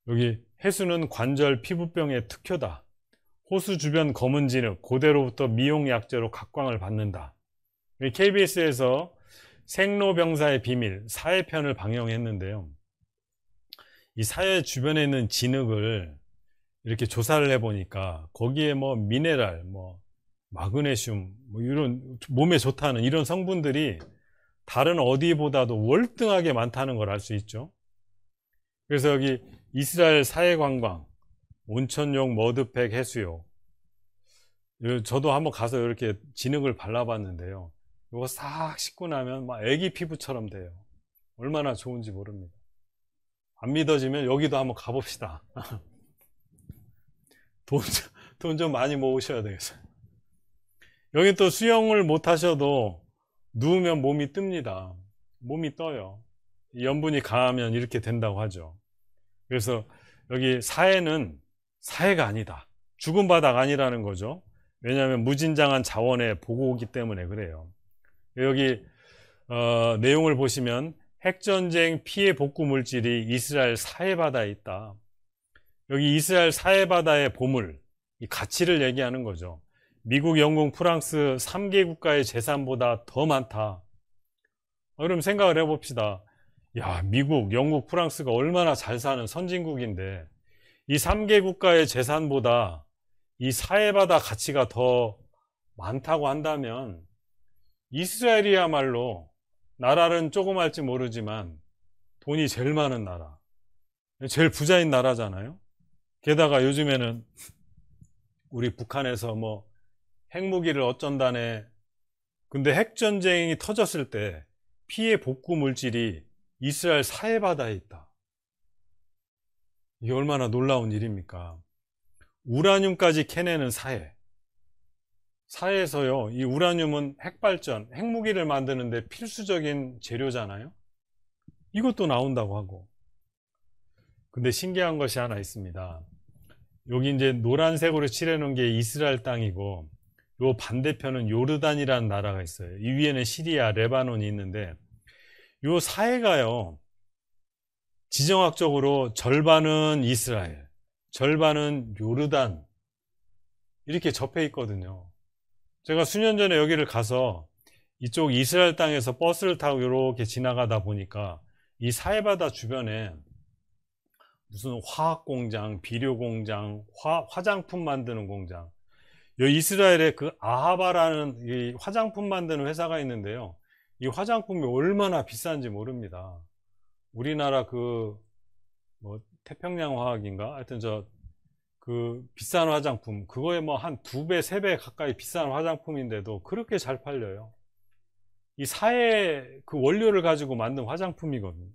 여기 해수는 관절 피부병의 특효다. 호수 주변 검은 진흙 고대로부터 미용약재로 각광을 받는다. KBS에서 생로병사의 비밀 사해편을 방영했는데요. 이 사해 주변에 있는 진흙을 이렇게 조사를 해보니까 거기에 뭐 미네랄, 뭐 마그네슘, 뭐 이런 몸에 좋다는 이런 성분들이 다른 어디보다도 월등하게 많다는 걸 알 수 있죠. 그래서 여기 이스라엘 사해 관광, 온천용 머드팩 해수욕. 저도 한번 가서 이렇게 진흙을 발라봤는데요. 이거 싹 씻고 나면 막 애기 피부처럼 돼요. 얼마나 좋은지 모릅니다. 안 믿어지면 여기도 한번 가봅시다. 돈 좀 많이 모으셔야 되겠어요. 여기 또 수영을 못 하셔도 누우면 몸이 뜹니다. 몸이 떠요. 염분이 강하면 이렇게 된다고 하죠. 그래서 여기 사해는 사해가 아니다. 죽은 바닥 아니라는 거죠. 왜냐하면 무진장한 자원의 보고이기 때문에 그래요. 여기 내용을 보시면 핵전쟁 피해 복구 물질이 이스라엘 사해바다에 있다. 여기 이스라엘 사해바다의 보물, 이 가치를 얘기하는 거죠. 미국, 영국, 프랑스 3개 국가의 재산보다 더 많다. 그럼 생각을 해봅시다. 야, 미국, 영국, 프랑스가 얼마나 잘 사는 선진국인데 이 3개 국가의 재산보다 이 사해바다 가치가 더 많다고 한다면 이스라엘이야말로 나라는 조그말지 모르지만 돈이 제일 많은 나라, 제일 부자인 나라잖아요. 게다가 요즘에는 우리 북한에서 뭐 핵무기를 어쩐다네. 근데 핵전쟁이 터졌을 때 피해 복구 물질이 이스라엘 사해바다에 있다. 이게 얼마나 놀라운 일입니까? 우라늄까지 캐내는 사해. 사해에서요, 이 우라늄은 핵발전, 핵무기를 만드는데 필수적인 재료잖아요. 이것도 나온다고 하고. 근데 신기한 것이 하나 있습니다. 여기 이제 노란색으로 칠해놓은 게 이스라엘 땅이고, 요 반대편은 요르단이라는 나라가 있어요. 이 위에는 시리아, 레바논이 있는데, 요 사해가요, 지정학적으로 절반은 이스라엘, 절반은 요르단, 이렇게 접해 있거든요. 제가 수년 전에 여기를 가서 이쪽 이스라엘 땅에서 버스를 타고 이렇게 지나가다 보니까 이 사해바다 주변에 무슨 화학공장, 비료공장, 화장품 만드는 공장, 여기 이스라엘에 그 아하바라는 이 화장품 만드는 회사가 있는데요. 이 화장품이 얼마나 비싼지 모릅니다. 우리나라 뭐 태평양 화학인가? 하여튼 비싼 화장품, 그거에 뭐 한 2배, 3배 가까이 비싼 화장품인데도 그렇게 잘 팔려요. 이 사해 그 원료를 가지고 만든 화장품이거든요.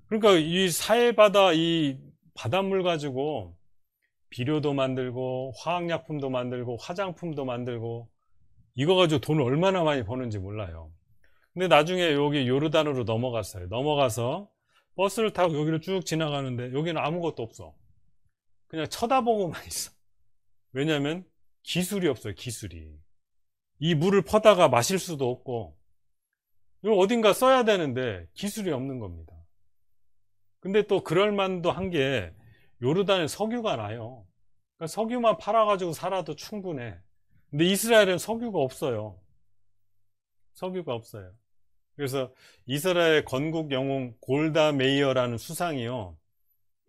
그러니까 이 사해바다 이 바닷물 가지고 비료도 만들고 화학약품도 만들고 화장품도 만들고 이거 가지고 돈을 얼마나 많이 버는지 몰라요. 근데 나중에 여기 요르단으로 넘어갔어요. 넘어가서 버스를 타고 여기를 쭉 지나가는데 여기는 아무것도 없어. 그냥 쳐다보고만 있어. 왜냐하면 기술이 없어요. 기술이. 이 물을 퍼다가 마실 수도 없고 이걸 어딘가 써야 되는데 기술이 없는 겁니다. 근데 또 그럴만도 한 게 요르단에 석유가 나요. 그러니까 석유만 팔아가지고 살아도 충분해. 근데 이스라엘은 석유가 없어요. 석유가 없어요. 그래서 이스라엘 건국 영웅 골다 메이어라는 수상이요,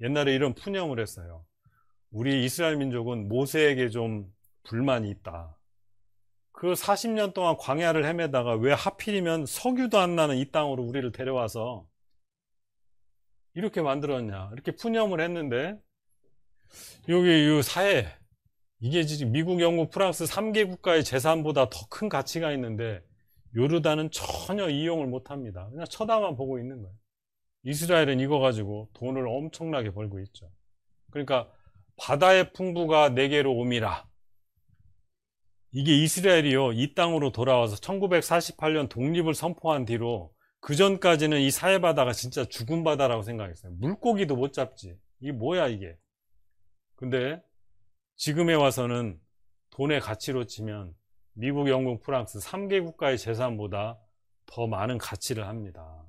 옛날에 이런 푸념을 했어요. 우리 이스라엘 민족은 모세에게 좀 불만이 있다. 그 40년 동안 광야를 헤매다가 왜 하필이면 석유도 안 나는 이 땅으로 우리를 데려와서 이렇게 만들었냐, 이렇게 푸념을 했는데, 여기 이 사해, 이게 지금 미국, 영국, 프랑스 3개 국가의 재산보다 더 큰 가치가 있는데 요르단은 전혀 이용을 못합니다. 그냥 쳐다만 보고 있는 거예요. 이스라엘은 이거 가지고 돈을 엄청나게 벌고 있죠. 그러니까 바다의 풍부가 내게로 오미라. 이게 이스라엘이요, 이 땅으로 돌아와서 1948년 독립을 선포한 뒤로 그 전까지는 이 사해바다가 진짜 죽은 바다라고 생각했어요. 물고기도 못 잡지. 이게 뭐야 이게. 근데 지금에 와서는 돈의 가치로 치면 미국, 영국, 프랑스 3개 국가의 재산보다 더 많은 가치를 합니다.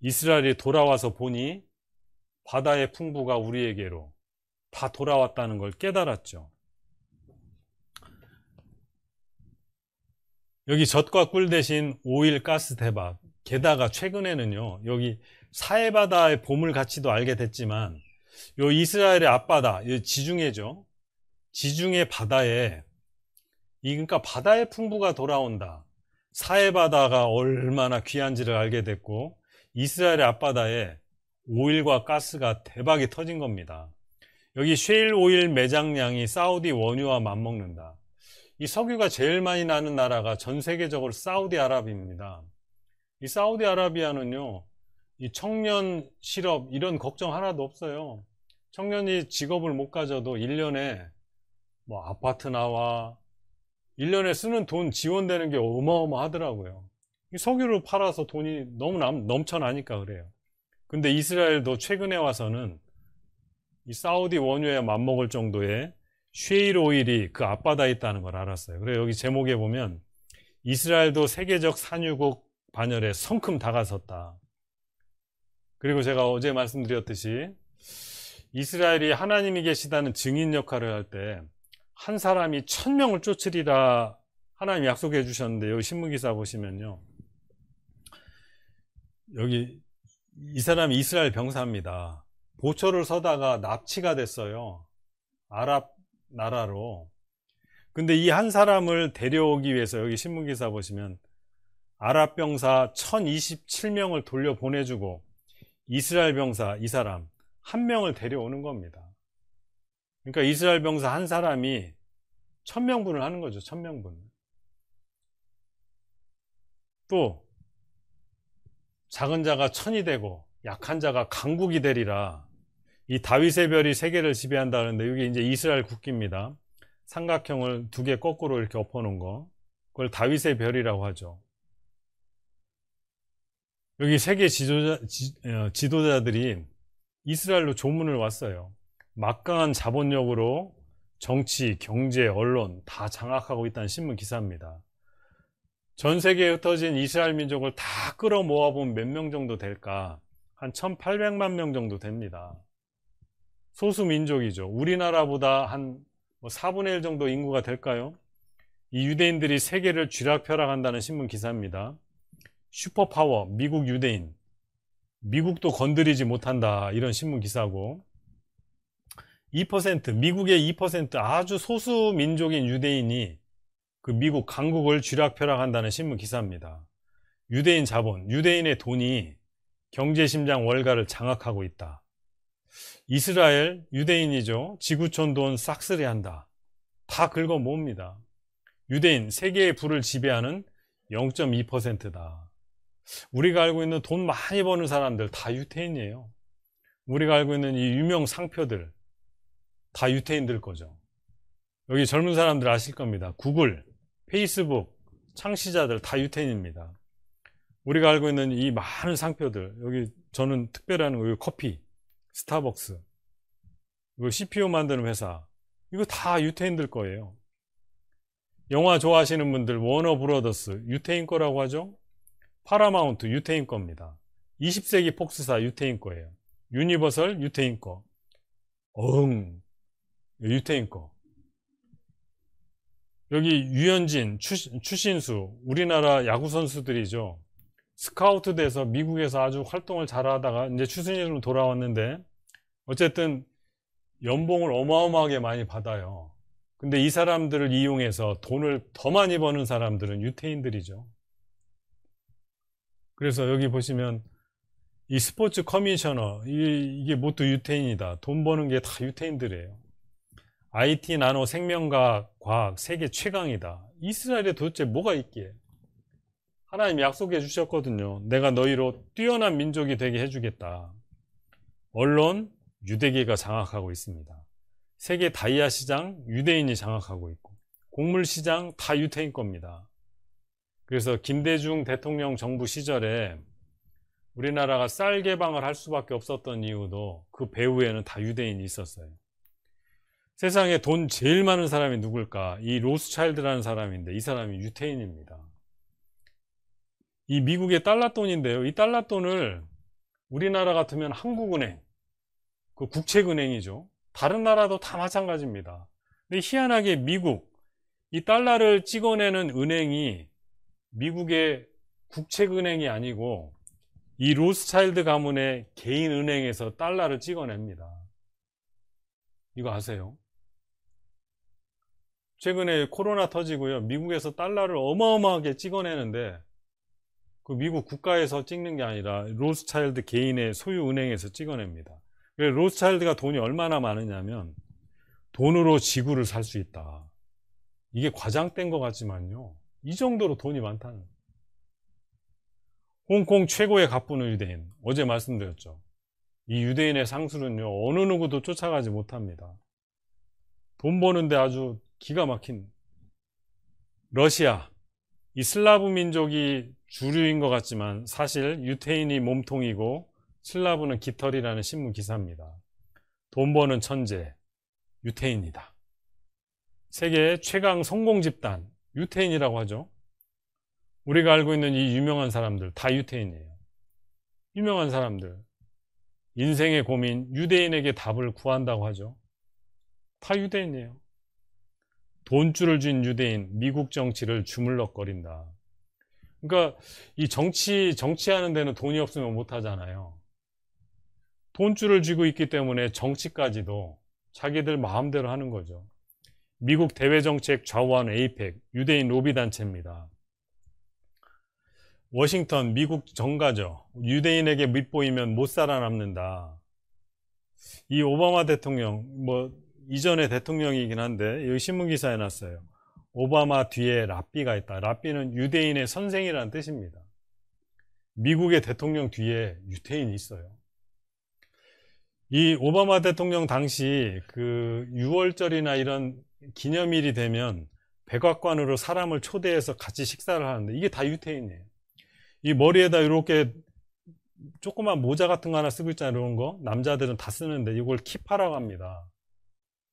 이스라엘이 돌아와서 보니 바다의 풍부가 우리에게로 다 돌아왔다는 걸 깨달았죠. 여기 젖과 꿀 대신 오일, 가스 대박. 게다가 최근에는요, 여기 사해바다의 보물 가치도 알게 됐지만 요 이스라엘의 앞바다, 지중해죠. 지중해 바다에, 그러니까 바다의 풍부가 돌아온다. 사해바다가 얼마나 귀한지를 알게 됐고, 이스라엘의 앞바다에 오일과 가스가 대박이 터진 겁니다. 여기 셰일 오일 매장량이 사우디 원유와 맞먹는다. 이 석유가 제일 많이 나는 나라가 전 세계적으로 사우디아라비아입니다. 이 사우디아라비아는요, 이 청년 실업 이런 걱정 하나도 없어요. 청년이 직업을 못 가져도 1년에 뭐 아파트 나와 1년에 쓰는 돈 지원되는 게 어마어마하더라고요. 이 석유를 팔아서 돈이 너무 넘쳐나니까 그래요. 근데 이스라엘도 최근에 와서는 이 사우디 원유에 맞먹을 정도의 셰일 오일이 그 앞바다에 있다는 걸 알았어요. 그래서 여기 제목에 보면 이스라엘도 세계적 산유국 반열에 성큼 다가섰다. 그리고 제가 어제 말씀드렸듯이 이스라엘이 하나님이 계시다는 증인 역할을 할 때 한 사람이 1000명을 쫓으리라 하나님 약속해 주셨는데, 여기 신문기사 보시면요, 여기 이 사람이 이스라엘 병사입니다. 보초를 서다가 납치가 됐어요. 아랍 나라로. 근데 이 한 사람을 데려오기 위해서 여기 신문기사 보시면 아랍 병사 1027명을 돌려보내주고 이스라엘 병사 이 사람 한 명을 데려오는 겁니다. 그러니까 이스라엘 병사 한 사람이 1000명분을 하는 거죠. 1000명분. 또 작은 자가 천이 되고 약한 자가 강국이 되리라. 이 다윗의 별이 세계를 지배한다는데 이게 이제 이스라엘 국기입니다. 삼각형을 두 개 거꾸로 이렇게 엎어놓은 거, 그걸 다윗의 별이라고 하죠. 여기 세계 지도자들이 이스라엘로 조문을 왔어요. 막강한 자본력으로 정치, 경제, 언론 다 장악하고 있다는 신문 기사입니다. 전 세계에 흩어진 이스라엘 민족을 다 끌어모아 보면 몇 명 정도 될까? 한 1800만 명 정도 됩니다. 소수 민족이죠. 우리나라보다 한 4분의 1 정도 인구가 될까요? 이 유대인들이 세계를 쥐락펴락한다는 신문 기사입니다. 슈퍼파워, 미국 유대인, 미국도 건드리지 못한다, 이런 신문 기사고, 2%, 미국의 2% 아주 소수 민족인 유대인이 그 미국 강국을 쥐락펴락한다는 신문 기사입니다. 유대인 자본, 유대인의 돈이 경제심장 월가를 장악하고 있다. 이스라엘 유대인이죠. 지구촌 돈 싹쓸이한다. 다 긁어 모읍니다. 유대인 세계의 부를 지배하는 0.2%다. 우리가 알고 있는 돈 많이 버는 사람들 다 유태인이에요. 우리가 알고 있는 이 유명 상표들 다 유태인들 거죠. 여기 젊은 사람들 아실 겁니다. 구글, 페이스북 창시자들 다 유태인입니다. 우리가 알고 있는 이 많은 상표들, 여기 저는 특별한 거, 커피, 스타벅스, 이거 CPU 만드는 회사, 이거 다 유태인들 거예요. 영화 좋아하시는 분들 워너 브로더스 유태인 거라고 하죠. 파라마운트 유태인 겁니다. 20세기 폭스사 유태인 거예요. 유니버설 유태인 거. 유태인 거. 여기 유현진, 추신수, 우리나라 야구 선수들이죠. 스카우트 돼서 미국에서 아주 활동을 잘하다가 이제 추신수로 돌아왔는데, 어쨌든 연봉을 어마어마하게 많이 받아요. 근데 이 사람들을 이용해서 돈을 더 많이 버는 사람들은 유태인들이죠. 그래서 여기 보시면 이 스포츠 커미셔너, 이게 모두 유태인이다. 돈 버는 게 다 유태인들이에요. IT, 나노, 생명과학, 과학 세계 최강이다. 이스라엘에 도대체 뭐가 있기에? 하나님 약속해 주셨거든요. 내가 너희로 뛰어난 민족이 되게 해주겠다. 언론, 유대계가 장악하고 있습니다. 세계 다이아 시장, 유대인이 장악하고 있고, 곡물 시장 다 유태인 겁니다. 그래서 김대중 대통령 정부 시절에 우리나라가 쌀 개방을 할 수밖에 없었던 이유도 그 배후에는 다 유대인이 있었어요. 세상에 돈 제일 많은 사람이 누굴까? 이 로스차일드라는 사람인데, 이 사람이 유태인입니다. 이 미국의 달러돈인데요. 이 달러돈을 우리나라 같으면 한국은행, 그 국책은행이죠. 다른 나라도 다 마찬가지입니다. 근데 희한하게 미국, 이 달러를 찍어내는 은행이 미국의 국책은행이 아니고 이 로스차일드 가문의 개인 은행에서 달러를 찍어냅니다. 이거 아세요? 최근에 코로나 터지고요. 미국에서 달러를 어마어마하게 찍어내는데 그 미국 국가에서 찍는 게 아니라 로스차일드 개인의 소유 은행에서 찍어냅니다. 로스차일드가 돈이 얼마나 많으냐면 돈으로 지구를 살 수 있다. 이게 과장된 것 같지만요, 이 정도로 돈이 많다는 거예요. 홍콩 최고의 갑부는 유대인. 어제 말씀드렸죠. 이 유대인의 상술은요, 어느 누구도 쫓아가지 못합니다. 돈 버는데 아주 기가 막힌. 러시아, 이 슬라브 민족이 주류인 것 같지만 사실 유태인이 몸통이고 슬라브는 깃털이라는 신문 기사입니다. 돈 버는 천재, 유태인이다. 세계 최강 성공 집단, 유태인이라고 하죠. 우리가 알고 있는 이 유명한 사람들 다 유태인이에요. 유명한 사람들, 인생의 고민, 유대인에게 답을 구한다고 하죠. 다 유대인이에요. 돈줄을 쥔 유대인, 미국 정치를 주물럭거린다. 그러니까 이 정치하는 데는 돈이 없으면 못 하잖아요. 돈줄을 쥐고 있기 때문에 정치까지도 자기들 마음대로 하는 거죠. 미국 대외정책 좌우하는 에이펙, 유대인 로비 단체입니다. 워싱턴, 미국 정가죠. 유대인에게 밑보이면 못 살아남는다. 이 오바마 대통령, 이전의 대통령이긴 한데 여기 신문기사에 났어요. 오바마 뒤에 랍비가 있다. 랍비는 유대인의 선생이라는 뜻입니다. 미국의 대통령 뒤에 유대인이 있어요. 이 오바마 대통령 당시 그 6월절이나 이런 기념일이 되면 백악관으로 사람을 초대해서 같이 식사를 하는데 이게 다 유태인이에요. 이 머리에다 이렇게 조그만 모자 같은 거 하나 쓰고 있잖아요. 이런 거 남자들은 다 쓰는데 이걸 키파라고 합니다.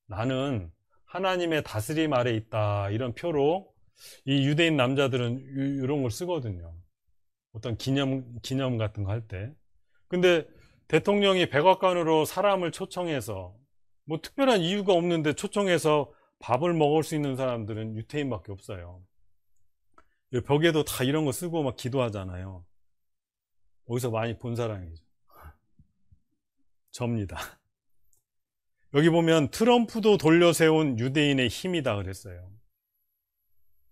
나는 하나님의 다스림 아래 있다, 이런 표로 이 유대인 남자들은 이런 걸 쓰거든요. 어떤 기념 같은 거 할 때. 근데 대통령이 백악관으로 사람을 초청해서 뭐 특별한 이유가 없는데 초청해서 밥을 먹을 수 있는 사람들은 유태인밖에 없어요. 벽에도 다 이런 거 쓰고 막 기도하잖아요. 어디서 많이 본 사람이죠. 접니다. 여기 보면 트럼프도 돌려세운 유대인의 힘이다 그랬어요.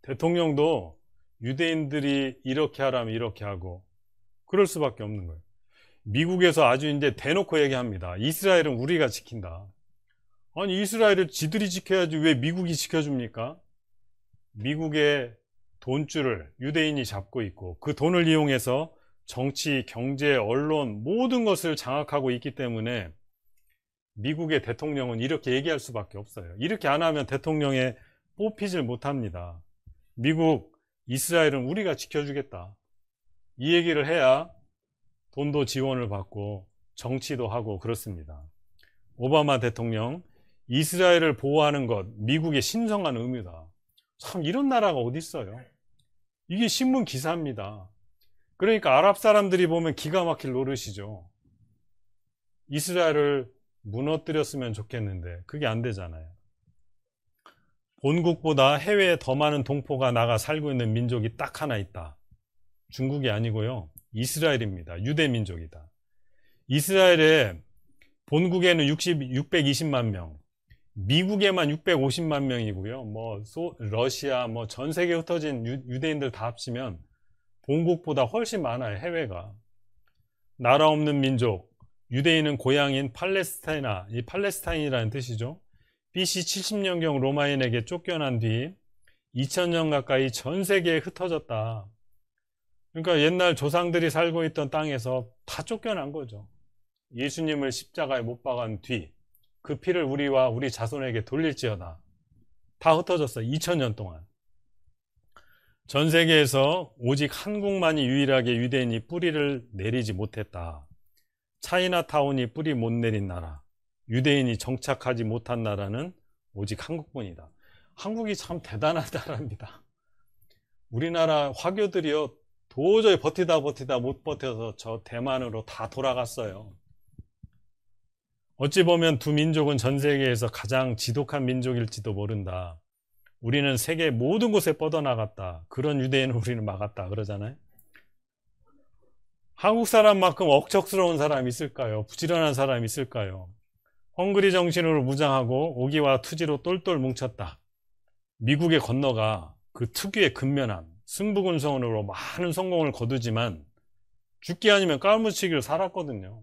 대통령도 유대인들이 이렇게 하라면 이렇게 하고 그럴 수밖에 없는 거예요. 미국에서 아주 이제 대놓고 얘기합니다. 이스라엘은 우리가 지킨다. 아니, 이스라엘을 지들이 지켜야지 왜 미국이 지켜줍니까? 미국의 돈줄을 유대인이 잡고 있고 그 돈을 이용해서 정치, 경제, 언론 모든 것을 장악하고 있기 때문에 미국의 대통령은 이렇게 얘기할 수밖에 없어요. 이렇게 안 하면 대통령에 뽑히질 못합니다. 미국, 이스라엘은 우리가 지켜주겠다. 이 얘기를 해야 돈도 지원을 받고 정치도 하고 그렇습니다. 오바마 대통령, 이스라엘을 보호하는 것, 미국의 신성한 의무다. 참 이런 나라가 어디 있어요? 이게 신문 기사입니다. 그러니까 아랍 사람들이 보면 기가 막힐 노릇이죠. 이스라엘을 무너뜨렸으면 좋겠는데 그게 안 되잖아요. 본국보다 해외에 더 많은 동포가 나가 살고 있는 민족이 딱 하나 있다. 중국이 아니고요, 이스라엘입니다. 유대 민족이다. 이스라엘의 본국에는 620만 명, 미국에만 650만 명이고요. 러시아, 전 세계에 흩어진 유대인들 다 합치면 본국보다 훨씬 많아요. 해외가. 나라 없는 민족, 유대인은 고향인 팔레스타이나, 이 팔레스타인이라는 뜻이죠. BC 70년경 로마인에게 쫓겨난 뒤 2000년 가까이 전 세계에 흩어졌다. 그러니까 옛날 조상들이 살고 있던 땅에서 다 쫓겨난 거죠. 예수님을 십자가에 못 박은 뒤 그 피를 우리와 우리 자손에게 돌릴지어다. 다 흩어졌어요. 2000년 동안. 전 세계에서 오직 한국만이 유일하게 유대인이 뿌리를 내리지 못했다. 차이나타운이 뿌리 못 내린 나라, 유대인이 정착하지 못한 나라는 오직 한국뿐이다. 한국이 참 대단한 나라입니다. 우리나라 화교들이요, 도저히 버티다 못 버텨서 저 대만으로 다 돌아갔어요. 어찌 보면 두 민족은 전 세계에서 가장 지독한 민족일지도 모른다. 우리는 세계 모든 곳에 뻗어나갔다. 그런 유대인을 우리는 막았다 그러잖아요. 한국 사람만큼 억척스러운 사람이 있을까요? 부지런한 사람이 있을까요? 헝그리 정신으로 무장하고 오기와 투지로 똘똘 뭉쳤다. 미국에 건너가 그 특유의 근면함, 승부근성으로 많은 성공을 거두지만 죽기 아니면 까무치기를 살았거든요.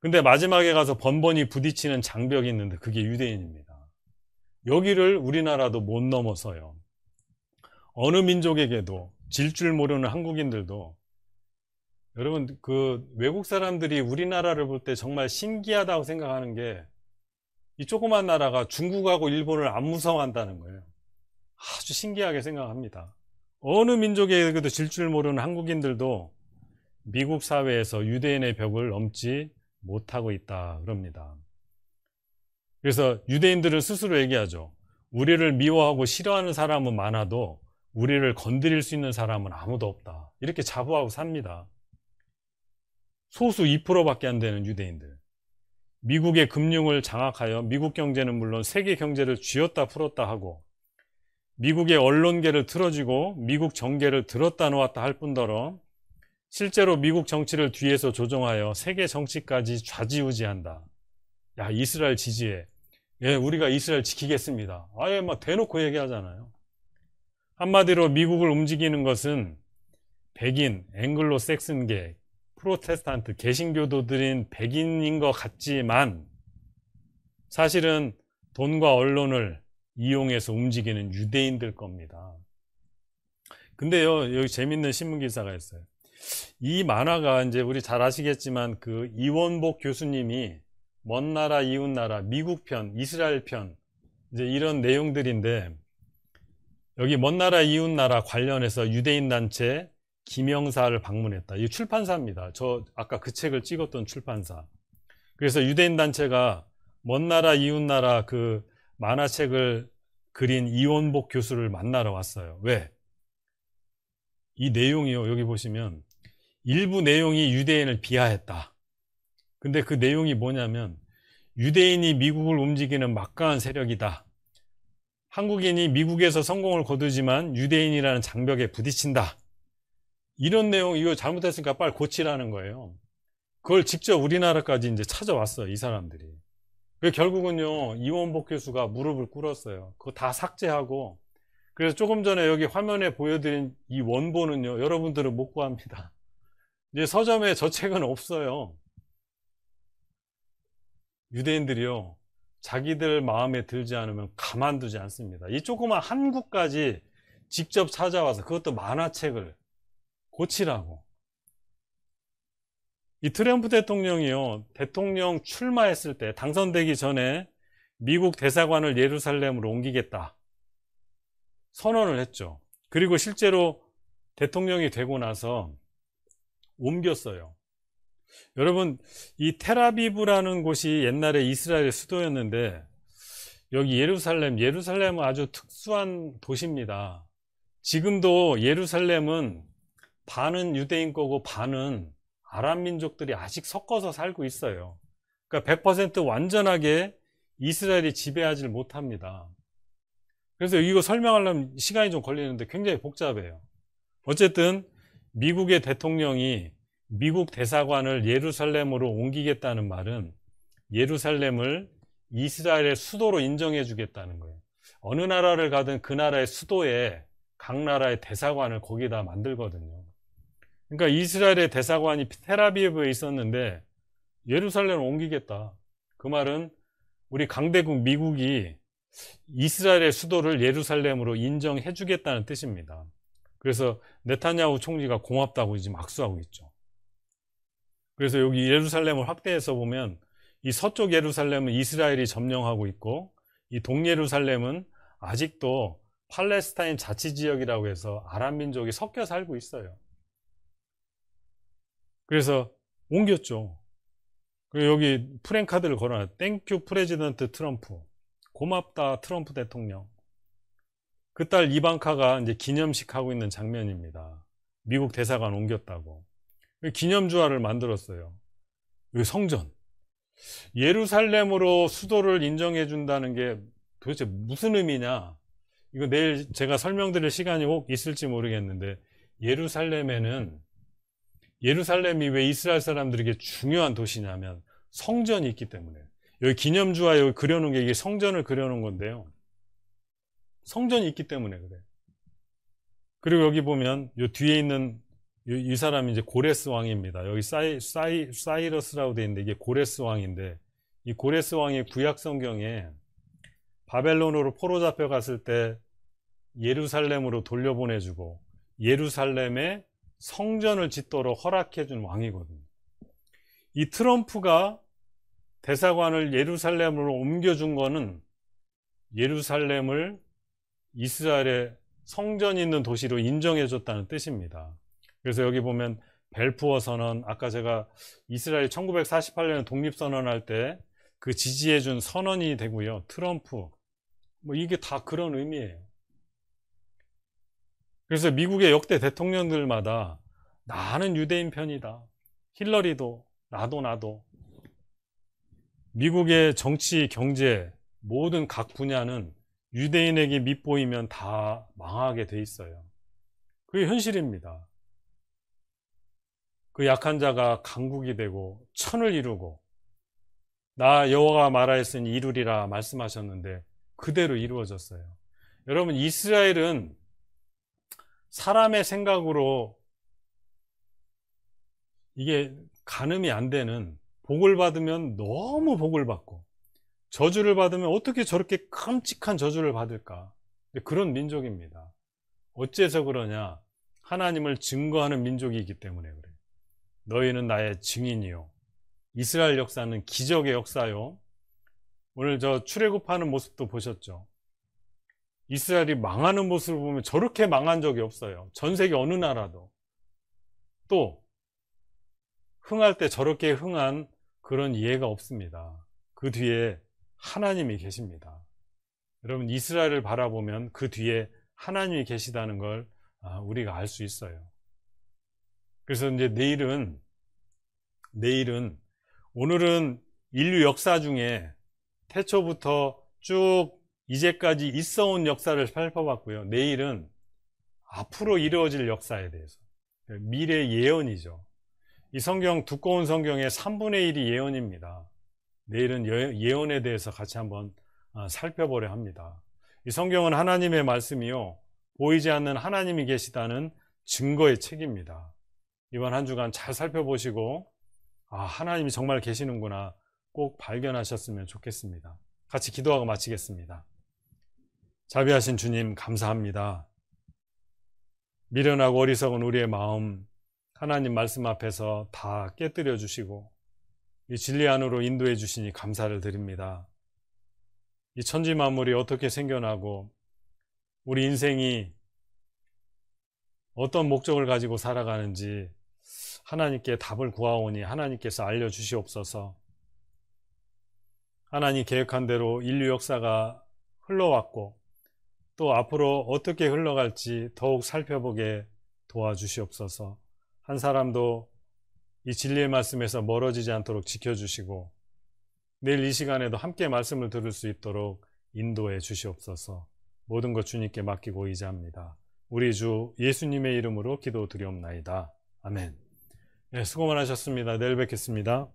근데 마지막에 가서 번번이 부딪히는 장벽이 있는데 그게 유대인입니다. 여기를 우리나라도 못 넘어서요. 어느 민족에게도 질 줄 모르는 한국인들도, 여러분 그 외국 사람들이 우리나라를 볼 때 정말 신기하다고 생각하는 게 이 조그만 나라가 중국하고 일본을 안 무서워한다는 거예요. 아주 신기하게 생각합니다. 어느 민족에게도 질 줄 모르는 한국인들도 미국 사회에서 유대인의 벽을 넘지 못하고 있다 그럽니다. 그래서 유대인들은 스스로 얘기하죠. 우리를 미워하고 싫어하는 사람은 많아도 우리를 건드릴 수 있는 사람은 아무도 없다. 이렇게 자부하고 삽니다. 소수 2%밖에 안 되는 유대인들. 미국의 금융을 장악하여 미국 경제는 물론 세계 경제를 쥐었다 풀었다 하고, 미국의 언론계를 틀어쥐고 미국 정계를 들었다 놓았다 할 뿐더러 실제로 미국 정치를 뒤에서 조종하여 세계 정치까지 좌지우지한다. 야, 이스라엘 지지해. 예, 우리가 이스라엘 지키겠습니다. 아예 막 대놓고 얘기하잖아요. 한마디로 미국을 움직이는 것은 백인, 앵글로 섹슨계, 프로테스탄트, 개신교도들인 백인인 것 같지만 사실은 돈과 언론을 이용해서 움직이는 유대인들 겁니다. 근데요, 여기 재밌는 신문 기사가 있어요. 이 만화가 이제 우리 잘 아시겠지만 그 이원복 교수님이 먼 나라 이웃 나라 미국 편, 이스라엘 편 이제 이런 내용들인데, 여기 먼 나라 이웃 나라 관련해서 유대인 단체 김영사를 방문했다. 이 출판사입니다. 저 아까 그 책을 찍었던 출판사. 그래서 유대인 단체가 먼 나라 이웃 나라 그 만화책을 그린 이원복 교수를 만나러 왔어요. 왜? 이 내용이요, 여기 보시면 일부 내용이 유대인을 비하했다. 근데 그 내용이 뭐냐면 유대인이 미국을 움직이는 막강한 세력이다. 한국인이 미국에서 성공을 거두지만 유대인이라는 장벽에 부딪힌다. 이런 내용, 이거 잘못했으니까 빨리 고치라는 거예요. 그걸 직접 우리나라까지 이제 찾아왔어요, 이 사람들이. 결국은요, 이원복 교수가 무릎을 꿇었어요. 그거 다 삭제하고. 그래서 조금 전에 여기 화면에 보여드린 이 원본은요, 여러분들은 못 구합니다. 이제 서점에 저 책은 없어요. 유대인들이요, 자기들 마음에 들지 않으면 가만두지 않습니다. 이 조그만 한국까지 직접 찾아와서 그것도 만화책을 고치라고. 이 트럼프 대통령이요, 대통령 출마했을 때 당선되기 전에 미국 대사관을 예루살렘으로 옮기겠다 선언을 했죠. 그리고 실제로 대통령이 되고 나서 옮겼어요. 여러분, 이 텔아비브라는 곳이 옛날에 이스라엘의 수도였는데 여기 예루살렘은 아주 특수한 도시입니다. 지금도 예루살렘은 반은 유대인 거고 반은 아랍 민족들이 아직 섞어서 살고 있어요. 그러니까 100% 완전하게 이스라엘이 지배하지 못합니다. 그래서 이거 설명하려면 시간이 좀 걸리는데 굉장히 복잡해요. 어쨌든 미국의 대통령이 미국 대사관을 예루살렘으로 옮기겠다는 말은 예루살렘을 이스라엘의 수도로 인정해 주겠다는 거예요. 어느 나라를 가든 그 나라의 수도에 각 나라의 대사관을 거기다 만들거든요. 그러니까 이스라엘의 대사관이 텔아비브에 있었는데 예루살렘을 옮기겠다. 그 말은 우리 강대국 미국이 이스라엘의 수도를 예루살렘으로 인정해 주겠다는 뜻입니다. 그래서 네타냐후 총리가 고맙다고 지금 악수하고 있죠. 그래서 여기 예루살렘을 확대해서 보면 이 서쪽 예루살렘은 이스라엘이 점령하고 있고 이 동예루살렘은 아직도 팔레스타인 자치지역이라고 해서 아랍 민족이 섞여 살고 있어요. 그래서 옮겼죠. 그리고 여기 프랭카드를 걸어놔요. 땡큐 프레지던트 트럼프. 고맙다 트럼프 대통령. 그 딸 이방카가 이제 기념식 하고 있는 장면입니다. 미국 대사관 옮겼다고. 기념주화를 만들었어요. 여기 성전. 예루살렘으로 수도를 인정해 준다는 게 도대체 무슨 의미냐? 이거 내일 제가 설명드릴 시간이 혹 있을지 모르겠는데, 예루살렘이 왜 이스라엘 사람들에게 중요한 도시냐면 성전이 있기 때문에. 여기 기념주화 여기 그려놓은 게 이게 성전을 그려놓은 건데요. 성전이 있기 때문에 그래요. 그리고 여기 보면 이 뒤에 있는 이 사람이 이제 고레스 왕입니다. 여기 사이러스라고 되어 있는데 이게 고레스 왕인데, 이 고레스 왕이 구약 성경에 바벨론으로 포로 잡혀갔을 때 예루살렘으로 돌려보내주고 예루살렘에 성전을 짓도록 허락해준 왕이거든요. 이 트럼프가 대사관을 예루살렘으로 옮겨준 거는 예루살렘을 이스라엘의 성전이 있는 도시로 인정해줬다는 뜻입니다. 그래서 여기 보면 벨푸어 선언, 아까 제가 이스라엘 1948년에 독립선언할 때 그 지지해준 선언이 되고요. 트럼프, 뭐 이게 다 그런 의미예요. 그래서 미국의 역대 대통령들마다 나는 유대인 편이다. 힐러리도 나도. 미국의 정치, 경제 모든 각 분야는 유대인에게 밑보이면 다 망하게 돼 있어요. 그게 현실입니다. 그 약한 자가 강국이 되고 천을 이루고 나 여호와가 말하였으니 이루리라 말씀하셨는데 그대로 이루어졌어요. 여러분, 이스라엘은 사람의 생각으로 이게 가늠이 안 되는, 복을 받으면 너무 복을 받고 저주를 받으면 어떻게 저렇게 끔찍한 저주를 받을까? 그런 민족입니다. 어째서 그러냐? 하나님을 증거하는 민족이기 때문에 그래요. 너희는 나의 증인이요. 이스라엘 역사는 기적의 역사요. 오늘 저 출애굽하는 모습도 보셨죠? 이스라엘이 망하는 모습을 보면 저렇게 망한 적이 없어요. 전 세계 어느 나라도. 또 흥할 때 저렇게 흥한 그런 예가 없습니다. 그 뒤에 하나님이 계십니다. 여러분, 이스라엘을 바라보면 그 뒤에 하나님이 계시다는 걸 우리가 알 수 있어요. 그래서 이제 내일은 오늘은 인류 역사 중에 태초부터 쭉 이제까지 있어온 역사를 살펴봤고요. 내일은 앞으로 이루어질 역사에 대해서, 미래 예언이죠. 이 성경, 두꺼운 성경의 3분의 1이 예언입니다. 내일은 예언에 대해서 같이 한번 살펴보려 합니다. 이 성경은 하나님의 말씀이요, 보이지 않는 하나님이 계시다는 증거의 책입니다. 이번 한 주간 잘 살펴보시고 하나님이 정말 계시는구나 꼭 발견하셨으면 좋겠습니다. 같이 기도하고 마치겠습니다. 자비하신 주님, 감사합니다. 미련하고 어리석은 우리의 마음 하나님 말씀 앞에서 다 깨뜨려 주시고 이 진리 안으로 인도해 주시니 감사를 드립니다. 이 천지 만물이 어떻게 생겨나고 우리 인생이 어떤 목적을 가지고 살아가는지 하나님께 답을 구하오니 하나님께서 알려주시옵소서. 하나님 계획한 대로 인류 역사가 흘러왔고 또 앞으로 어떻게 흘러갈지 더욱 살펴보게 도와주시옵소서. 한 사람도 이 진리의 말씀에서 멀어지지 않도록 지켜주시고 내일 이 시간에도 함께 말씀을 들을 수 있도록 인도해 주시옵소서. 모든 것 주님께 맡기고 의지합니다. 우리 주 예수님의 이름으로 기도드리옵나이다. 아멘. 네, 수고 많으셨습니다. 내일 뵙겠습니다.